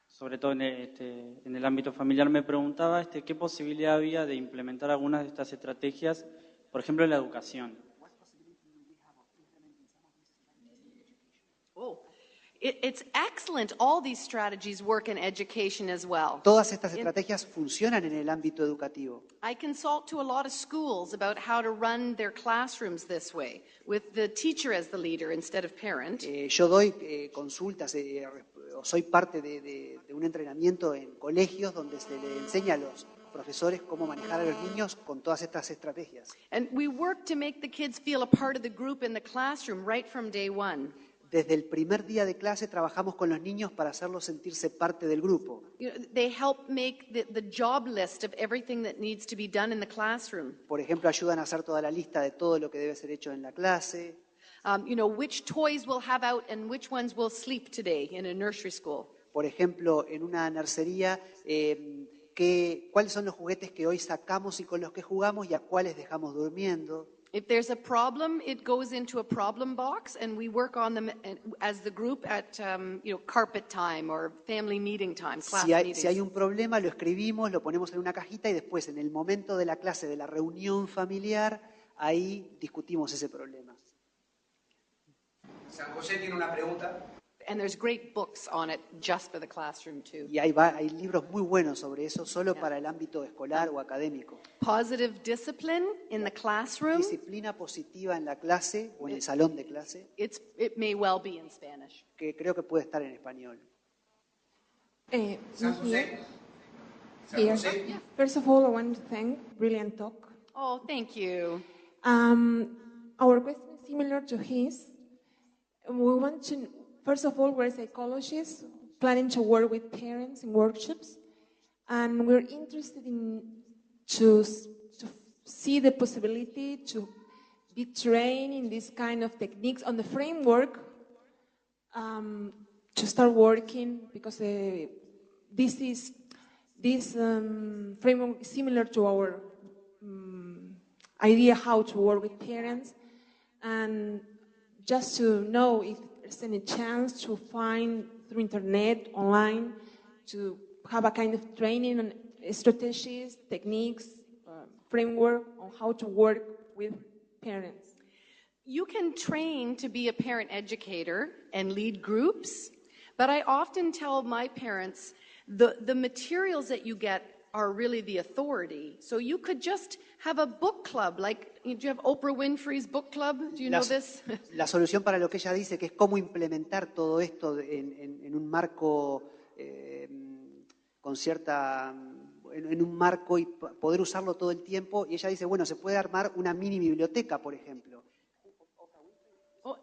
Speaker 9: sobre todo en el ámbito familiar, me preguntaba qué posibilidad había de implementar algunas de estas estrategias, por ejemplo, en la educación.
Speaker 3: It's excellent. All these strategies work in education as well.
Speaker 4: Todas estas estrategias funcionan en el ámbito educativo.
Speaker 3: I consult to a lot of schools about how to run their classrooms this way, with the teacher as the leader instead of parent.
Speaker 4: Yo doy consultas, soy parte de un entrenamiento en colegios donde se le enseña a los profesores cómo manejar a los niños con todas estas estrategias.
Speaker 3: And we work to make the kids feel a part of the group in the classroom right from day one.
Speaker 4: Desde el primer día de clase trabajamos con los niños para hacerlos sentirse parte del grupo.
Speaker 3: They help make the job list of everything that needs to be done in the classroom.
Speaker 4: Por ejemplo, ayudan a hacer toda la lista de todo lo que debe ser hecho en la clase.
Speaker 3: Which toys we'll have out and which ones will sleep today in a nursery school.
Speaker 4: Por ejemplo, en una nursería, cuáles son los juguetes que hoy sacamos y con los que jugamos y a cuáles dejamos durmiendo.
Speaker 3: If there's a problem, it goes into a problem box, and we work on them as the group at carpet time or family meeting time, class meetings.
Speaker 4: Si hay un problema, lo escribimos, lo ponemos en una cajita y después, en el momento de la clase, de la reunión familiar, ahí discutimos ese problema.
Speaker 8: San José tiene una pregunta.
Speaker 3: And there's great books on it just for the classroom too.
Speaker 4: Y hay libros muy buenos sobre eso, solo para el ámbito escolar o académico.
Speaker 3: Positive discipline in the classroom.
Speaker 4: Disciplina positiva en la clase o en el salón de clase.
Speaker 3: It may well be in Spanish.
Speaker 4: Que creo que puede estar en español.
Speaker 8: San José. San José.
Speaker 10: First of all, I want to thank brilliant talk.
Speaker 3: Oh, thank you.
Speaker 10: Our question is similar to his. We want to. First of all, we're psychologists planning to work with parents in workshops, and we're interested to see the possibility to be trained in this kind of techniques on the framework to start working, because this is this framework is similar to our idea how to work with parents, and just to know if there's any chance to find through internet, online, to have a kind of training on strategies, techniques, framework on how to work with parents.
Speaker 3: You can train to be a parent educator and lead groups, but I often tell my parents the materials that you get are really the authority. So you could just have a book club, like, do you have Oprah Winfrey's book club? Do you know this?
Speaker 4: La solución para lo que ella dice, que es cómo implementar todo esto en un marco con cierta... en un marco y poder usarlo todo el tiempo. Y ella dice, bueno, se puede armar una mini biblioteca, por ejemplo.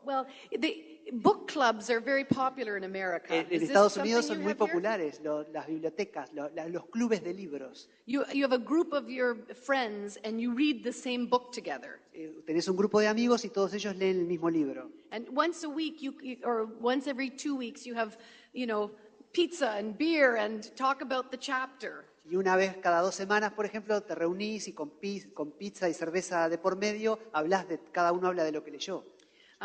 Speaker 3: Well, the book clubs are very popular in America.
Speaker 4: En Estados Unidos son muy populares las bibliotecas, los clubes de libros.
Speaker 3: You have a group of your friends and you read the same book together.
Speaker 4: Tenés un grupo de amigos y todos ellos leen el mismo libro.
Speaker 3: And once a week, or once every 2 weeks, you have, pizza and beer and talk about the chapter.
Speaker 4: Y una vez cada 2 semanas, por ejemplo, te reunís y con pizza y cerveza de por medio, cada uno habla de lo que leyó.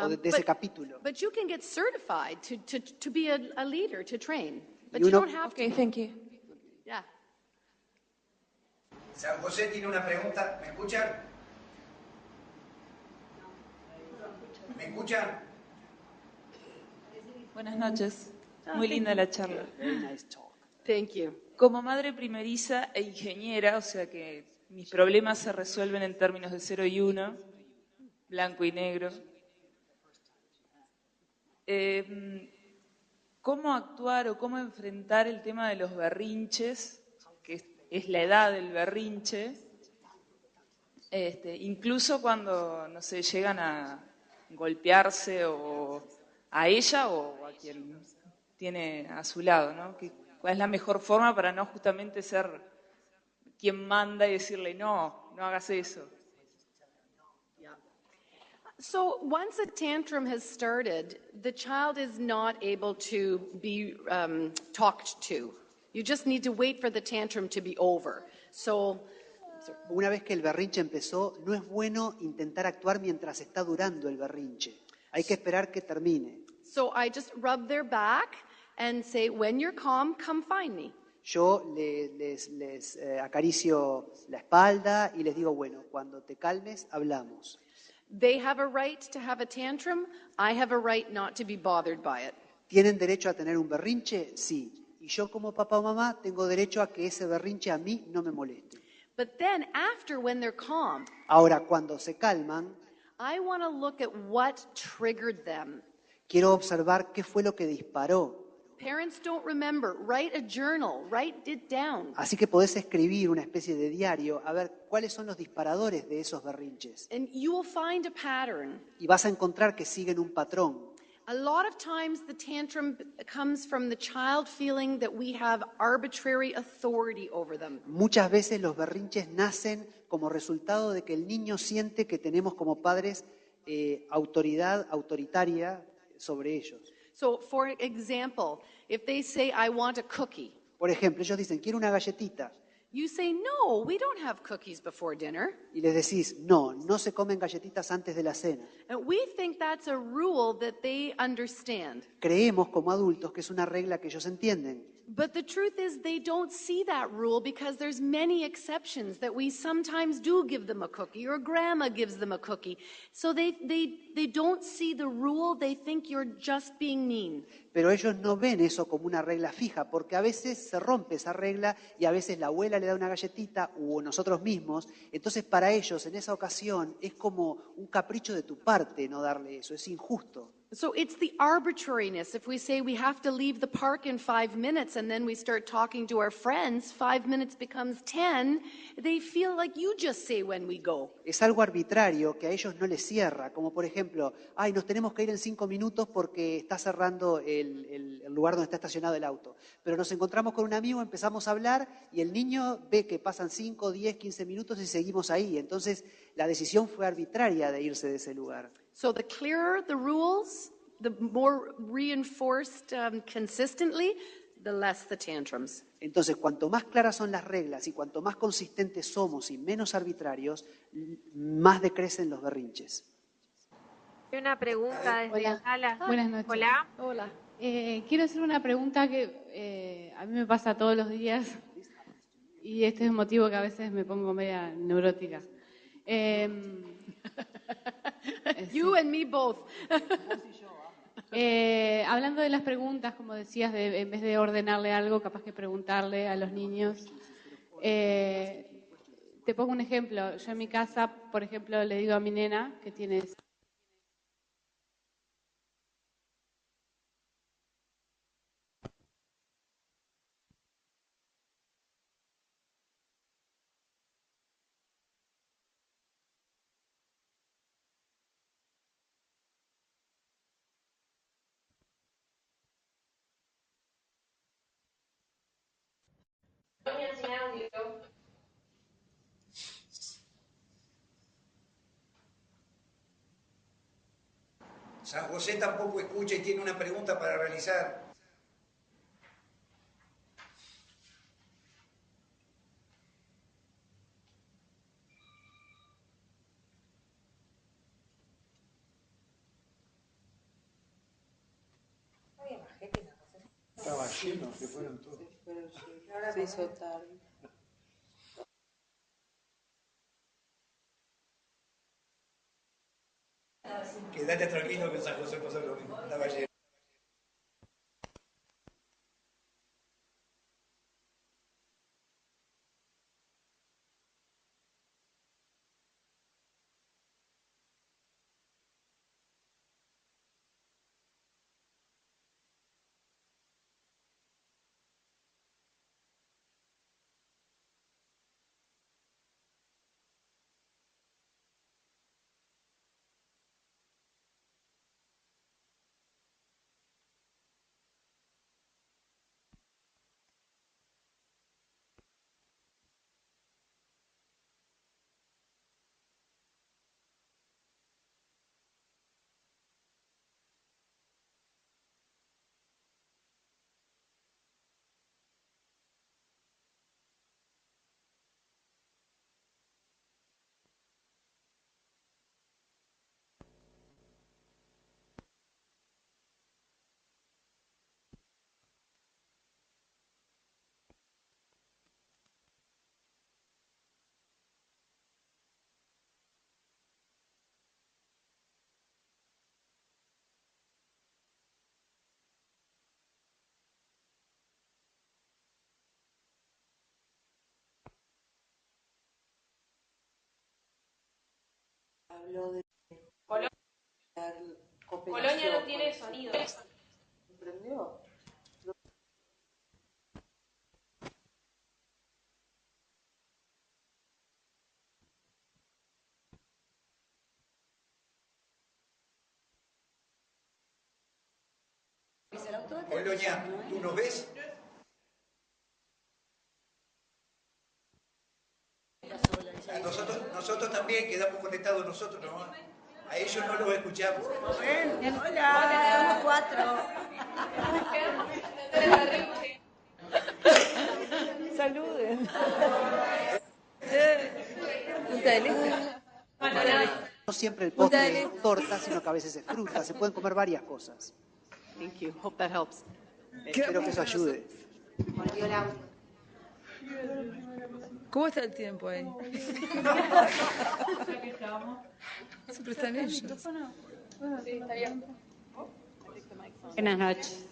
Speaker 4: O de ese capítulo.
Speaker 3: But you can get certified to be a leader, to train. But you don't have to.
Speaker 10: Okay, thank you.
Speaker 3: Yeah.
Speaker 8: San José tiene una pregunta. ¿Me escuchan? ¿Me escuchan?
Speaker 11: Buenas noches. Muy linda la charla.
Speaker 3: Thank you.
Speaker 11: Como madre primeriza e ingeniera, o sea que mis problemas se resuelven en términos de 0 y 1, blanco y negro. ¿Cómo actuar o cómo enfrentar el tema de los berrinches, que es la edad del berrinche, incluso cuando, no sé, llegan a golpearse o a ella o a quien tiene a su lado, ¿no? ¿Cuál es la mejor forma para no justamente ser quien manda y decirle no hagas eso?
Speaker 3: So once a tantrum has started, the child is not able to be talked to. You just need to wait for the tantrum to be over. So,
Speaker 4: una vez que el berrinche empezó, no es bueno intentar actuar mientras está durando el berrinche. Hay que esperar que termine.
Speaker 3: So I just rub their back and say, when you're calm, come find me.
Speaker 4: Yo les acaricio la espalda y les digo, bueno, cuando te calmes, hablamos.
Speaker 3: They have a right to have a tantrum. I have a right not to be bothered by it.
Speaker 4: ¿Tienen derecho a tener un berrinche? Sí. Y yo como papá o mamá tengo derecho a que ese berrinche a mí no me moleste.
Speaker 3: But then after, when they're calm,
Speaker 4: ahora cuando se calman,
Speaker 3: I want to look at what triggered them.
Speaker 4: Quiero observar qué fue lo que disparó.
Speaker 3: Parents don't remember. Write a journal. Write it down.
Speaker 4: Así que podés escribir una especie de diario a ver cuáles son los disparadores de esos berrinches.
Speaker 3: And you will find a pattern.
Speaker 4: Y vas a encontrar que siguen un patrón.
Speaker 3: A lot of times the tantrum comes from the child feeling that we have arbitrary authority over them.
Speaker 4: Muchas veces los berrinches nacen como resultado de que el niño siente que tenemos como padres autoridad autoritaria sobre ellos.
Speaker 3: So, for example, if they say, I want a cookie.
Speaker 4: Por ejemplo, ellos dicen, quiero una galletita.
Speaker 3: You say, no, we don't have cookies before dinner.
Speaker 4: Y les decís, no se comen galletitas antes de la cena.
Speaker 3: And we think that's a rule that they understand.
Speaker 4: Creemos como adultos que es una regla que ellos entienden.
Speaker 3: But the truth is they don't see that rule because there's many exceptions that we sometimes do give them a cookie or grandma gives them a cookie. So they don't see the rule, they think you're just being mean.
Speaker 4: Pero ellos no ven eso como una regla fija, porque a veces se rompe esa regla y a veces la abuela le da una galletita o nosotros mismos. Entonces para ellos en esa ocasión es como un capricho de tu parte no darle eso, es injusto.
Speaker 3: So it's the arbitrariness. If we say we have to leave the park in 5 minutes and then we start talking to our friends, 5 minutes becomes 10, they feel like you just say when we go.
Speaker 4: Es algo arbitrario que a ellos no les cierra, como por ejemplo, nos tenemos que ir en 5 minutos porque está cerrando el lugar donde está estacionado el auto. Pero nos encontramos con un amigo, empezamos a hablar y el niño ve que pasan 5, 10, 15 minutos y seguimos ahí. Entonces la decisión fue arbitraria de irse de ese lugar.
Speaker 3: So the clearer the rules, the more reinforced consistently, the less the tantrums.
Speaker 4: Entonces, cuanto más claras son las reglas y cuanto más consistentes somos y menos arbitrarios, más decrecen los berrinches.
Speaker 12: Una pregunta desde
Speaker 13: Hola.
Speaker 12: Sala.
Speaker 13: Buenas noches.
Speaker 12: Hola.
Speaker 3: Hola.
Speaker 13: Quiero hacer una pregunta que a mí me pasa todos los días y este es un motivo que a veces me pongo media neurótica.
Speaker 3: You and me both.
Speaker 13: Hablando de las preguntas, como decías, en vez de ordenarle algo, capaz que preguntarle a los niños. Te pongo un ejemplo. Yo en mi casa, por ejemplo, le digo a mi nena, que tiene...
Speaker 8: San José tampoco escucha y tiene una pregunta para realizar.
Speaker 14: Estaba lleno, se fueron todos.
Speaker 15: Se hizo tarde.
Speaker 8: Quédate tranquilo que en San José pasó lo mismo. Estaba lleno.
Speaker 15: Habló de
Speaker 12: Polonia no tiene sonido.
Speaker 15: ¿Comprendió?
Speaker 8: Polonia, ¿tú nos ves? Nosotros también quedamos conectados nosotros, ¿no? A ellos no los escuchamos.
Speaker 15: Hola, somos 4. Saluden. Punta del Este.
Speaker 4: No siempre el postre es torta, sino que a veces es fruta. Se pueden comer varias cosas.
Speaker 3: Thank you. Hope that helps.
Speaker 4: Espero que eso ayude.
Speaker 15: ¿Cómo está el tiempo ahí? Siempre están ellos.
Speaker 16: Buenas noches.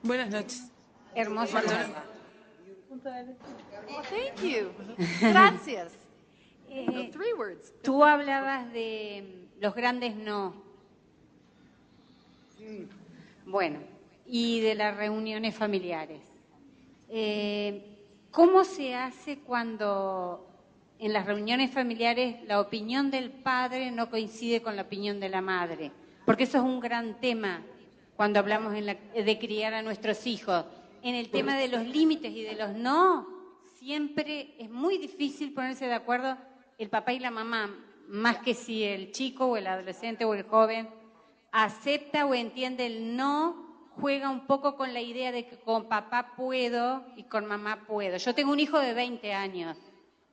Speaker 15: Buenas noches.
Speaker 16: Hermosa.
Speaker 3: Thank you. Gracias. The 3 words.
Speaker 16: Tú hablabas de los grandes no. Bueno, y de las reuniones familiares. ¿Cómo se hace cuando en las reuniones familiares la opinión del padre no coincide con la opinión de la madre? Porque eso es un gran tema cuando hablamos de criar a nuestros hijos. En el tema de los límites y de los no, siempre es muy difícil ponerse de acuerdo el papá y la mamá, más que si el chico o el adolescente o el joven acepta o entiende el no juega un poco con la idea de que con papá puedo y con mamá puedo. Yo tengo un hijo de 20 años,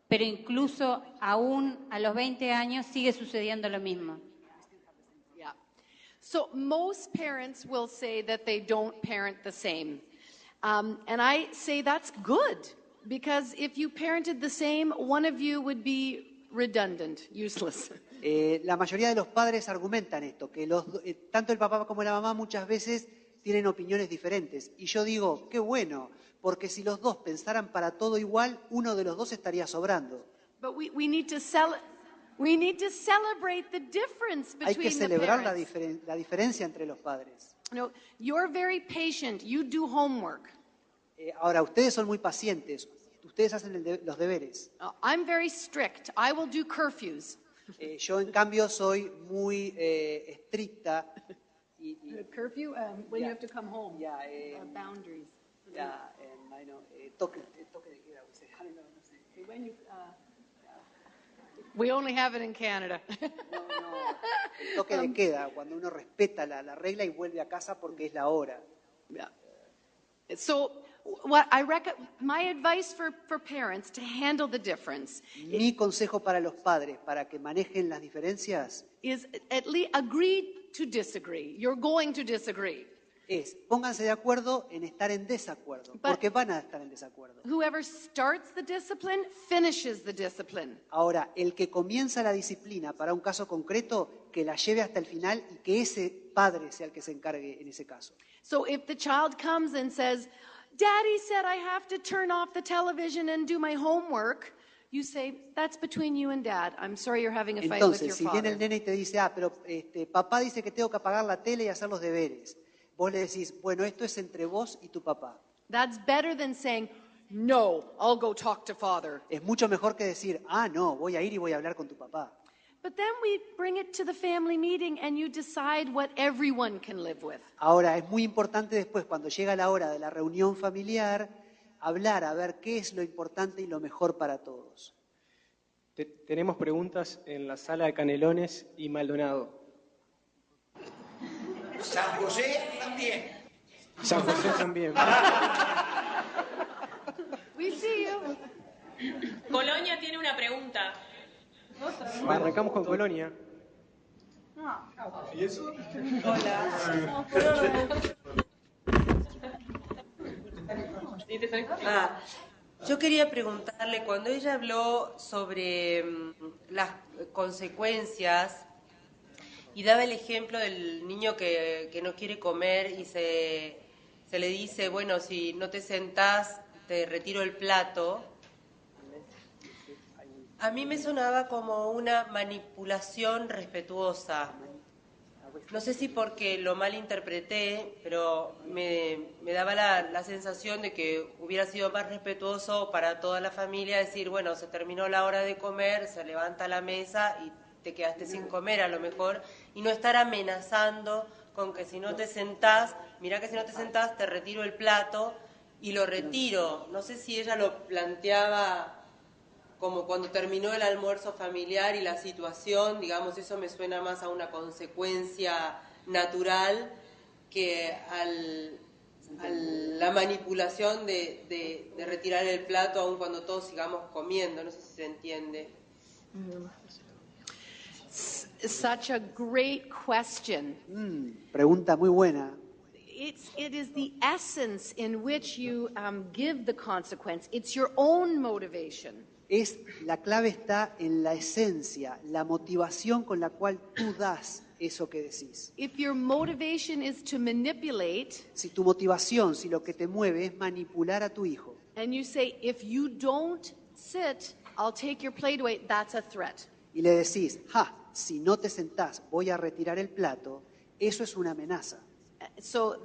Speaker 16: pero incluso aún a los 20 años sigue sucediendo lo mismo.
Speaker 3: Yeah. So most parents will say that they don't parent the same. And I say that's good, because if you parented the same, one of you would be redundant, useless.
Speaker 4: La mayoría de los padres argumentan esto, que tanto el papá como la mamá muchas veces tienen opiniones diferentes. Y yo digo, qué bueno, porque si los dos pensaran para todo igual, uno de los dos estaría sobrando.
Speaker 3: But we need to celebrate the difference between
Speaker 4: Hay que celebrar
Speaker 3: the parents.
Speaker 4: la diferencia entre los padres.
Speaker 3: No, you're very patient. You do homework.
Speaker 4: Ahora, ustedes son muy pacientes, ustedes hacen los deberes.
Speaker 3: I'm very strict. I will do curfews.
Speaker 4: Yo, en cambio, soy muy estricta.
Speaker 3: Curfew? When you have to come home. Boundaries.
Speaker 4: I know, toque de queda. I don't know, no sé.
Speaker 3: When you, we only have it in Canada.
Speaker 4: El toque de queda, cuando uno respeta la regla y vuelve a casa porque es la hora.
Speaker 3: Yeah. So, my advice for parents to handle the difference.
Speaker 4: Mi consejo para los padres, para que manejen las diferencias,
Speaker 3: is at least agree to disagree. You're going to disagree.
Speaker 4: Pónganse de acuerdo en estar en desacuerdo, porque van a estar en desacuerdo.
Speaker 3: Whoever starts the discipline finishes the discipline.
Speaker 4: Ahora, el que comienza la disciplina para un caso concreto, que la lleve hasta el final y que ese padre sea el que se encargue en ese caso.
Speaker 3: So if the child comes and says, Daddy said I have to turn off the television and do my homework, you say, that's between you and Dad. I'm sorry you're having a fight with your
Speaker 4: Entonces, si
Speaker 3: father.
Speaker 4: viene el nene y te dice, pero papá dice que tengo que apagar la tele y hacer los deberes, vos le decís, bueno, esto es entre vos y tu papá.
Speaker 3: That's better than saying, no, I'll go talk to father.
Speaker 4: Es mucho mejor que decir, no, voy a ir y voy a hablar con tu papá.
Speaker 3: But then we bring it to the family meeting and you decide what everyone can live with.
Speaker 4: Ahora, es muy importante después, cuando llega la hora de la reunión familiar, hablar, a ver qué es lo importante y lo mejor para todos.
Speaker 1: Tenemos preguntas en la sala de Canelones y Maldonado.
Speaker 8: San José también.
Speaker 1: San José también.
Speaker 3: We see you.
Speaker 12: Colonia tiene una pregunta.
Speaker 1: Arrancamos con Colonia.
Speaker 17: ¿Y eso?
Speaker 18: Yo quería preguntarle, cuando ella habló sobre las consecuencias y daba el ejemplo del niño que no quiere comer y se le dice, bueno, si no te sentás, te retiro el plato. A mí me sonaba como una manipulación respetuosa. No sé si porque lo malinterpreté, pero me daba la sensación de que hubiera sido más respetuoso para toda la familia decir, bueno, se terminó la hora de comer, se levanta la mesa y te quedaste sin comer a lo mejor, y no estar amenazando con que si no te sentás, mirá que si no te sentás te retiro el plato y lo retiro. No sé si ella lo planteaba como cuando terminó el almuerzo familiar y la situación, digamos, eso me suena más a una consecuencia natural que a la manipulación de retirar el plato aun cuando todos sigamos comiendo. No sé si se entiende.
Speaker 3: Such a great question.
Speaker 4: Pregunta muy buena.
Speaker 3: It is the essence in which you give the consequence. It's your own motivation.
Speaker 4: La clave está en la esencia, la motivación con la cual tú das eso que decís.
Speaker 3: If your motivation is to manipulate,
Speaker 4: si tu motivación, si lo que te mueve es manipular a tu hijo,
Speaker 3: and you say, if you don't sit, I'll take your plate away, that's a threat.
Speaker 4: Y le decís, si no te sentás, voy a retirar el plato, eso es una amenaza.
Speaker 3: So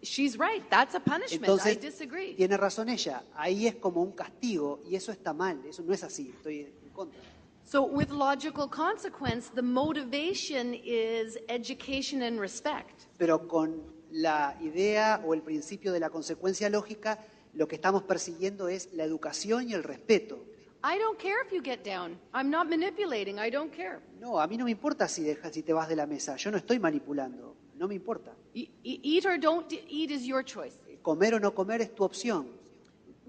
Speaker 3: she's right, that's a punishment.
Speaker 4: Entonces,
Speaker 3: I disagree.
Speaker 4: Tiene razón ella, ahí es como un castigo y eso está mal, eso no es así, estoy en contra.
Speaker 3: So with logical consequence, the motivation is education and respect.
Speaker 4: Pero con la idea o el principio de la consecuencia lógica, lo que estamos persiguiendo es la educación y el respeto.
Speaker 3: I don't care if you get down. I'm not manipulating. I don't care.
Speaker 4: No, a mí no me importa si te vas de la mesa. Yo no estoy manipulando. no me importa.
Speaker 3: Eat or don't eat is your choice.
Speaker 4: Comer o no comer es tu opción.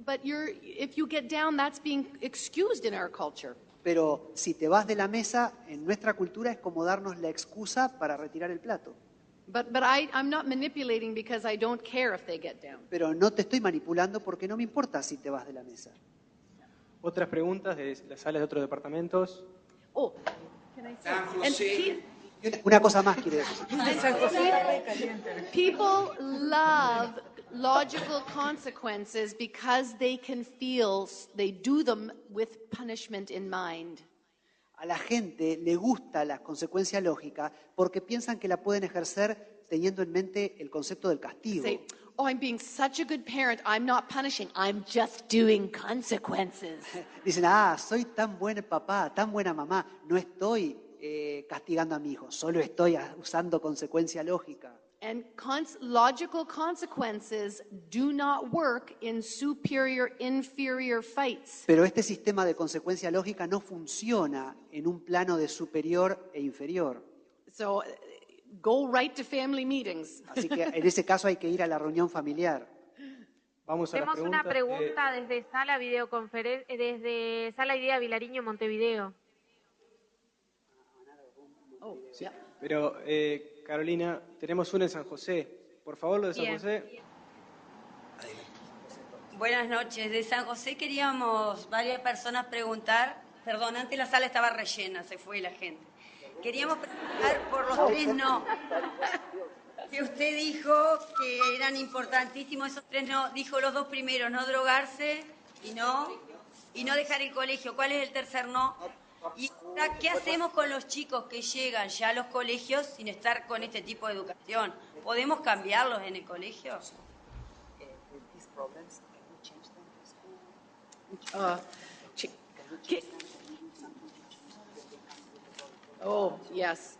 Speaker 3: But if you get down, that's being excused in our culture.
Speaker 4: Pero si te vas de la mesa, en nuestra cultura es como darnos la excusa para retirar el plato.
Speaker 3: But I'm not manipulating because I don't care if they get down.
Speaker 4: Pero no te estoy manipulando porque no me importa si te vas de la mesa.
Speaker 1: Otras preguntas de las salas de otros departamentos.
Speaker 3: Oh, can I say?
Speaker 8: San José.
Speaker 4: Una cosa más quiere decir.
Speaker 3: People love logical consequences because they can feel they do them with punishment in mind.
Speaker 4: A la gente le gusta la consecuencia lógica porque piensan que la pueden ejercer teniendo en mente el concepto del castigo.
Speaker 3: Say, oh, I'm being such a good parent, I'm not punishing, I'm just doing consequences.
Speaker 4: Dicen, soy tan buen papá, tan buena mamá, no estoy castigando a mi hijo, solo estoy usando consecuencia lógica.
Speaker 3: And logical consequences do not work in superior-inferior fights.
Speaker 4: Pero este sistema de consecuencia lógica no funciona en un plano de superior e inferior.
Speaker 3: So, go right to family meetings.
Speaker 4: Así que en ese caso hay que ir a la reunión familiar.
Speaker 1: Vamos a
Speaker 12: Tenemos una pregunta desde Sala desde Sala Idea Vilariño, Montevideo.
Speaker 1: Sí, pero Carolina, tenemos una en San José. Por favor, lo de San
Speaker 17: Bien.
Speaker 1: José.
Speaker 17: Buenas noches. De San José queríamos varias personas preguntar. Perdón, antes la sala estaba rellena, se fue la gente. Queríamos preguntar por los 3 no. Que usted dijo que eran importantísimos esos 3 no. Dijo los 2 primeros, no drogarse y no dejar el colegio. ¿Cuál es el tercer no? ¿Y qué hacemos con los chicos que llegan ya a los colegios sin estar con este tipo de educación? ¿Podemos cambiarlos en el colegio?
Speaker 3: Yes.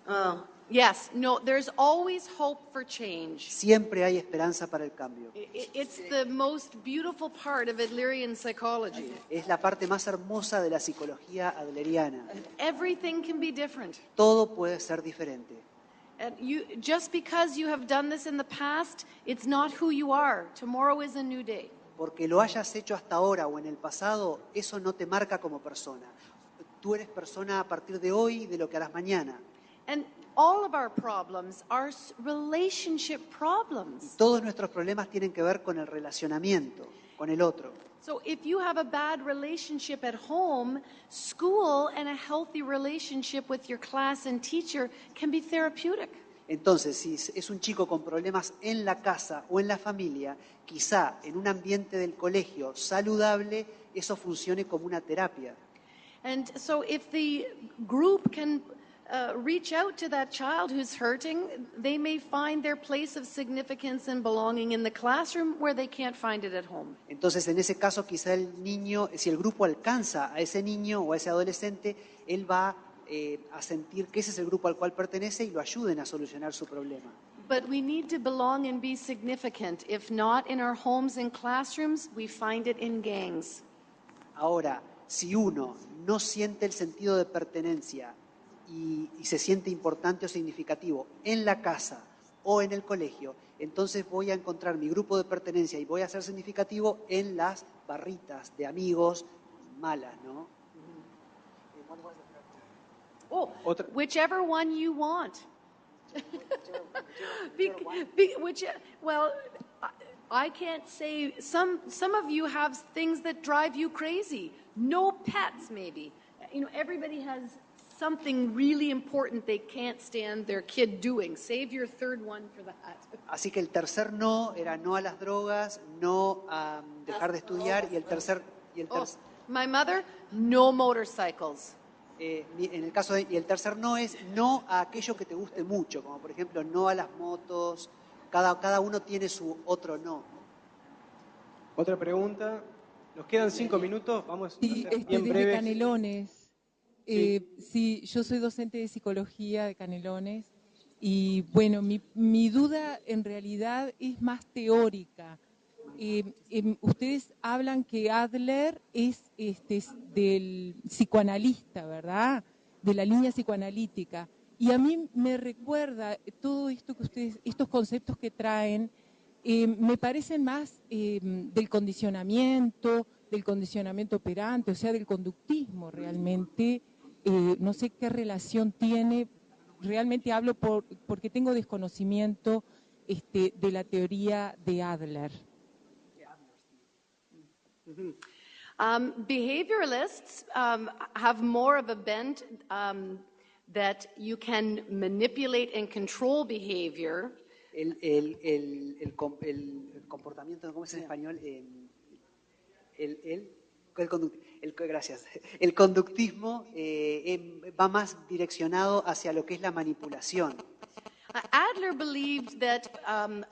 Speaker 3: Yes. No, there's always hope for change.
Speaker 4: Siempre hay esperanza para el cambio.
Speaker 3: It's the most beautiful part of Adlerian psychology.
Speaker 4: Es la parte más hermosa de la psicología adleriana.
Speaker 3: Everything can be different.
Speaker 4: Todo puede ser diferente.
Speaker 3: And just because you have done this in the past, it's not who you are. Tomorrow is a new day.
Speaker 4: Porque lo hayas hecho hasta ahora o en el pasado, eso no te marca como persona. Tú eres persona a partir de hoy y de lo que harás mañana.
Speaker 3: And all of our problems are relationship problems.
Speaker 4: Y todos nuestros problemas tienen que ver con el relacionamiento, con el otro.
Speaker 3: So if you have a bad relationship at home, school and a healthy relationship with your class and teacher can be therapeutic.
Speaker 4: Entonces, si es un chico con problemas en la casa o en la familia, quizá en un ambiente del colegio saludable, eso funcione como una terapia.
Speaker 3: And so if the group can reach out to that child who's hurting, they may find their place of significance and belonging in the classroom where they can't find it at home.
Speaker 4: Entonces, en ese caso, quizá el niño, si el grupo alcanza a ese niño o a ese adolescente, él va a sentir que ese es el grupo al cual pertenece y lo ayuden a solucionar su problema.
Speaker 3: But we need to belong and be significant. If not in our homes and classrooms, we find it in gangs.
Speaker 4: Ahora, si uno no siente el sentido de pertenencia y se siente importante o significativo en la casa o en el colegio, entonces voy a encontrar mi grupo de pertenencia y voy a ser significativo en las barritas de amigos malas, ¿no?
Speaker 3: Oh, whichever one you want. Well, I can't say, some of you have things that drive you crazy. No pets, maybe. You know, everybody has something really important they can't stand their kid doing. Save your third one for that.
Speaker 4: Así que el tercer no era no a las drogas, no a dejar de estudiar y el tercer...
Speaker 3: My mother, no motorcycles.
Speaker 4: En el caso y el tercer no es no a aquello que te guste mucho, como por ejemplo no a las motos. Cada uno tiene su otro no.
Speaker 1: Otra pregunta. Nos quedan 5 minutos. Vamos a ser bien
Speaker 19: desde
Speaker 1: breves.
Speaker 19: Canelones. Sí, yo soy docente de psicología de Canelones y bueno, mi duda en realidad es más teórica. Ustedes hablan que Adler es del psicoanalista, ¿verdad? De la línea psicoanalítica. Y a mí me recuerda todo esto que ustedes, estos conceptos que traen, me parecen más del condicionamiento operante, o sea, del conductismo realmente. No sé qué relación tiene, realmente hablo porque tengo desconocimiento de la teoría de Adler.
Speaker 3: Behavioralists have more of a bent that you can manipulate and control behavior.
Speaker 4: El comportamiento, ¿cómo es en español? Gracias. El conductismo va más direccionado hacia lo que es la manipulación.
Speaker 3: Adler believed that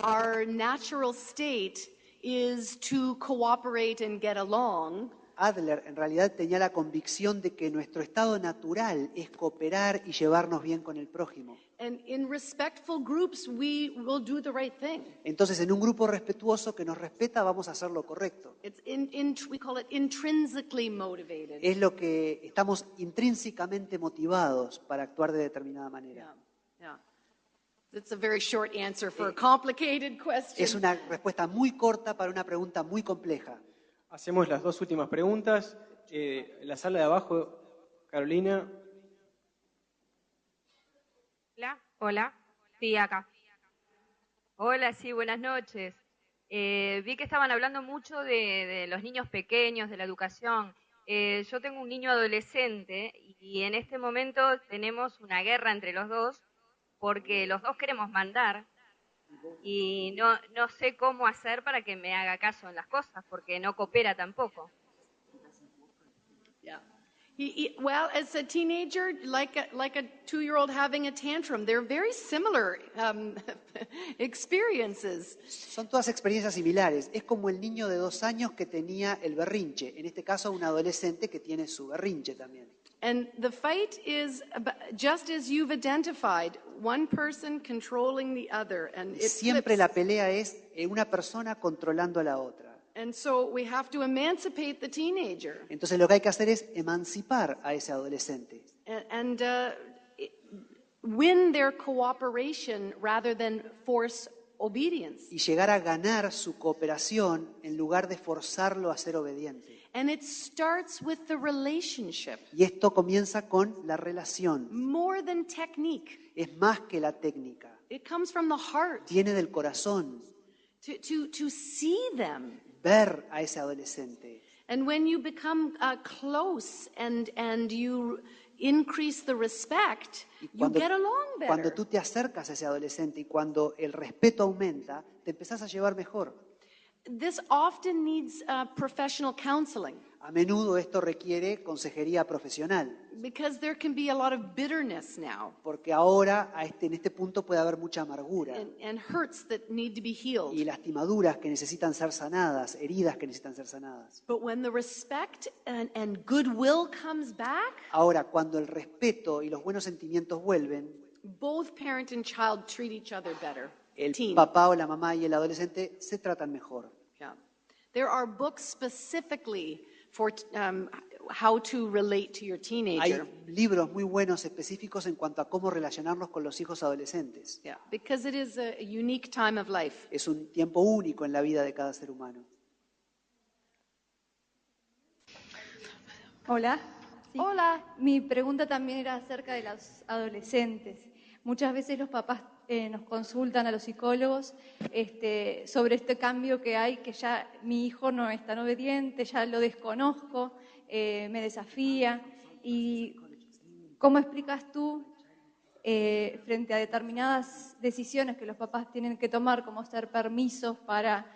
Speaker 3: our natural state is to cooperate and get along.
Speaker 4: Adler en realidad tenía la convicción de que nuestro estado natural es cooperar y llevarnos bien con el prójimo.
Speaker 3: And in respectful groups, we will do the right thing.
Speaker 4: Entonces, en un grupo respetuoso que nos respeta, vamos a hacer lo correcto.
Speaker 3: It's we call it intrinsically motivated.
Speaker 4: Es lo que estamos intrínsecamente motivados para actuar de determinada manera.
Speaker 3: Yeah. It's a very short answer for a complicated question.
Speaker 4: Es una respuesta muy corta para una pregunta muy compleja.
Speaker 1: Hacemos las dos últimas preguntas. La sala de abajo, Carolina.
Speaker 20: Hola, sí, acá. Hola, sí, buenas noches. Vi que estaban hablando mucho de los niños pequeños, de la educación. Yo tengo un niño adolescente y en este momento tenemos una guerra entre los dos porque los dos queremos mandar y no sé cómo hacer para que me haga caso en las cosas porque no coopera tampoco.
Speaker 3: Well, as a teenager, like a 2-year-old having a tantrum, they're very similar experiences.
Speaker 4: Son todas experiencias similares. Es como el niño de 2 años que tenía el berrinche. En este caso, un adolescente que tiene su berrinche también.
Speaker 3: And the fight is just as you've identified, one person controlling the other, and it
Speaker 4: Siempre
Speaker 3: flips.
Speaker 4: la pelea es una persona controlando a la otra.
Speaker 3: And so we have to emancipate the teenager.
Speaker 4: Entonces lo que hay que hacer es emancipar a ese adolescente.
Speaker 3: And win their cooperation rather than force obedience.
Speaker 4: Y llegar a ganar su cooperación en lugar de forzarlo a ser obediente.
Speaker 3: And it starts with the relationship.
Speaker 4: Y esto comienza con la relación.
Speaker 3: More than technique.
Speaker 4: Es más que la técnica.
Speaker 3: It comes from the heart.
Speaker 4: Viene del corazón.
Speaker 3: To see them.
Speaker 4: Ver a ese adolescente.
Speaker 3: And when you become close and you increase the respect, you get along better.
Speaker 4: Cuando tú te acercas a ese adolescente y cuando el respeto aumenta, te empezás a llevar mejor.
Speaker 3: This often needs professional counseling.
Speaker 4: A menudo esto requiere consejería profesional.
Speaker 3: Because there can be a lot of bitterness now.
Speaker 4: Porque ahora en este punto puede haber mucha amargura.
Speaker 3: And hurts that need to be healed.
Speaker 4: Y lastimaduras que necesitan ser sanadas, heridas que necesitan ser sanadas.
Speaker 3: But when the respect and goodwill comes back,
Speaker 4: ahora cuando el respeto y los buenos sentimientos vuelven,
Speaker 3: both parent and child treat each other better.
Speaker 4: El papá o la mamá y el adolescente se tratan mejor.
Speaker 3: Yeah. There are books specifically for how to relate to your teenager.
Speaker 4: Hay libros muy buenos específicos en cuanto a cómo relacionarnos con los hijos adolescentes.
Speaker 3: Yeah, because it is a unique time of life.
Speaker 4: Es un tiempo único en la vida de cada ser humano.
Speaker 21: Hola.
Speaker 3: Sí. Hola.
Speaker 21: Mi pregunta también era acerca de los adolescentes. Muchas veces los papás nos consultan a los psicólogos sobre este cambio que hay, que ya mi hijo no es tan obediente, ya lo desconozco, me desafía. ¿Y cómo explicas tú frente a determinadas decisiones que los papás tienen que tomar, como hacer permisos para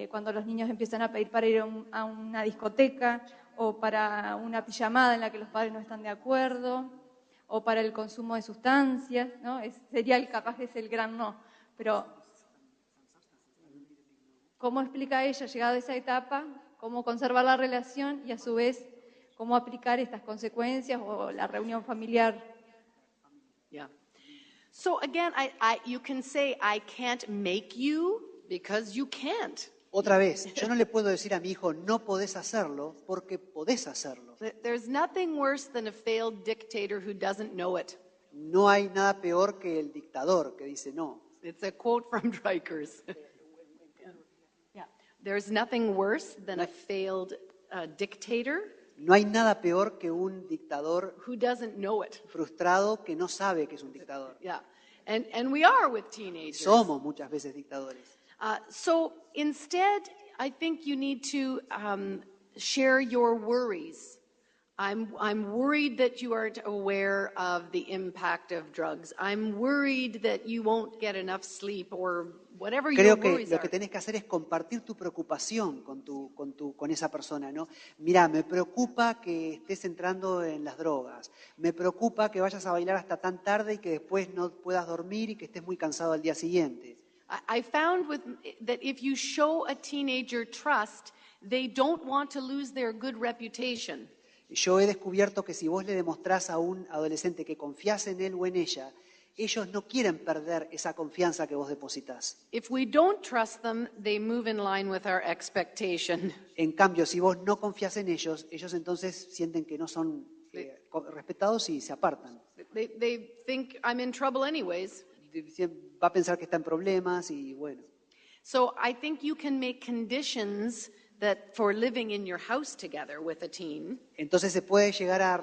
Speaker 21: cuando los niños empiezan a pedir para ir a una discoteca o para una pijamada en la que los padres no están de acuerdo? O para el consumo de sustancias, ¿no? Capaz que es el gran no. Pero, ¿cómo explica ella, llegado a esa etapa, cómo conservar la relación y a su vez cómo aplicar estas consecuencias o la reunión familiar?
Speaker 3: Yeah. So again, you can say, I can't make you because you can't.
Speaker 4: Otra vez, yo no le puedo decir a mi hijo, no podés hacerlo, porque podés hacerlo.
Speaker 3: There's nothing worse than a failed dictator who doesn't know it.
Speaker 4: No hay nada peor que el dictador que dice no.
Speaker 3: It's a quote from Dreikers. Yeah. There's nothing worse than a failed dictator
Speaker 4: No hay nada peor que un dictador
Speaker 3: who doesn't know it.
Speaker 4: frustrado que no sabe que es un dictador.
Speaker 3: Yeah. And we are with teenagers.
Speaker 4: Somos muchas veces dictadores.
Speaker 3: So instead, I think you need to share your worries. I'm worried that you aren't aware of the impact of drugs. I'm worried that you won't get enough sleep or whatever your
Speaker 4: Creo que
Speaker 3: worries
Speaker 4: lo que
Speaker 3: are.
Speaker 4: tenés que hacer es compartir tu preocupación con esa persona, ¿no? Mira, me preocupa que estés entrando en las drogas. Me preocupa que vayas a bailar hasta tan tarde y que después no puedas dormir y que estés muy cansado al día siguiente.
Speaker 3: I found that if you show a teenager trust, they don't want to lose their good reputation.
Speaker 4: Yo he descubierto que si vos le demostrás a un adolescente que confías en él o en ella, ellos no quieren perder esa confianza que vos depositas.
Speaker 3: If we don't trust them, they move in line with our expectation.
Speaker 4: En cambio, si vos no confías en ellos, ellos entonces sienten que no son respetados y se apartan.
Speaker 3: They think I'm in trouble anyways.
Speaker 4: Va a pensar que está en problemas y bueno.
Speaker 3: So I think you can make conditions that for living in your house together with a teen.
Speaker 4: Entonces se puede llegar a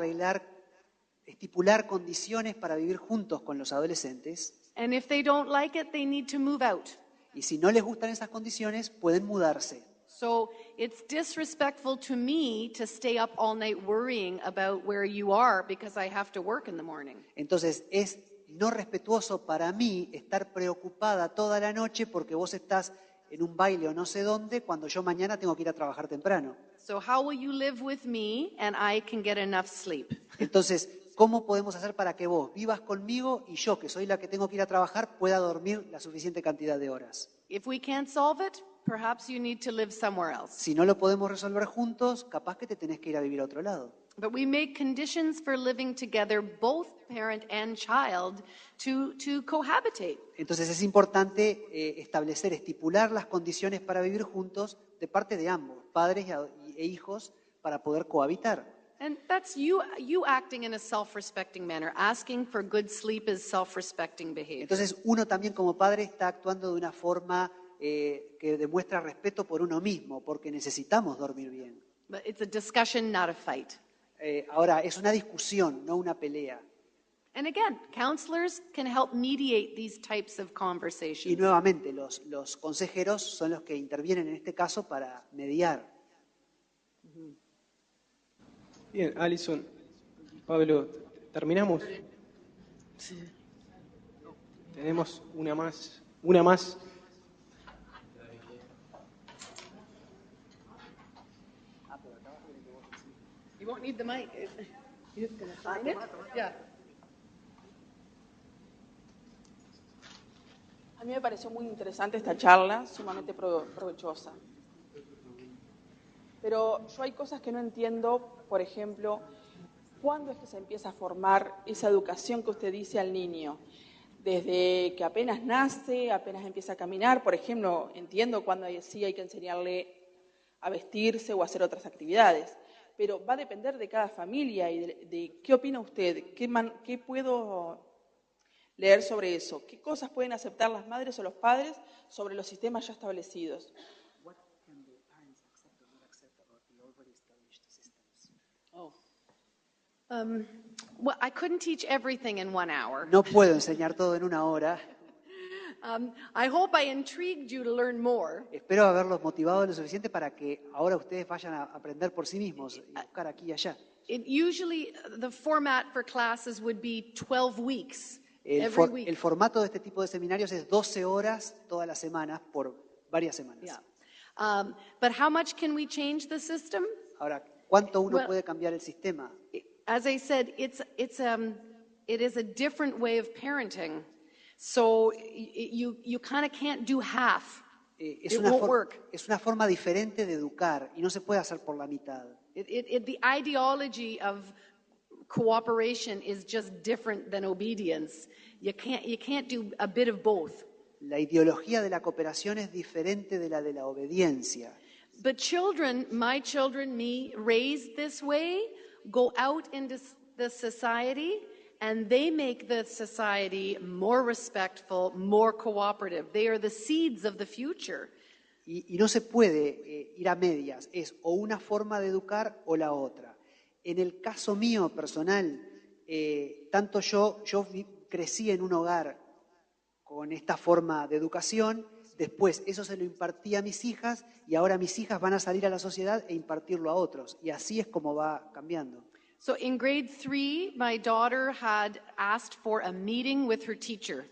Speaker 4: estipular condiciones para vivir juntos con los adolescentes.
Speaker 3: And if they don't like it, they need to move out.
Speaker 4: Y si no les gustan esas condiciones, pueden mudarse.
Speaker 3: So it's disrespectful to me to stay up all night worrying about where you are because I have to work in the morning.
Speaker 4: Entonces es no respetuoso para mí estar preocupada toda la noche porque vos estás en un baile o no sé dónde cuando yo mañana tengo que ir a trabajar temprano.
Speaker 3: So how will you live with me and I can get enough sleep?
Speaker 4: Entonces, ¿cómo podemos hacer para que vos vivas conmigo y yo, que soy la que tengo que ir a trabajar, pueda dormir la suficiente cantidad de horas?
Speaker 3: If we can't solve it, perhaps you need to live somewhere else.
Speaker 4: Si no lo podemos resolver juntos, capaz que te tenés que ir a vivir a otro lado.
Speaker 3: But we make conditions for living together, both parent and child, to cohabitate.
Speaker 4: Entonces es importante estipular las condiciones para vivir juntos de parte de ambos, padres e hijos, para poder cohabitar.
Speaker 3: And that's you acting in a self-respecting manner. Asking for good sleep is self-respecting behavior.
Speaker 4: Entonces uno también como padre está actuando de una forma que demuestra respeto por uno mismo, porque necesitamos dormir bien.
Speaker 3: But it's a discussion, not a fight.
Speaker 4: Ahora, es una discusión, no una pelea.
Speaker 3: And again, counselors can help mediate these types of
Speaker 4: Y
Speaker 3: conversations.
Speaker 4: nuevamente, los consejeros son los que intervienen en este caso para mediar.
Speaker 1: Bien, Alison, Pablo, ¿terminamos?
Speaker 3: Sí.
Speaker 1: Tenemos una más.
Speaker 3: You won't need the mic. You're just going to sign it? Yeah.
Speaker 2: A mí me pareció muy interesante esta charla, sumamente provechosa. Pero yo hay cosas que no entiendo, por ejemplo, ¿cuándo es que se empieza a formar esa educación que usted dice al niño? Desde que apenas nace, apenas empieza a caminar, por ejemplo, entiendo cuando sí hay que enseñarle a vestirse o a hacer otras actividades, pero va a depender de cada familia y de qué opina usted, qué puedo leer sobre eso, qué cosas pueden aceptar las madres o los padres sobre los sistemas ya establecidos.
Speaker 3: Well, I couldn't teach everything in 1 hour.
Speaker 4: No puedo enseñar todo en una hora.
Speaker 3: I hope I intrigued you to learn more.
Speaker 4: Espero haberlos motivado lo suficiente para que ahora ustedes vayan a aprender por sí mismos y buscar aquí y allá.
Speaker 3: Usually, the format for classes would be 12 weeks
Speaker 4: El
Speaker 3: every week.
Speaker 4: formato de este tipo de seminarios es 12 horas todas las semanas por varias semanas.
Speaker 3: Yeah. But how much can we change the system?
Speaker 4: Ahora, ¿cuánto uno
Speaker 3: Well,
Speaker 4: puede cambiar el sistema?
Speaker 3: As I said, it is a different way of parenting. So you kind of can't do half.
Speaker 4: Es
Speaker 3: It
Speaker 4: una,
Speaker 3: won't work.
Speaker 4: es una forma diferente de educar y no se puede hacer por la mitad.
Speaker 3: The ideology of cooperation is just different than obedience. You can't do a bit of both.
Speaker 4: La ideología de la cooperación es diferente de la obediencia.
Speaker 3: But children, my children, me, raised this way, go out into the society and they make the society more respectful, more cooperative. They are the seeds of the future.
Speaker 4: Y no se puede ir a medias, es o una forma de educar o la otra. En el caso mío personal, tanto yo crecí en un hogar con esta forma de educación, después eso se lo impartí a mis hijas y ahora mis hijas van a salir a la sociedad e impartirlo a otros. Y así es como va cambiando.
Speaker 3: So in grade 3, my daughter had asked for a meeting with her teacher.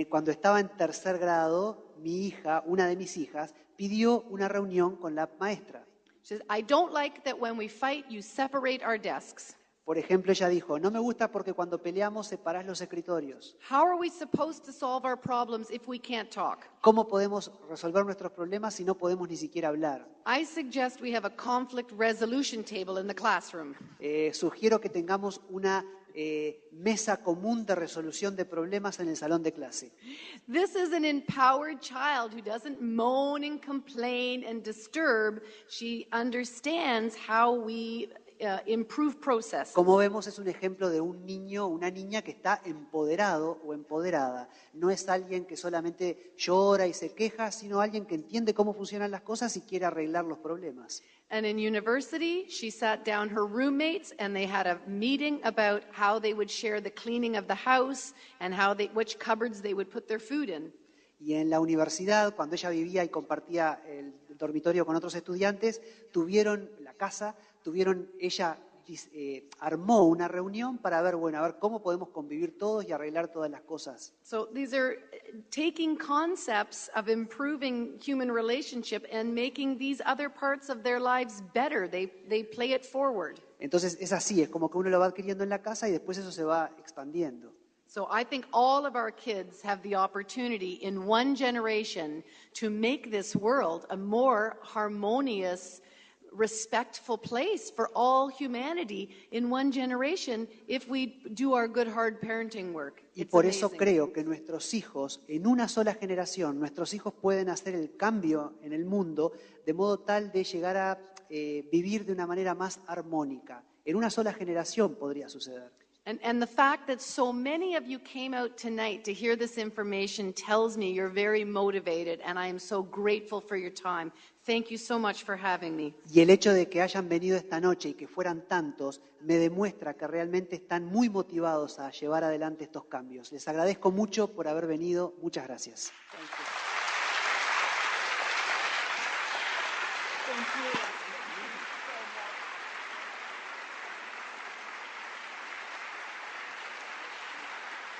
Speaker 4: Cuando estaba en tercer grado, mi hija, una de mis hijas, pidió una reunión con la maestra.
Speaker 3: She says, I don't like that when we fight, you separate our desks.
Speaker 4: Por ejemplo, ella dijo, no me gusta porque cuando peleamos separás los escritorios.
Speaker 3: How are we supposed to solve our problems if we can't talk?
Speaker 4: ¿Cómo podemos resolver nuestros problemas si no podemos ni siquiera hablar?
Speaker 3: I suggest we have a conflict resolution table in the classroom.
Speaker 4: Sugiero que tengamos una mesa común de resolución de problemas en el salón de clase.
Speaker 3: This is an empowered child who doesn't moan and complain and disturb. She understands how we improve processes.
Speaker 4: Como vemos, es un ejemplo de un niño o una niña que está empoderado o empoderada. No es alguien que solamente llora y se queja, sino alguien que entiende cómo funcionan las cosas y quiere arreglar los problemas.
Speaker 3: And in university, she sat down her roommates and they had a meeting about how they would share the cleaning of the house and which cupboards they would put their food in.
Speaker 4: Y en la universidad, cuando ella vivía y compartía el dormitorio con otros estudiantes, ella armó una reunión para ver cómo podemos convivir todos y arreglar todas las cosas.
Speaker 3: So these are taking concepts of improving human relationship and making these other parts of their lives better. They play it forward.
Speaker 4: Entonces es así, es como que uno lo va adquiriendo en la casa y después eso se va expandiendo.
Speaker 3: So I think all of our kids have the opportunity in one generation to make this world a more harmonious, respectful place for all humanity in one generation if we do our good hard parenting work.
Speaker 4: Y por eso creo que nuestros hijos, en una sola generación, nuestros hijos pueden hacer el cambio en el mundo de modo tal de llegar a vivir de una manera más armónica. En una sola generación podría suceder.
Speaker 3: And the fact that so many of you came out tonight to hear this information tells me you're very motivated, and I am so grateful for your time. Thank you so much for having me.
Speaker 4: Y el hecho de que hayan venido esta noche y que fueran tantos me demuestra que realmente están muy motivados a llevar adelante estos cambios. Les agradezco mucho por haber venido. Muchas gracias.
Speaker 3: Thank you.